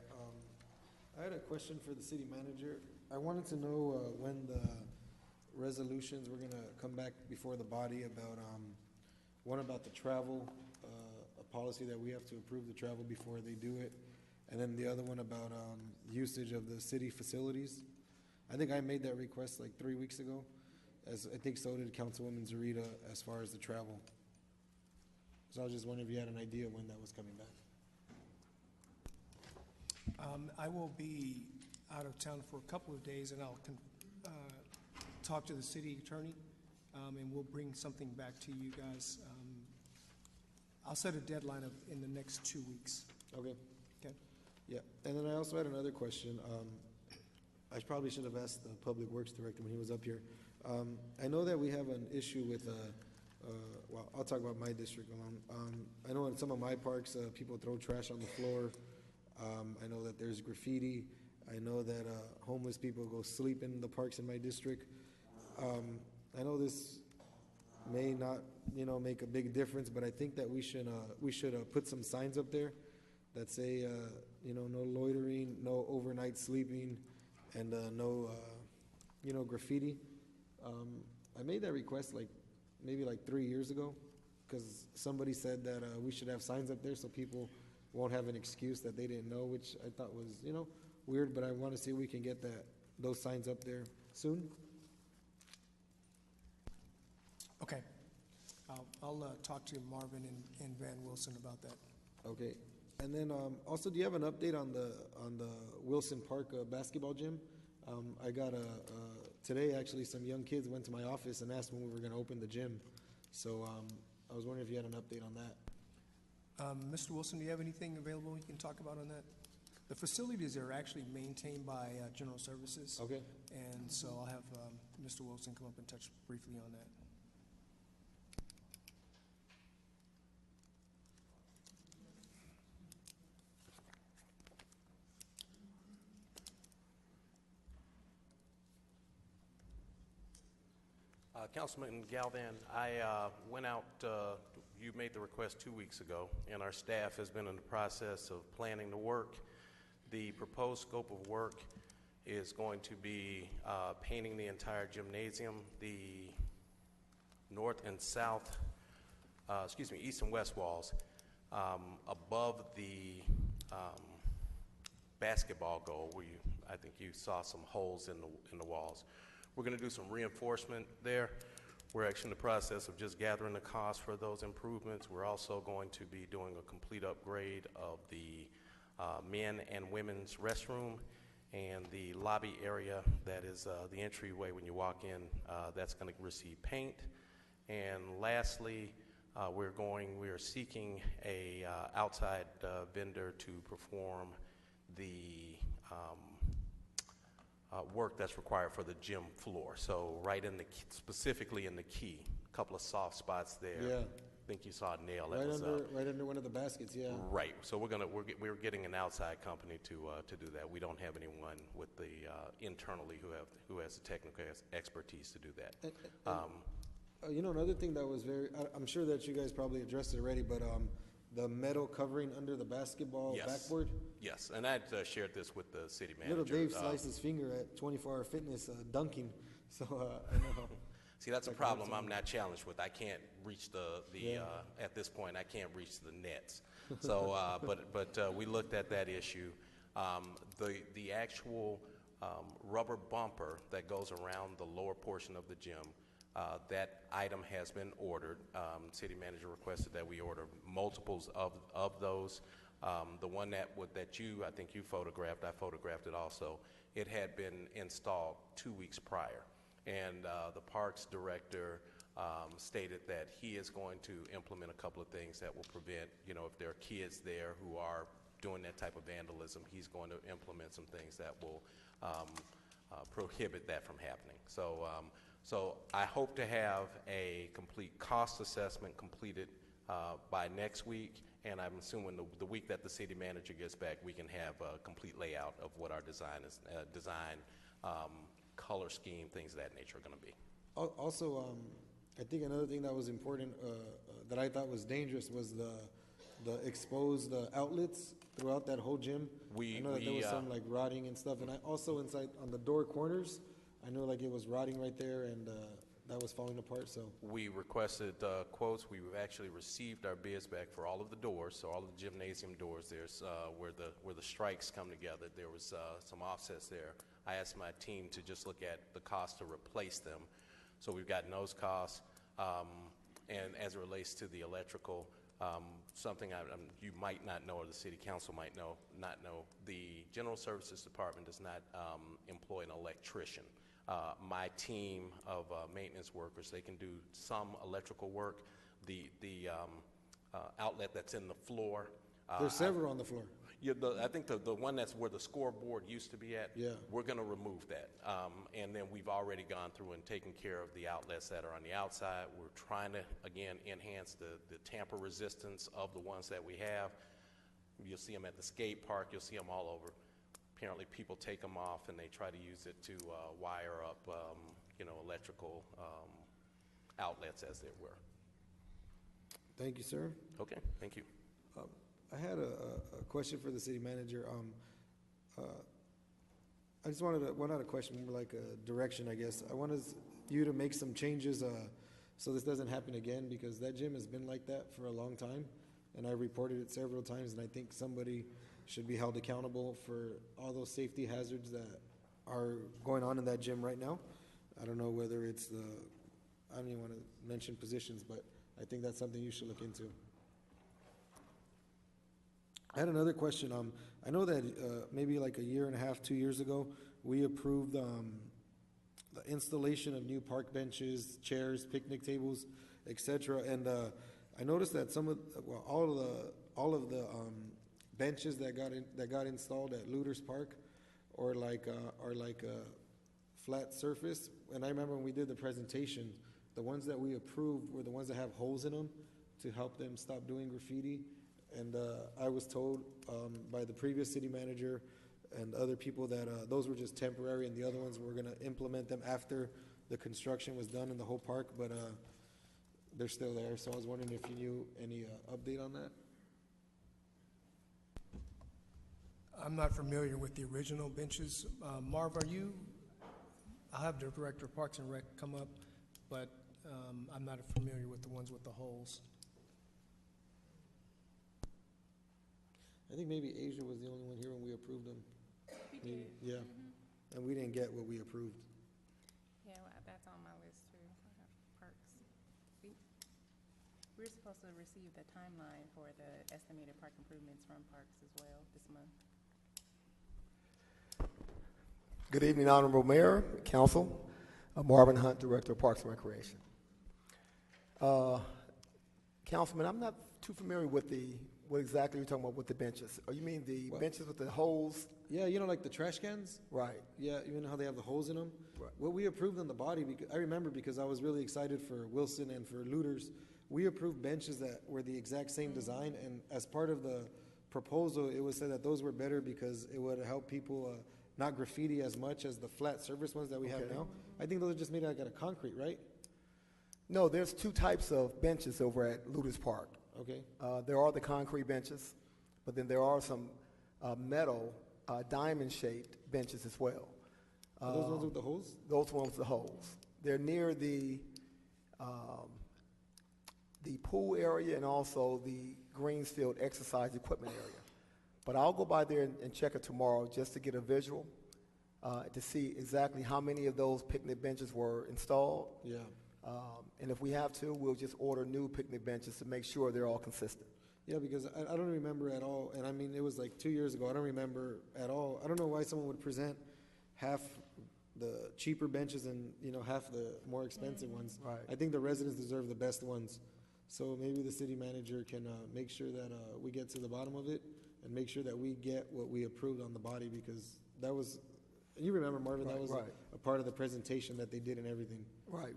I had a question for the city manager. I wanted to know when the resolutions were gonna come back before the body about, one about the travel, a policy that we have to approve the travel before they do it, and then the other one about usage of the city facilities. I think I made that request like 3 weeks ago, as I think so did Councilwoman Zarita as far as the travel. So I was just wondering if you had an idea when that was coming back. I will be out of town for a couple of days, and I'll talk to the city attorney, and we'll bring something back to you guys. I'll set a deadline in the next 2 weeks. Okay. Okay. Yeah, and then I also had another question. I probably should have asked the Public Works Director when he was up here. I know that we have an issue with, well, I'll talk about my district alone. I know in some of my parks, people throw trash on the floor. I know that there's graffiti. I know that homeless people go sleep in the parks in my district. I know this may not, make a big difference, but I think that we should put some signs up there that say, no loitering, no overnight sleeping, and no, graffiti. I made that request maybe 3 years ago, because somebody said that we should have signs up there so people won't have an excuse that they didn't know, which I thought was, weird, but I want to see if we can get those signs up there soon. Okay. I'll talk to Marvin and Van Wilson about that. Okay. And then also, do you have an update on the Wilson Park basketball gym? I got today actually some young kids went to my office and asked when we were going to open the gym. So I was wondering if you had an update on that. Mr. Wilson, do you have anything available you can talk about on that? The facilities are actually maintained by General Services. Okay. And so I'll have Mr. Wilson come up and touch briefly on that. Councilman Galvan, I went out, you made the request 2 weeks ago, and our staff has been in the process of planning the work. The proposed scope of work is going to be painting the entire gymnasium, the north and south, east and west walls, above the basketball goal, where I think you saw some holes in the walls. We're going to do some reinforcement there. We're actually in the process of just gathering the cost for those improvements. We're also going to be doing a complete upgrade of the men and women's restroom and the lobby area that is the entryway when you walk in. That's going to receive paint. And lastly, we are seeking a outside vendor to perform the work that's required for the gym floor. So right in specifically in the key, a couple of soft spots there. Yeah. I think you saw a nail. Right under one of the baskets, yeah. Right. So we're getting an outside company to do that. We don't have anyone with the internally who has the technical expertise to do that. You know, another thing that was I'm sure that you guys probably addressed it already, but the metal covering under the basketball Yes. backboard. Yes, and I shared this with the city manager. Little Dave sliced his finger at 24-hour fitness dunking, so I know. See, that's a problem I'm not challenged with. I can't reach at this point, I can't reach the nets. So, but we looked at that issue. The actual rubber bumper that goes around the lower portion of the gym, that item has been ordered. City manager requested that we order multiples of those. The one that I think you photographed, I photographed it also. It had been installed 2 weeks prior. And the parks director stated that he is going to implement a couple of things that will prevent, if there are kids there who are doing that type of vandalism, he's going to implement some things that will prohibit that from happening. So I hope to have a complete cost assessment completed by next week, and I'm assuming the week that the city manager gets back, we can have a complete layout of what our design color scheme, things of that nature are going to be. Also, I think another thing that was important that I thought was dangerous was the exposed outlets throughout that whole gym. I know that there was some like rotting and stuff, and I also inside on the door corners, I know like it was rotting right there, and that was falling apart. So we requested quotes. We actually received our bids back for all of the doors, so all of the gymnasium doors. There's where the strikes come together. There was some offsets there. I asked my team to just look at the cost to replace them. So we've gotten those costs. And as it relates to the electrical, something you might not know, or the city council might not know, the General Services Department does not employ an electrician. My team of maintenance workers, they can do some electrical work. The outlet that's in the floor. There's several on the floor. Yeah, I think the one that's where the scoreboard used to be at, we're going to remove that. And then we've already gone through and taken care of the outlets that are on the outside. We're trying to, again, enhance the tamper resistance of the ones that we have. You'll see them at the skate park. You'll see them all over. Apparently people take them off and they try to use it to wire up, electrical outlets as they were. Thank you, sir. Okay, thank you. I had a question for the city manager. I just wanted not a question, more like a direction, I guess. I wanted you to make some changes so this doesn't happen again, because that gym has been like that for a long time, and I reported it several times, and I think somebody should be held accountable for all those safety hazards that are going on in that gym right now. I don't know whether it's I don't even want to mention positions, but I think that's something you should look into. I had another question. I know that maybe like a year and a half, 2 years ago, we approved the installation of new park benches, chairs, picnic tables, etc. And I noticed that all of the benches that got installed at Looters Park are like a flat surface. And I remember when we did the presentation, the ones that we approved were the ones that have holes in them to help them stop doing graffiti. And I was told by the previous city manager and other people that those were just temporary, and the other ones were going to implement them after the construction was done in the whole park, but they're still there. So I was wondering if you knew any update on that. I'm not familiar with the original benches. Marv, I'll have the Director of Parks and Rec come up, but I'm not familiar with the ones with the holes. I think maybe Asia was the only one here when we approved them. We did. Yeah. Mm-hmm. And we didn't get what we approved. Yeah, well, that's on my list too. Parks. We're supposed to receive the timeline for the estimated park improvements from Parks as well this month. Good evening, Honorable Mayor, Council. Marvin Hunt, Director of Parks and Recreation. Councilman, I'm not too familiar with what exactly you're talking about with the benches. Oh, you mean the benches with the holes? Yeah, like the trash cans? Right. Yeah, you know how they have the holes in them? Right. Well, we approved on the body, because I remember, because I was really excited for Wilson and for Looters. We approved benches that were the exact same design, and as part of the proposal, it was said that those were better because it would help people not graffiti as much as the flat surface ones that we have now. I think those are just made out of concrete, right? No, there's two types of benches over at Ludus Park. Okay. There are the concrete benches, but then there are some metal, diamond-shaped benches as well. Are those ones with the holes? Those ones with the holes. They're near the pool area and also the Greensfield exercise equipment area. But I'll go by there and check it tomorrow just to get a visual to see exactly how many of those picnic benches were installed. Yeah. And if we have to, we'll just order new picnic benches to make sure they're all consistent. Yeah, because I don't remember at all, and I mean, it was like 2 years ago, I don't remember at all. I don't know why someone would present half the cheaper benches and, half the more expensive ones. Right. I think the residents deserve the best ones. So maybe the city manager can make sure that we get to the bottom of it and make sure that we get what we approved on the body, because that was, you remember, Marvin, that was a part of the presentation that they did and everything. Right.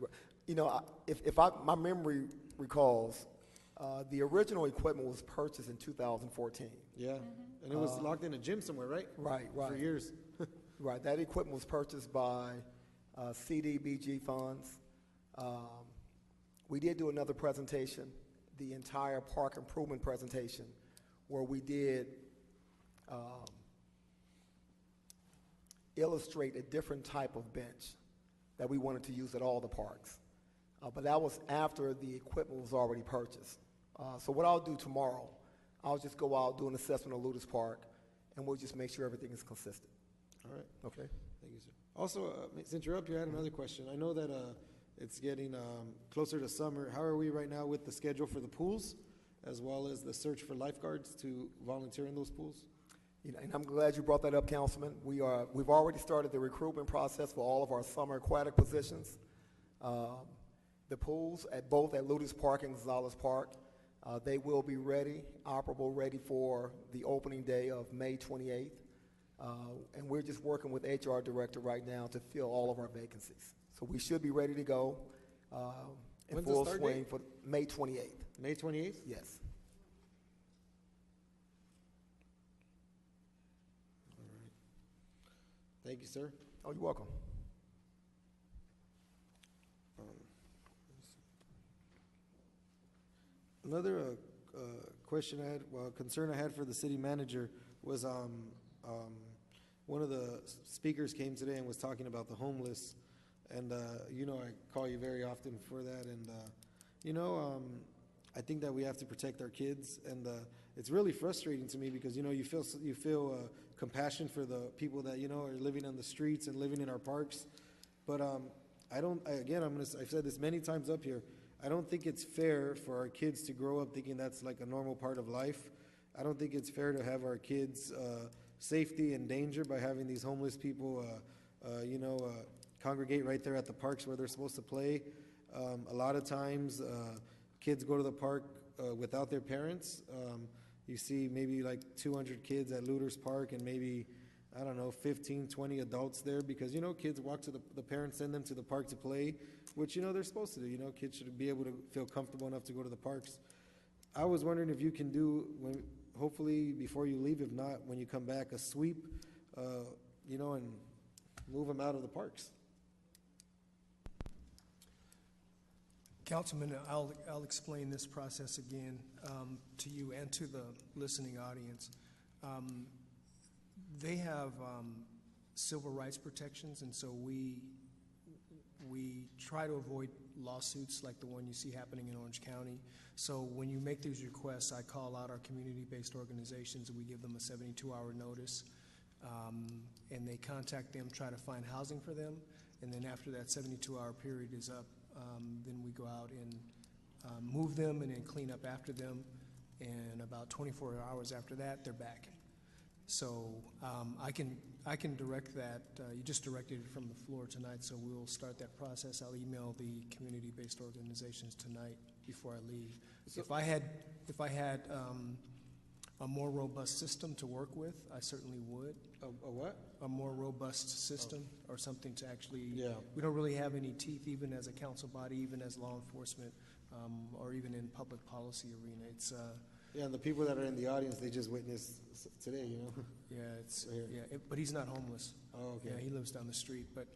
If my memory recalls, the original equipment was purchased in 2014. Yeah, and it was locked in a gym somewhere, right? Right. For years. Right. That equipment was purchased by CDBG funds. We did do another presentation, the entire park improvement presentation, where we did illustrate a different type of bench that we wanted to use at all the parks. But that was after the equipment was already purchased. So what I'll do tomorrow, I'll just go out, do an assessment of Ludus Park, and we'll just make sure everything is consistent. All right. Okay? Thank you, sir. Also, since you're up here, I had another question. I know that it's getting closer to summer. How are we right now with the schedule for the pools, as well as the search for lifeguards to volunteer in those pools? And I'm glad you brought that up, Councilman. We've already started the recruitment process for all of our summer aquatic positions. The pools both at Ludus Park and Gonzalez Park, they will be ready, operable, ready for the opening day of May 28th. And we're just working with HR Director right now to fill all of our vacancies. So we should be ready to go in When's the full start swing date? for May 28th. May 28th? Yes. All right. Thank you, sir. Oh, you're welcome. Another question I had, concern I had for the city manager was one of the speakers came today and was talking about the homeless, and I call you very often for that, and I think that we have to protect our kids, and it's really frustrating to me because you feel compassion for the people that are living on the streets and living in our parks, but I've said this many times up here. I don't think it's fair for our kids to grow up thinking that's like a normal part of life. I don't think it's fair to have our kids' safety in danger by having these homeless people, congregate right there at the parks where they're supposed to play. A lot of times, kids go to the park without their parents. You see maybe like 200 kids at Ludus Park and maybe, 15, 20 adults there because, kids walk to the parents send them to the park to play, which, they're supposed to do. Kids should be able to feel comfortable enough to go to the parks. I was wondering if you can do, hopefully before you leave, if not, when you come back, a sweep, and move them out of the parks. Councilman, I'll explain this process again to you and to the listening audience. They have civil rights protections, and so we try to avoid lawsuits like the one you see happening in Orange County. So when you make these requests, I call out our community-based organizations, and we give them a 72-hour notice, and they contact them, try to find housing for them, and then after that 72-hour period is up, then we go out and move them and then clean up after them, and about 24 hours after that, they're back. So I can direct that. You just directed it from the floor tonight, so we'll start that process. I'll email the community-based organizations tonight before I leave. So if I had a more robust system to work with, I certainly would. A what? A more robust system or something to actually, we don't really have any teeth even as a council body, even as law enforcement, or even in public policy arena. It's and the people that are in the audience, they just witnessed today, Yeah, but he's not homeless. Oh, okay. Yeah, he lives down the street. But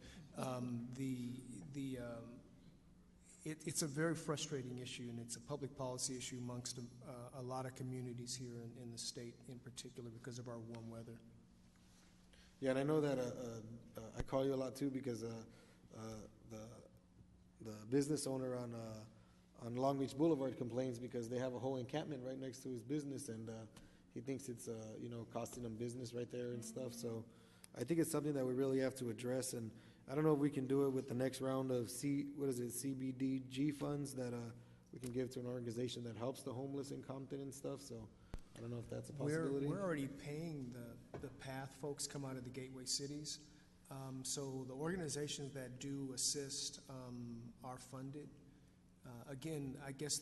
it's a very frustrating issue, and it's a public policy issue amongst a lot of communities here in the state in particular because of our warm weather. Yeah, and I know that I call you a lot too because the business owner on Long Beach Boulevard complains because they have a whole encampment right next to his business, and he thinks it's costing him business right there and stuff. So I think it's something that we really have to address, and I don't know if we can do it with the next round of CBDG funds that we can give to an organization that helps the homeless in Compton and stuff. So I don't know if that's a possibility. We're already paying the PATH folks come out of the gateway cities. So the organizations that do assist are funded. Again, I guess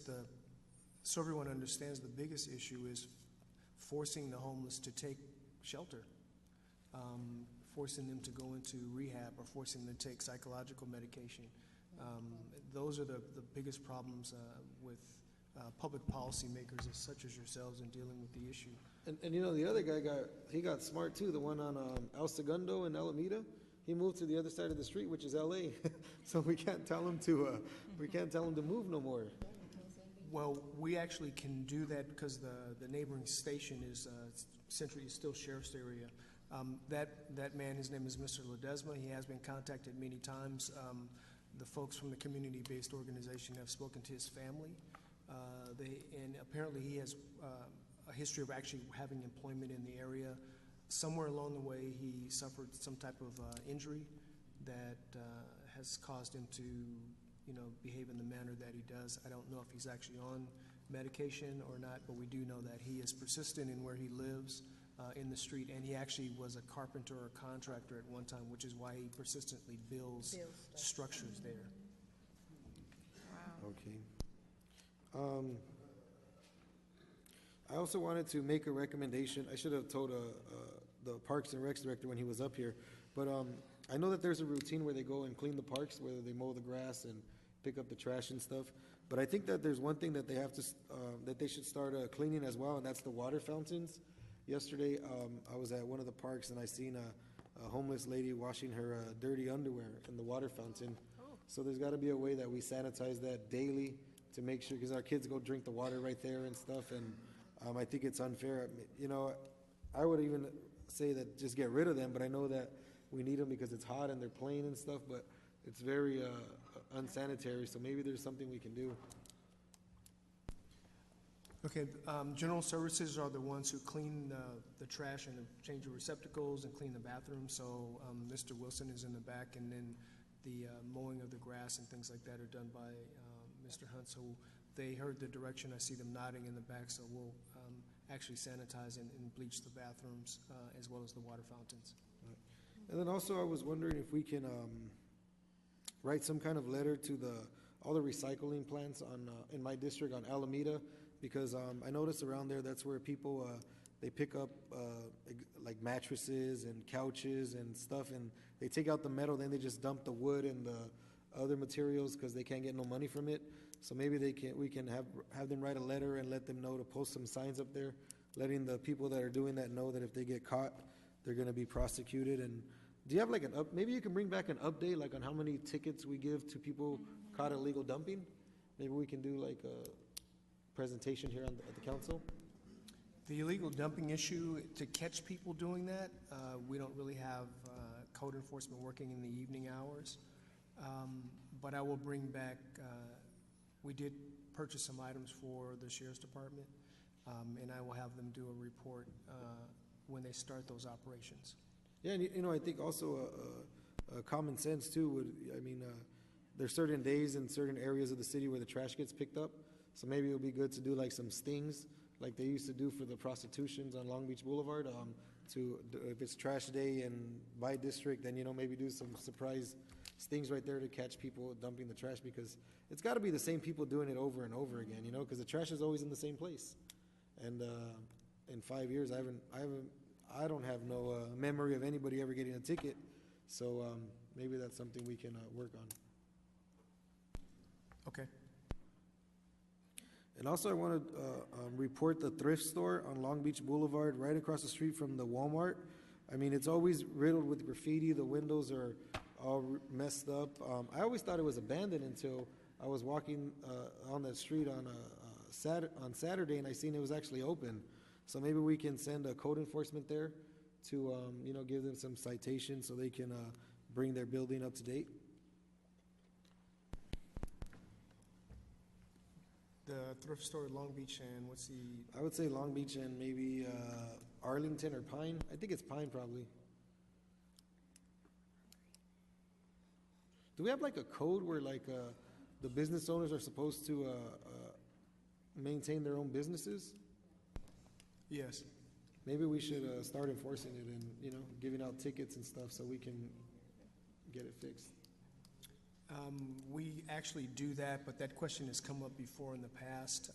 so everyone understands, the biggest issue is forcing the homeless to take shelter, forcing them to go into rehab, or forcing them to take psychological medication. Those are the biggest problems with public policymakers such as yourselves in dealing with the issue. And the other guy got smart too. The one on El Segundo in Alameda, he moved to the other side of the street, which is L.A. So we can't tell him to move no more. Well, we actually can do that because the neighboring station is still sheriff's area. That man, his name is Mr. Ledesma. He has been contacted many times. The folks from the community-based organization have spoken to his family. And apparently he has a history of actually having employment in the area. Somewhere along the way, he suffered some type of injury that has caused him to, behave in the manner that he does. I don't know if he's actually on medication or not, but we do know that he is persistent in where he lives in the street, and he actually was a carpenter or contractor at one time, which is why he persistently builds structures there. Wow. Okay. I also wanted to make a recommendation. I should have told the Parks and Recs director when he was up here, but I know that there's a routine where they go and clean the parks, whether they mow the grass and pick up the trash and stuff. But I think that there's one thing that they have to that they should start cleaning as well, and that's the water fountains. Yesterday, I was at one of the parks and I seen a homeless lady washing her dirty underwear in the water fountain. So there's got to be a way that we sanitize that daily to make sure, because our kids go drink the water right there and stuff, and I think it's unfair. I would even say that just get rid of them, but I know that we need them because it's hot and they're playing and stuff, but it's very unsanitary, so maybe there's something we can do. Okay, general services are the ones who clean the trash and change the receptacles and clean the bathrooms. So Mr. Wilson is in the back, and then the mowing of the grass and things like that are done by Mr. Hunt. So they heard the direction. I see them nodding in the back. So we'll actually sanitize and bleach the bathrooms as well as the water fountains. And then also I was wondering if we can write some kind of letter to all the recycling plants in my district on Alameda, because I noticed around there that's where people they pick up like mattresses and couches and stuff, and they take out the metal, then they just dump the wood and the other materials because they can't get no money from it. So maybe we can have them write a letter and let them know to post some signs up there, letting the people that are doing that know that if they get caught, they're going to be prosecuted. And do you have like maybe you can bring back an update like on how many tickets we give to people caught illegal dumping? Maybe we can do like a presentation here at the council. The illegal dumping issue, to catch people doing that, we don't really have code enforcement working in the evening hours. But I will bring back, we did purchase some items for the Sheriff's Department, and I will have them do a report when they start those operations. Yeah, and I think also common sense too would, there's certain days in certain areas of the city where the trash gets picked up, so maybe it would be good to do like some stings like they used to do for the prostitutions on Long Beach Boulevard, if it's trash day and by district, then maybe do some surprise stings right there to catch people dumping the trash, because it's got to be the same people doing it over and over again, because the trash is always in the same place. And in 5 years, I don't have no memory of anybody ever getting a ticket, so maybe that's something we can work on. Okay. And also I want to report the thrift store on Long Beach Boulevard right across the street from the Walmart. It's always riddled with graffiti. The windows are all messed up. I always thought it was abandoned until I was walking on that street on on Saturday, and I seen it was actually open. So maybe we can send a code enforcement there to give them some citations so they can bring their building up to date. The thrift store at Long Beach and what's the, I would say Long Beach and maybe Arlington or Pine. I think it's Pine probably. Do we have like a code where like the business owners are supposed to maintain their own businesses? yes. Maybe we should start enforcing it and giving out tickets and stuff so we can get it fixed. We actually do that, but that question has come up before in the past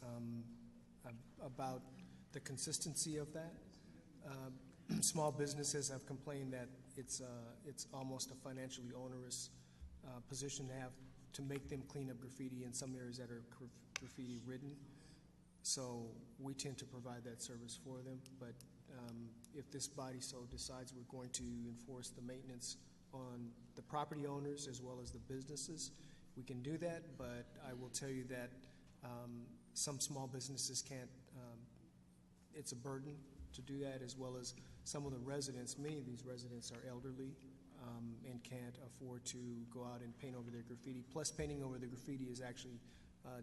about the consistency of that. Small businesses have complained that it's almost a financially onerous position to make them clean up graffiti in some areas that are graffiti ridden. So we tend to provide that service for them. But if this body so decides we're going to enforce the maintenance on the property owners as well as the businesses, we can do that. But I will tell you that some small businesses can't, it's a burden to do that, as well as some of the residents. Many of these residents are elderly and can't afford to go out and paint over their graffiti. Plus, painting over the graffiti is actually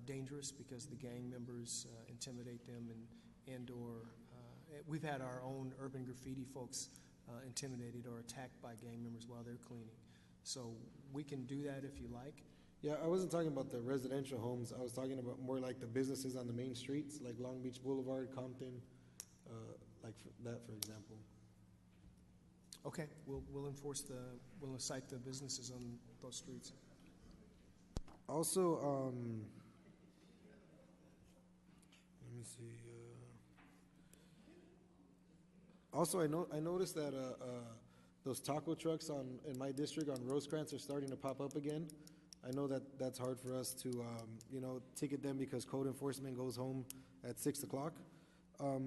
dangerous because the gang members intimidate them and/or we've had our own urban graffiti folks intimidated or attacked by gang members while they're cleaning. So we can do that if you like. Yeah, I wasn't talking about the residential homes. I was talking about more like the businesses on the main streets, like Long Beach Boulevard, Compton, that, for example. Okay, we'll cite the businesses on those streets. Also, let me see. Also, I noticed that those taco trucks in my district on Rosecrans are starting to pop up again. I know that that's hard for us to ticket them because code enforcement goes home at 6 o'clock. I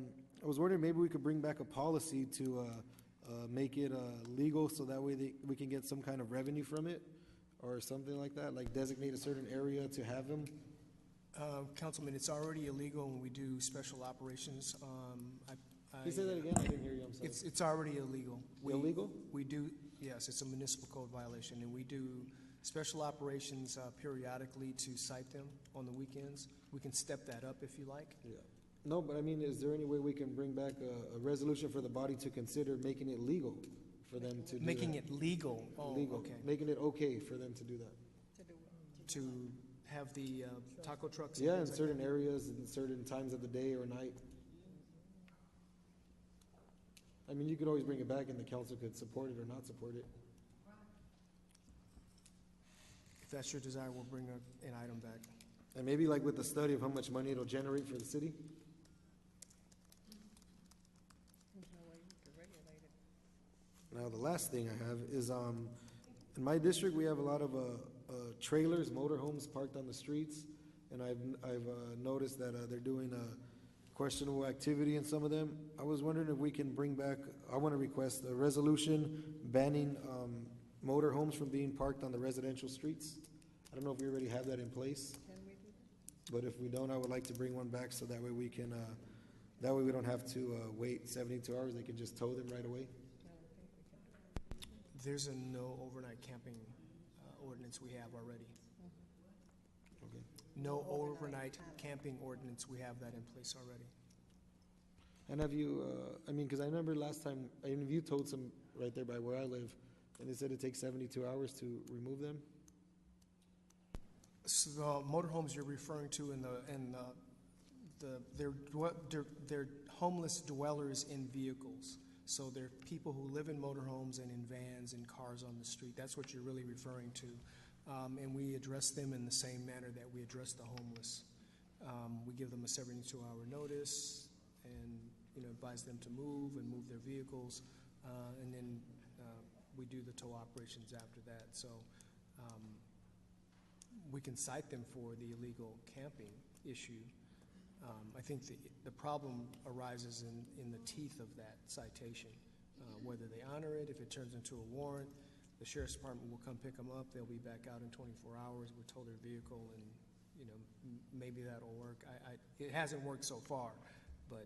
was wondering maybe we could bring back a policy to make it legal so that way we can get some kind of revenue from it or something like that, like designate a certain area to have them. Councilman, it's already illegal when we do special operations. Can you say that again? I didn't hear you, I'm sorry. It's already illegal. Illegal? We do, yes, it's a municipal code violation, and we do special operations periodically to cite them on the weekends. We can step that up if you like. Yeah. No, but I mean, is there any way we can bring back a resolution for the body to consider making it legal for them to do Making that? it legal? Oh, legal. okay. Making it okay for them to do that. To have the taco trucks? Yeah, in things like certain that? areas, in certain times of the day or night. I mean, you could always bring it back and the council could support it or not support it. If that's your desire, we'll bring an item back. And maybe like with the study of how much money it'll generate for the city. Now, the last thing I have is, in my district, we have a lot of trailers, motorhomes parked on the streets, and I've noticed that they're doing questionable activity in some of them. I was wondering if we can bring back, I want to request a resolution banning motorhomes from being parked on the residential streets. I don't know if we already have that in place. But if we don't, I would like to bring one back so that way we can, that way we don't have to wait 72 hours. They can just tow them right away. There's a no overnight camping ordinance we have already. Okay. No overnight camping ordinance, we have that in place already. And have you, I mean, because I remember last time, I mean, you towed some right there by where I live, and they said it takes 72 hours to remove them? So the motorhomes you're referring to they're homeless dwellers in vehicles. So they're people who live in motorhomes and in vans and cars on the street. That's what you're really referring to. And we address them in the same manner that we address the homeless. We give them a 72-hour notice and advise them to move their vehicles, and then we do the tow operations after that. So we can cite them for the illegal camping issue. I think the problem arises in the teeth of that citation, whether they honor it, if it turns into a warrant. The sheriff's department will come pick them up. They'll be back out in 24 hours. We'll tow their vehicle, and maybe that'll work. It hasn't worked so far, but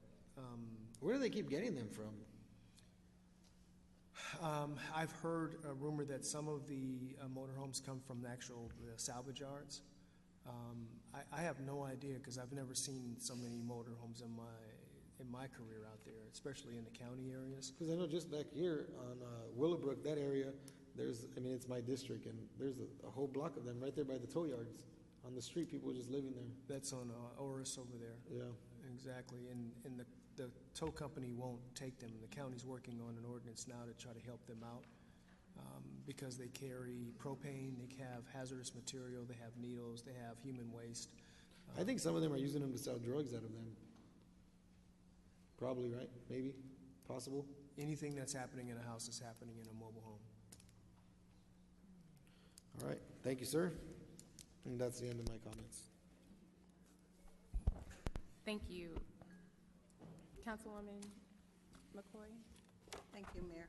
Where do they keep getting them from? I've heard a rumor that some of the motorhomes come from the actual salvage yards. I have no idea because I've never seen so many motorhomes in my career out there, especially in the county areas. Because I know just back here on Willowbrook, that area, it's my district, and there's a whole block of them right there by the tow yards. On the street, people just living there. That's on Oris over there. Yeah. Exactly, and the tow company won't take them. The county's working on an ordinance now to try to help them out because they carry propane, they have hazardous material, they have needles, they have human waste. I think some of them are using them to sell drugs out of them. Probably, right? Maybe. Possible. Anything that's happening in a house is happening in a mobile home. All right. Thank you, sir. And that's the end of my comments. Thank you. Councilwoman McCoy? Thank you, Mayor.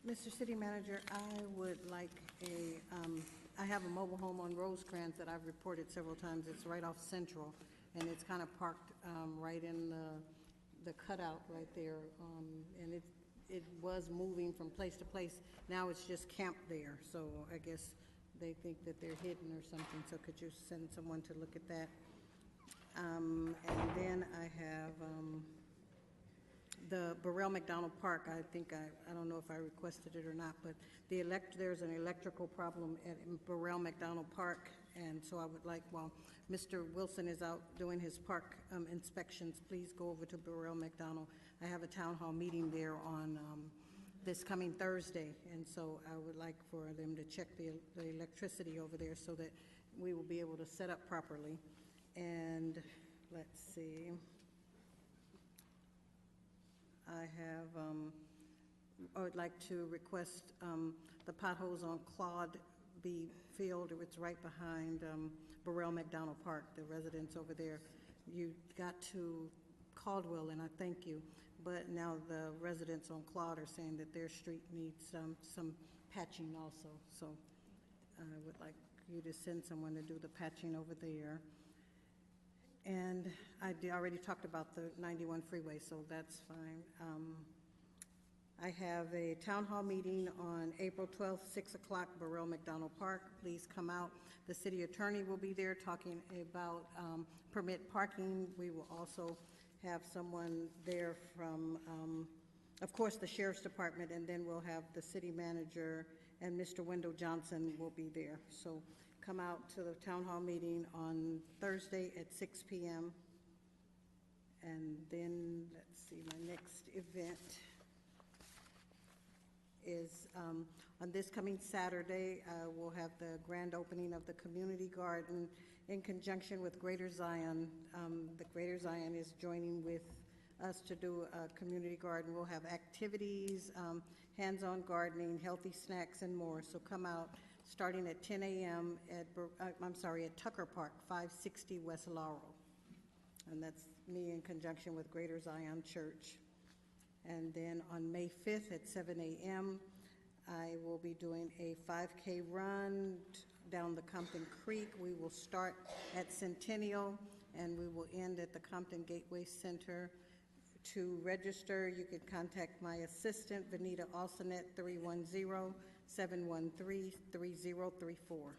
Mr. City Manager, I would like I have a mobile home on Rosecrans that I've reported several times. It's right off Central, and it's kind of parked right in the cutout right there. And it was moving from place to place. Now it's just camped there, so I guess they think that they're hidden or something. So could you send someone to look at that? And then I have the Burrell McDonald Park. I think I don't know if I requested it or not, but there's an electrical problem at Burrell McDonald Park, and so I would like, while Mr. Wilson is out doing his park inspections, please go over to Burrell McDonald. I have a town hall meeting there on this coming Thursday, and so I would like for them to check the electricity over there so that we will be able to set up properly. And let's see, I would like to request the potholes on Claude be filled. It's right behind Burrell McDonald Park, the residents over there. You got to Caldwell, and I thank you, but now the residents on Claude are saying that their street needs some patching also. So I would like you to send someone to do the patching over there. And I already talked about the 91 freeway, so that's fine. I have a town hall meeting on April 12th, 6 o'clock, Burrell McDonald Park. Please come out. The city attorney will be there talking about permit parking. We will also have someone there from, of course, the sheriff's department, and then we'll have the city manager and Mr. Wendell Johnson will be there. So come out to the town hall meeting on Thursday at 6 p.m. And then, let's see, my next event is on this coming Saturday. We'll have the grand opening of the community garden in conjunction with Greater Zion. The Greater Zion is joining with us to do a community garden. We'll have activities, hands-on gardening, healthy snacks, and more. So come out starting at 10 a.m. at Tucker Park, 560 West Laurel. And that's me in conjunction with Greater Zion Church. And then on May 5th at 7 a.m., I will be doing a 5K run down the Compton Creek. We will start at Centennial, and we will end at the Compton Gateway Center. To register, you can contact my assistant, Vanita Alston, at 310-713-3034.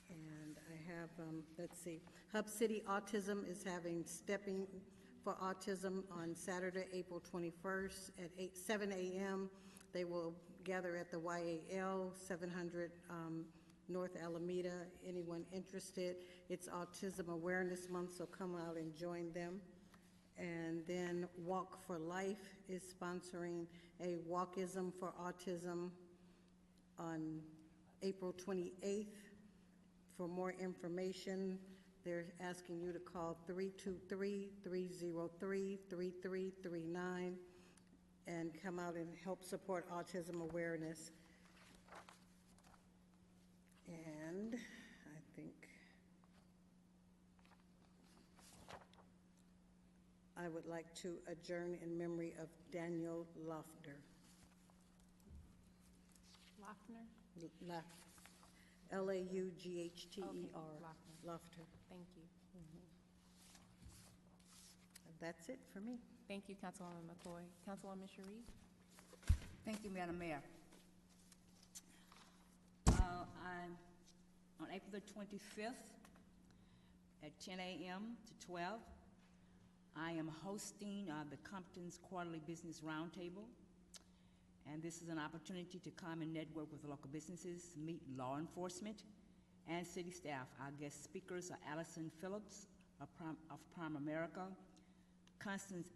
And I have, let's see, Hub City Autism is having Stepping for Autism on Saturday, April 21st at 7 a.m. They will gather at the YAL 700 North Alameda. Anyone interested? It's Autism Awareness Month, so come out and join them. And then Walk for Life is sponsoring a Walkism for Autism on April 28th. For more information, they're asking you to call 323-303-3339 and come out and help support autism awareness. And I think I would like to adjourn in memory of Daniel Lofter. Lochner? L-A-U-G-H-T-E-R. Okay, Lochner. Lofter. Thank you. That's it for me. Thank you, Councilwoman McCoy. Councilwoman Sharif? Thank you, Madam Mayor. On April the 25th at 10 a.m. to 12, I am hosting the Compton's Quarterly Business Roundtable. And this is an opportunity to come and network with local businesses, meet law enforcement, and city staff. Our guest speakers are Allison Phillips of Prime America, Constance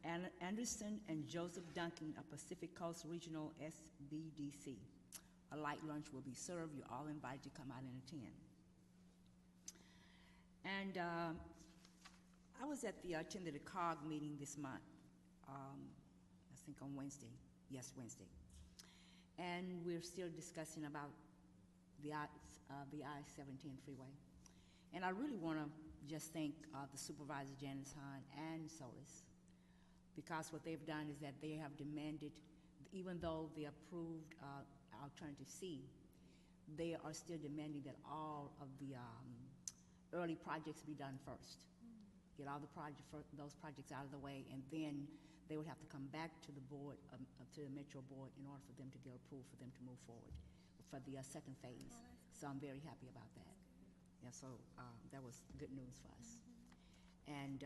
Anderson, and Joseph Duncan of Pacific Coast Regional SBDC. A light lunch will be served. You're all invited to come out and attend. And I was attended a COG meeting this month, I think on Wednesday. Yes, Wednesday. And we're still discussing about the I-17 freeway. And I really want to just thank the Supervisor Janice Hahn and Solis, because what they've done is that they have demanded, even though they approved Alternative C, they are still demanding that all of the early projects be done first. Get all those projects out of the way, and then they would have to come back to the board, to the Metro Board, in order for them to get approved for them to move forward for the second phase. So I'm very happy about that. Yeah, so that was good news for us. And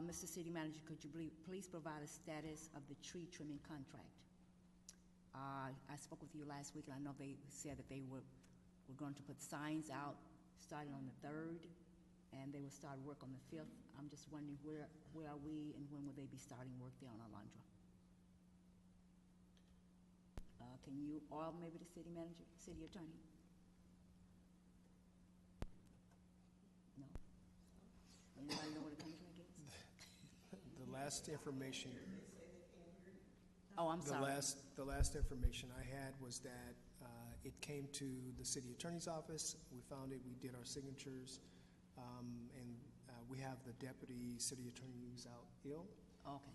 Mr. City Manager, could you please provide a status of the tree trimming contract? I spoke with you last week, and I know they said that they were going to put signs out starting on the 3rd, and they will start work on the 5th. I'm just wondering where are we, and when will they be starting work there on Alondra? Can you, or maybe the city manager, city attorney? No? Anybody know what the contract is? The last information. Oh, I'm sorry. The last information I had was that it came to the city attorney's office. We found it. We did our signatures, and we have the deputy city attorney who's out ill. Okay.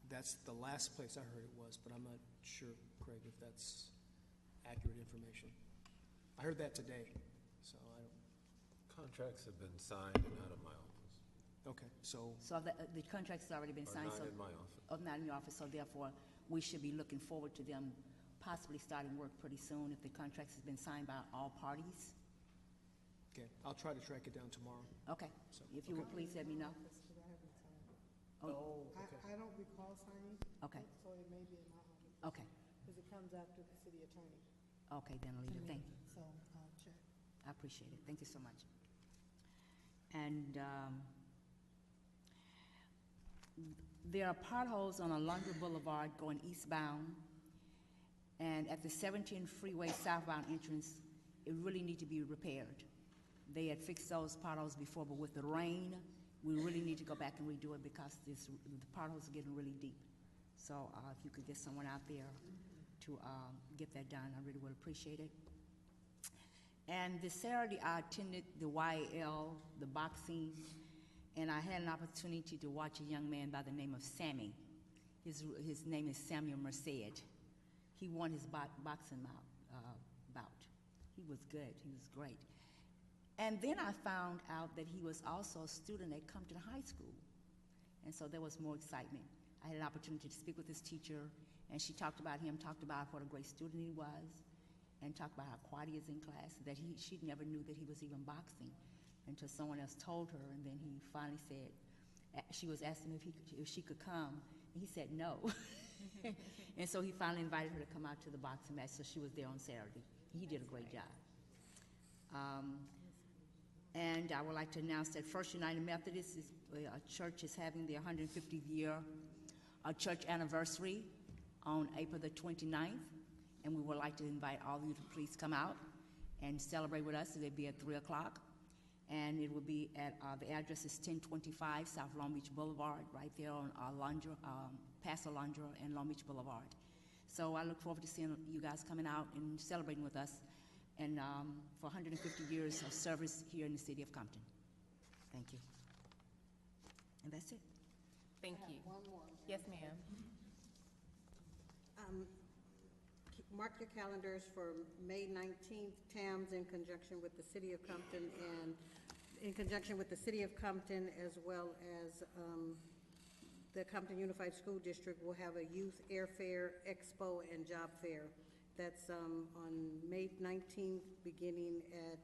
That's the last place I heard it was, but I'm not sure, Craig, if that's accurate information. I heard that today, so I don't. Contracts have been signed and out of my office. Okay, so. So the contract's already been signed? Not in my office. Oh, not in your office, so therefore, we should be looking forward to them possibly starting work pretty soon if the contract has been signed by all parties. Okay, I'll try to track it down tomorrow. Okay, So, if you would please let me know. Oh, okay. I don't recall signing. Okay. So it may be in my office. Okay. Because it comes after the city attorney. Okay, then Alita, thank you. So I'll check. I appreciate it. Thank you so much. And there are potholes on Alondra Boulevard going eastbound, and at the 17 freeway southbound entrance, it really need to be repaired. They had fixed those potholes before, but with the rain, we really need to go back and redo it because the potholes are getting really deep. So if you could get someone out there to get that done, I really would appreciate it. And this Saturday, I attended the YAL, the boxing, and I had an opportunity to watch a young man by the name of Sammy. His name is Samuel Merced. He won his boxing bout. He was good. He was great. And then I found out that he was also a student at Compton High School. And so there was more excitement. I had an opportunity to speak with his teacher, and she talked about him, talked about what a great student he was, and talked about how quiet he is in class, that she never knew that he was even boxing until someone else told her, and then he finally said, she was asking if she could come, and he said no. And so he finally invited her to come out to the boxing match, so she was there on Saturday. He did a great job. And I would like to announce that First United Methodist Church is having their 150th year church anniversary on April the 29th, and we would like to invite all of you to please come out and celebrate with us. It'll be at 3 o'clock, and it will be at, the address is 1025 South Long Beach Boulevard, right there on Alondra, past Alondra and Long Beach Boulevard. So I look forward to seeing you guys coming out and celebrating with us, and for 150 years of service here in the city of Compton. Thank you. And that's it. Thank you. One more. Yes, ma'am. mark your calendars for May 19th, TAMS in conjunction with the City of Compton and in conjunction with the City of Compton as well as the Compton Unified School District will have a youth airfare expo and job fair. That's on May 19th, beginning at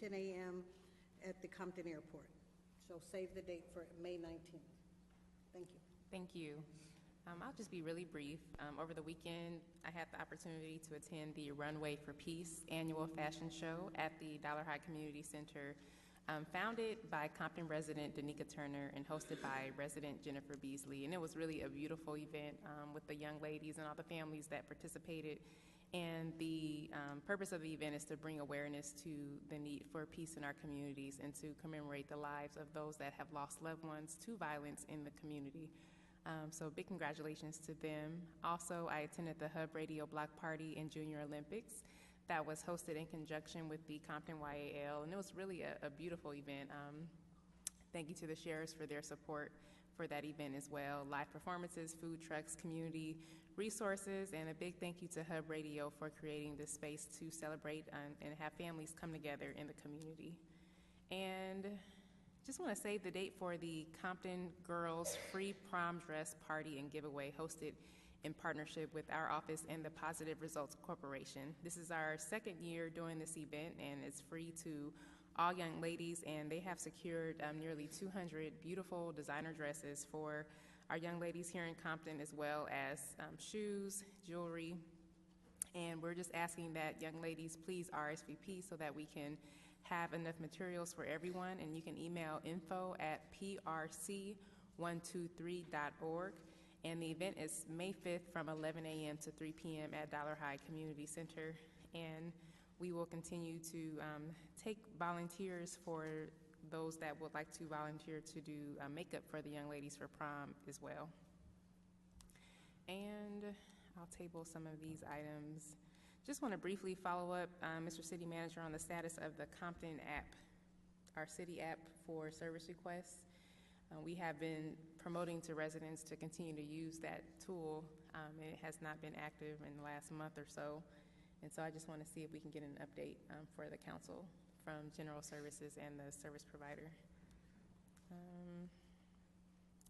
10 a.m. at the Compton Airport. So save the date for May 19th. Thank you. Thank you. I'll just be really brief. Over the weekend, I had the opportunity to attend the Runway for Peace annual fashion show at the Dollar High Community Center, founded by Compton resident Danica Turner and hosted by resident Jennifer Beasley. And it was really a beautiful event with the young ladies and all the families that participated. And the purpose of the event is to bring awareness to the need for peace in our communities and to commemorate the lives of those that have lost loved ones to violence in the community. So big congratulations to them. Also, I attended the Hub Radio Block Party and Junior Olympics that was hosted in conjunction with the Compton YAL, and it was really a beautiful event. Thank you to the sheriffs for their support for that event as well. Live performances, food trucks, community resources, and a big thank you to Hub Radio for creating this space to celebrate and have families come together in the community. And just want to save the date for the Compton Girls Free Prom Dress Party and Giveaway hosted in partnership with our office and the Positive Results Corporation. This is our second year doing this event, and it's free to all young ladies, and they have secured nearly 200 beautiful designer dresses for our young ladies here in Compton, as well as shoes, jewelry, and we're just asking that young ladies please RSVP so that we can have enough materials for everyone, and you can email info@prc123.org. And the event is May 5th from 11 a.m. to 3 p.m. at Dollar High Community Center. And we will continue to take volunteers for those that would like to volunteer to do makeup for the young ladies for prom as well. And I'll table some of these items. Just want to briefly follow up, Mr. City Manager, on the status of the Compton app, our city app for service requests. We have been promoting to residents to continue to use that tool. It has not been active in the last month or so. And so I just want to see if we can get an update for the council from General Services and the service provider.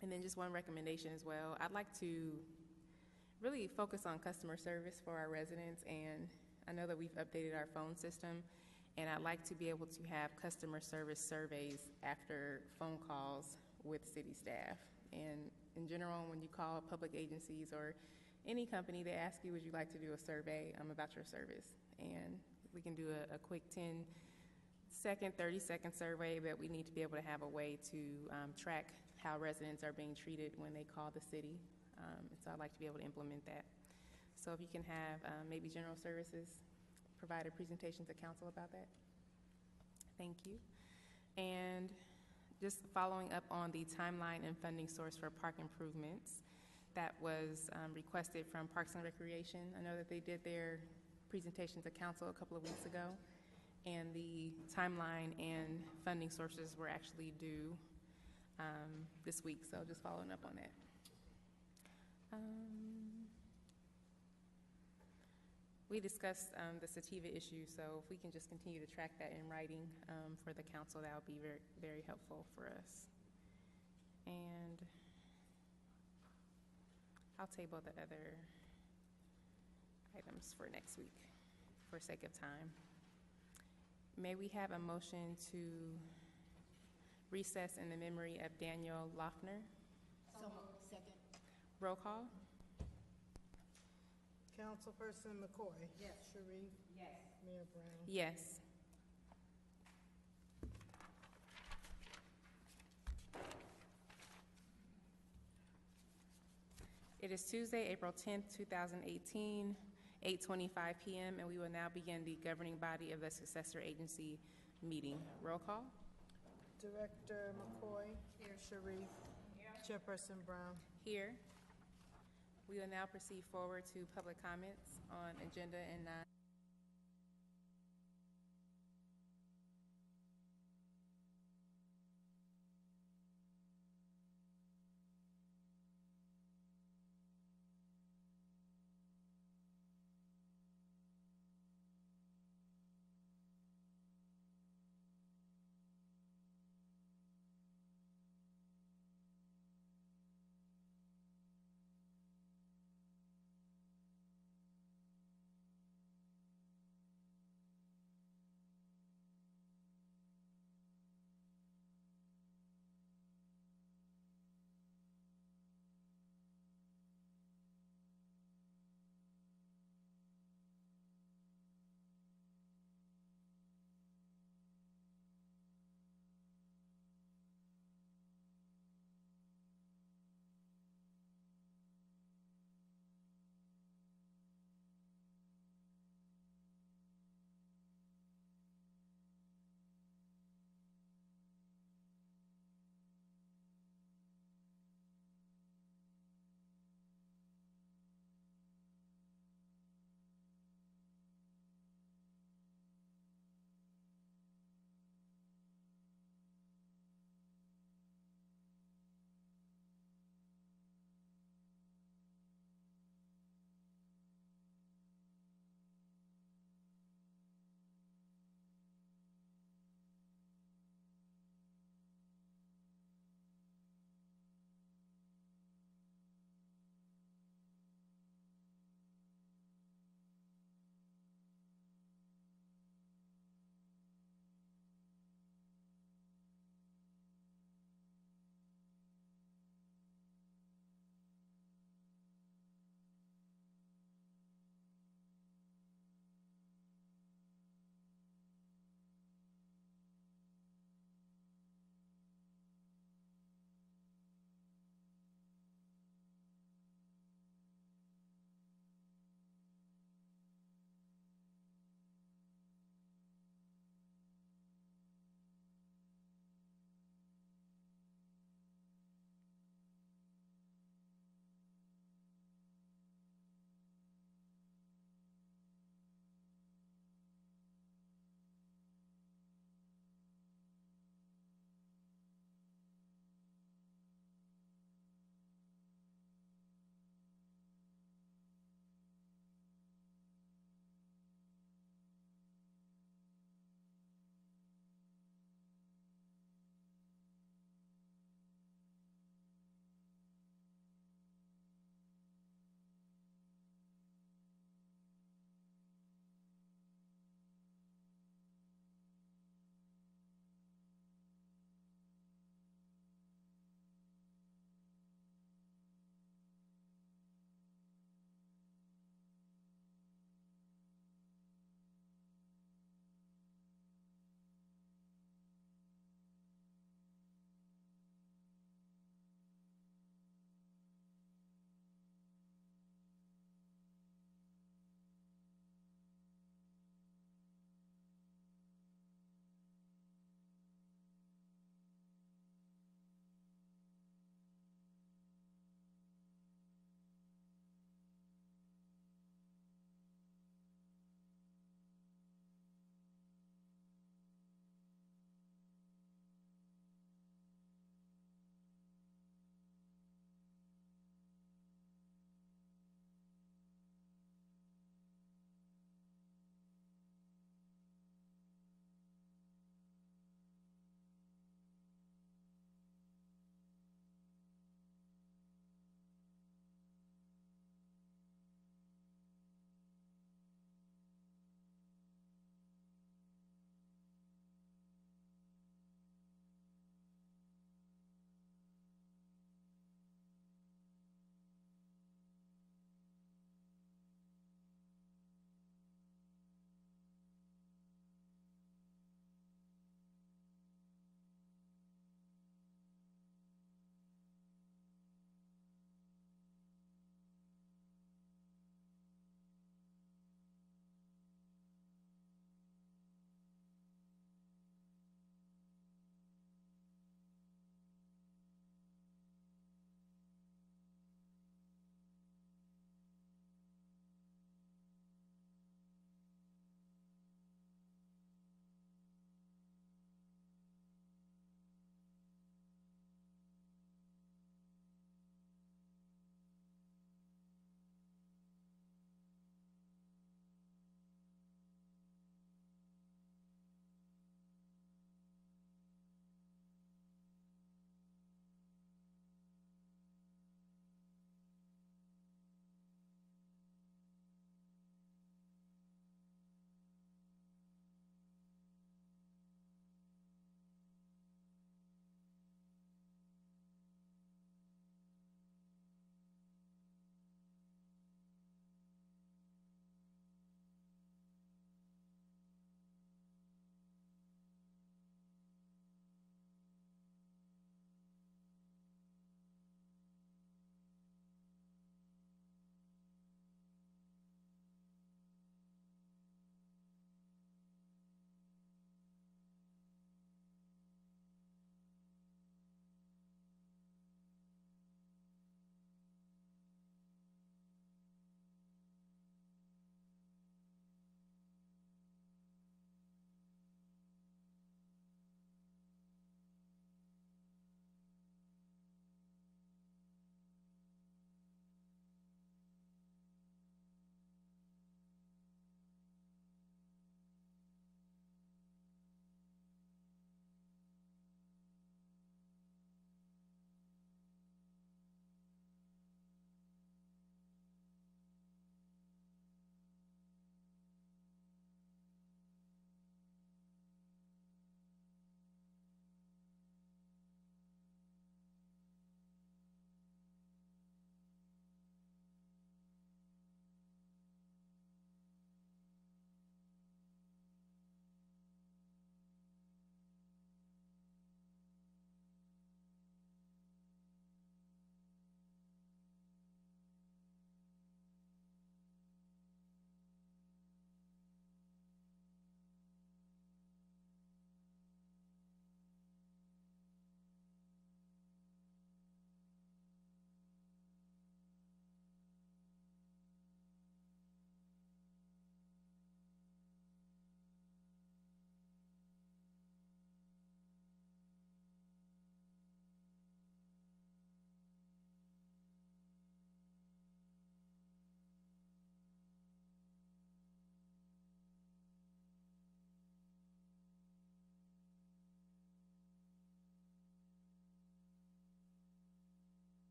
And then just one recommendation as well. I'd like to really focus on customer service for our residents, and I know that we've updated our phone system, and I'd like to be able to have customer service surveys after phone calls with city staff. And in general, when you call public agencies or any company, they ask you, would you like to do a survey about your service? And we can do a quick 10-second, 30-second survey, but we need to be able to have a way to track how residents are being treated when they call the city. So I'd like to be able to implement that. So if you can have maybe General Services provide a presentation to council about that. Thank you. And just following up on the timeline and funding source for park improvements that was requested from Parks and Recreation. I know that they did their presentation to council a couple of weeks ago, and the timeline and funding sources were actually due this week, so just following up on that. We discussed the sativa issue, so if we can just continue to track that in writing for the council, that would be very, very helpful for us. And I'll table the other items for next week for sake of time. May we have a motion to recess in the memory of Daniel Loeffner? So moved. Second. Roll call. Councilperson McCoy? Yes. Sharif? Yes. Mayor Brown? Yes. It is Tuesday, April 10th, 2018, 8:25 p.m., and we will now begin the governing body of the successor agency meeting. Roll call. Director McCoy? Here. Sharif? Here. Chairperson Brown? Here. We will now proceed forward to public comments on agenda and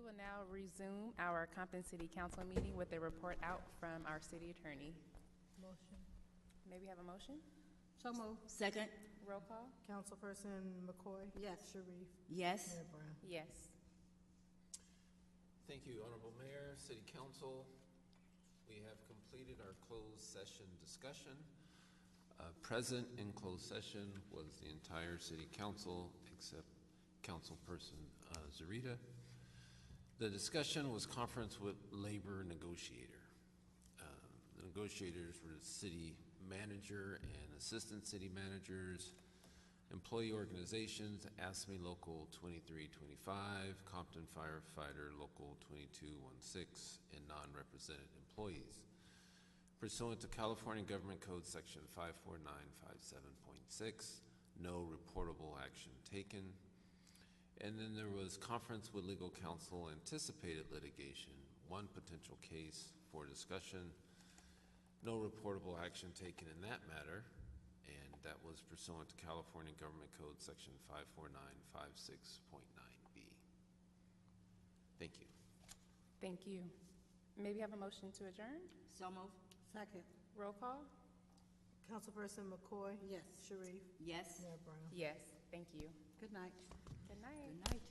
will now resume our Compton City Council meeting with a report out from our city attorney. Motion. May we have a motion? So moved. Second. Roll call? Councilperson McCoy? Yes. Sharif? Yes. Mayor Brown? Yes. Thank you, Honorable Mayor, City Council. We have completed our closed session discussion. Present in closed session was the entire City Council except Councilperson Zarita. The discussion was conference with labor negotiator. The negotiators were the city manager and assistant city managers, employee organizations, ASME Local 2325, Compton Firefighter Local 2216, and non-represented employees. Pursuant to California Government Code Section 54957.6, no reportable action taken. And then there was conference with legal counsel, anticipated litigation, one potential case for discussion, no reportable action taken in that matter, and that was pursuant to California Government Code Section 54956.9B. Thank you. Thank you. May we have a motion to adjourn? So moved. Second. Roll call? Councilperson McCoy? Yes. Sharif? Yes. Mayor Brown? Yes. Thank you. Good night. Good night. Good night.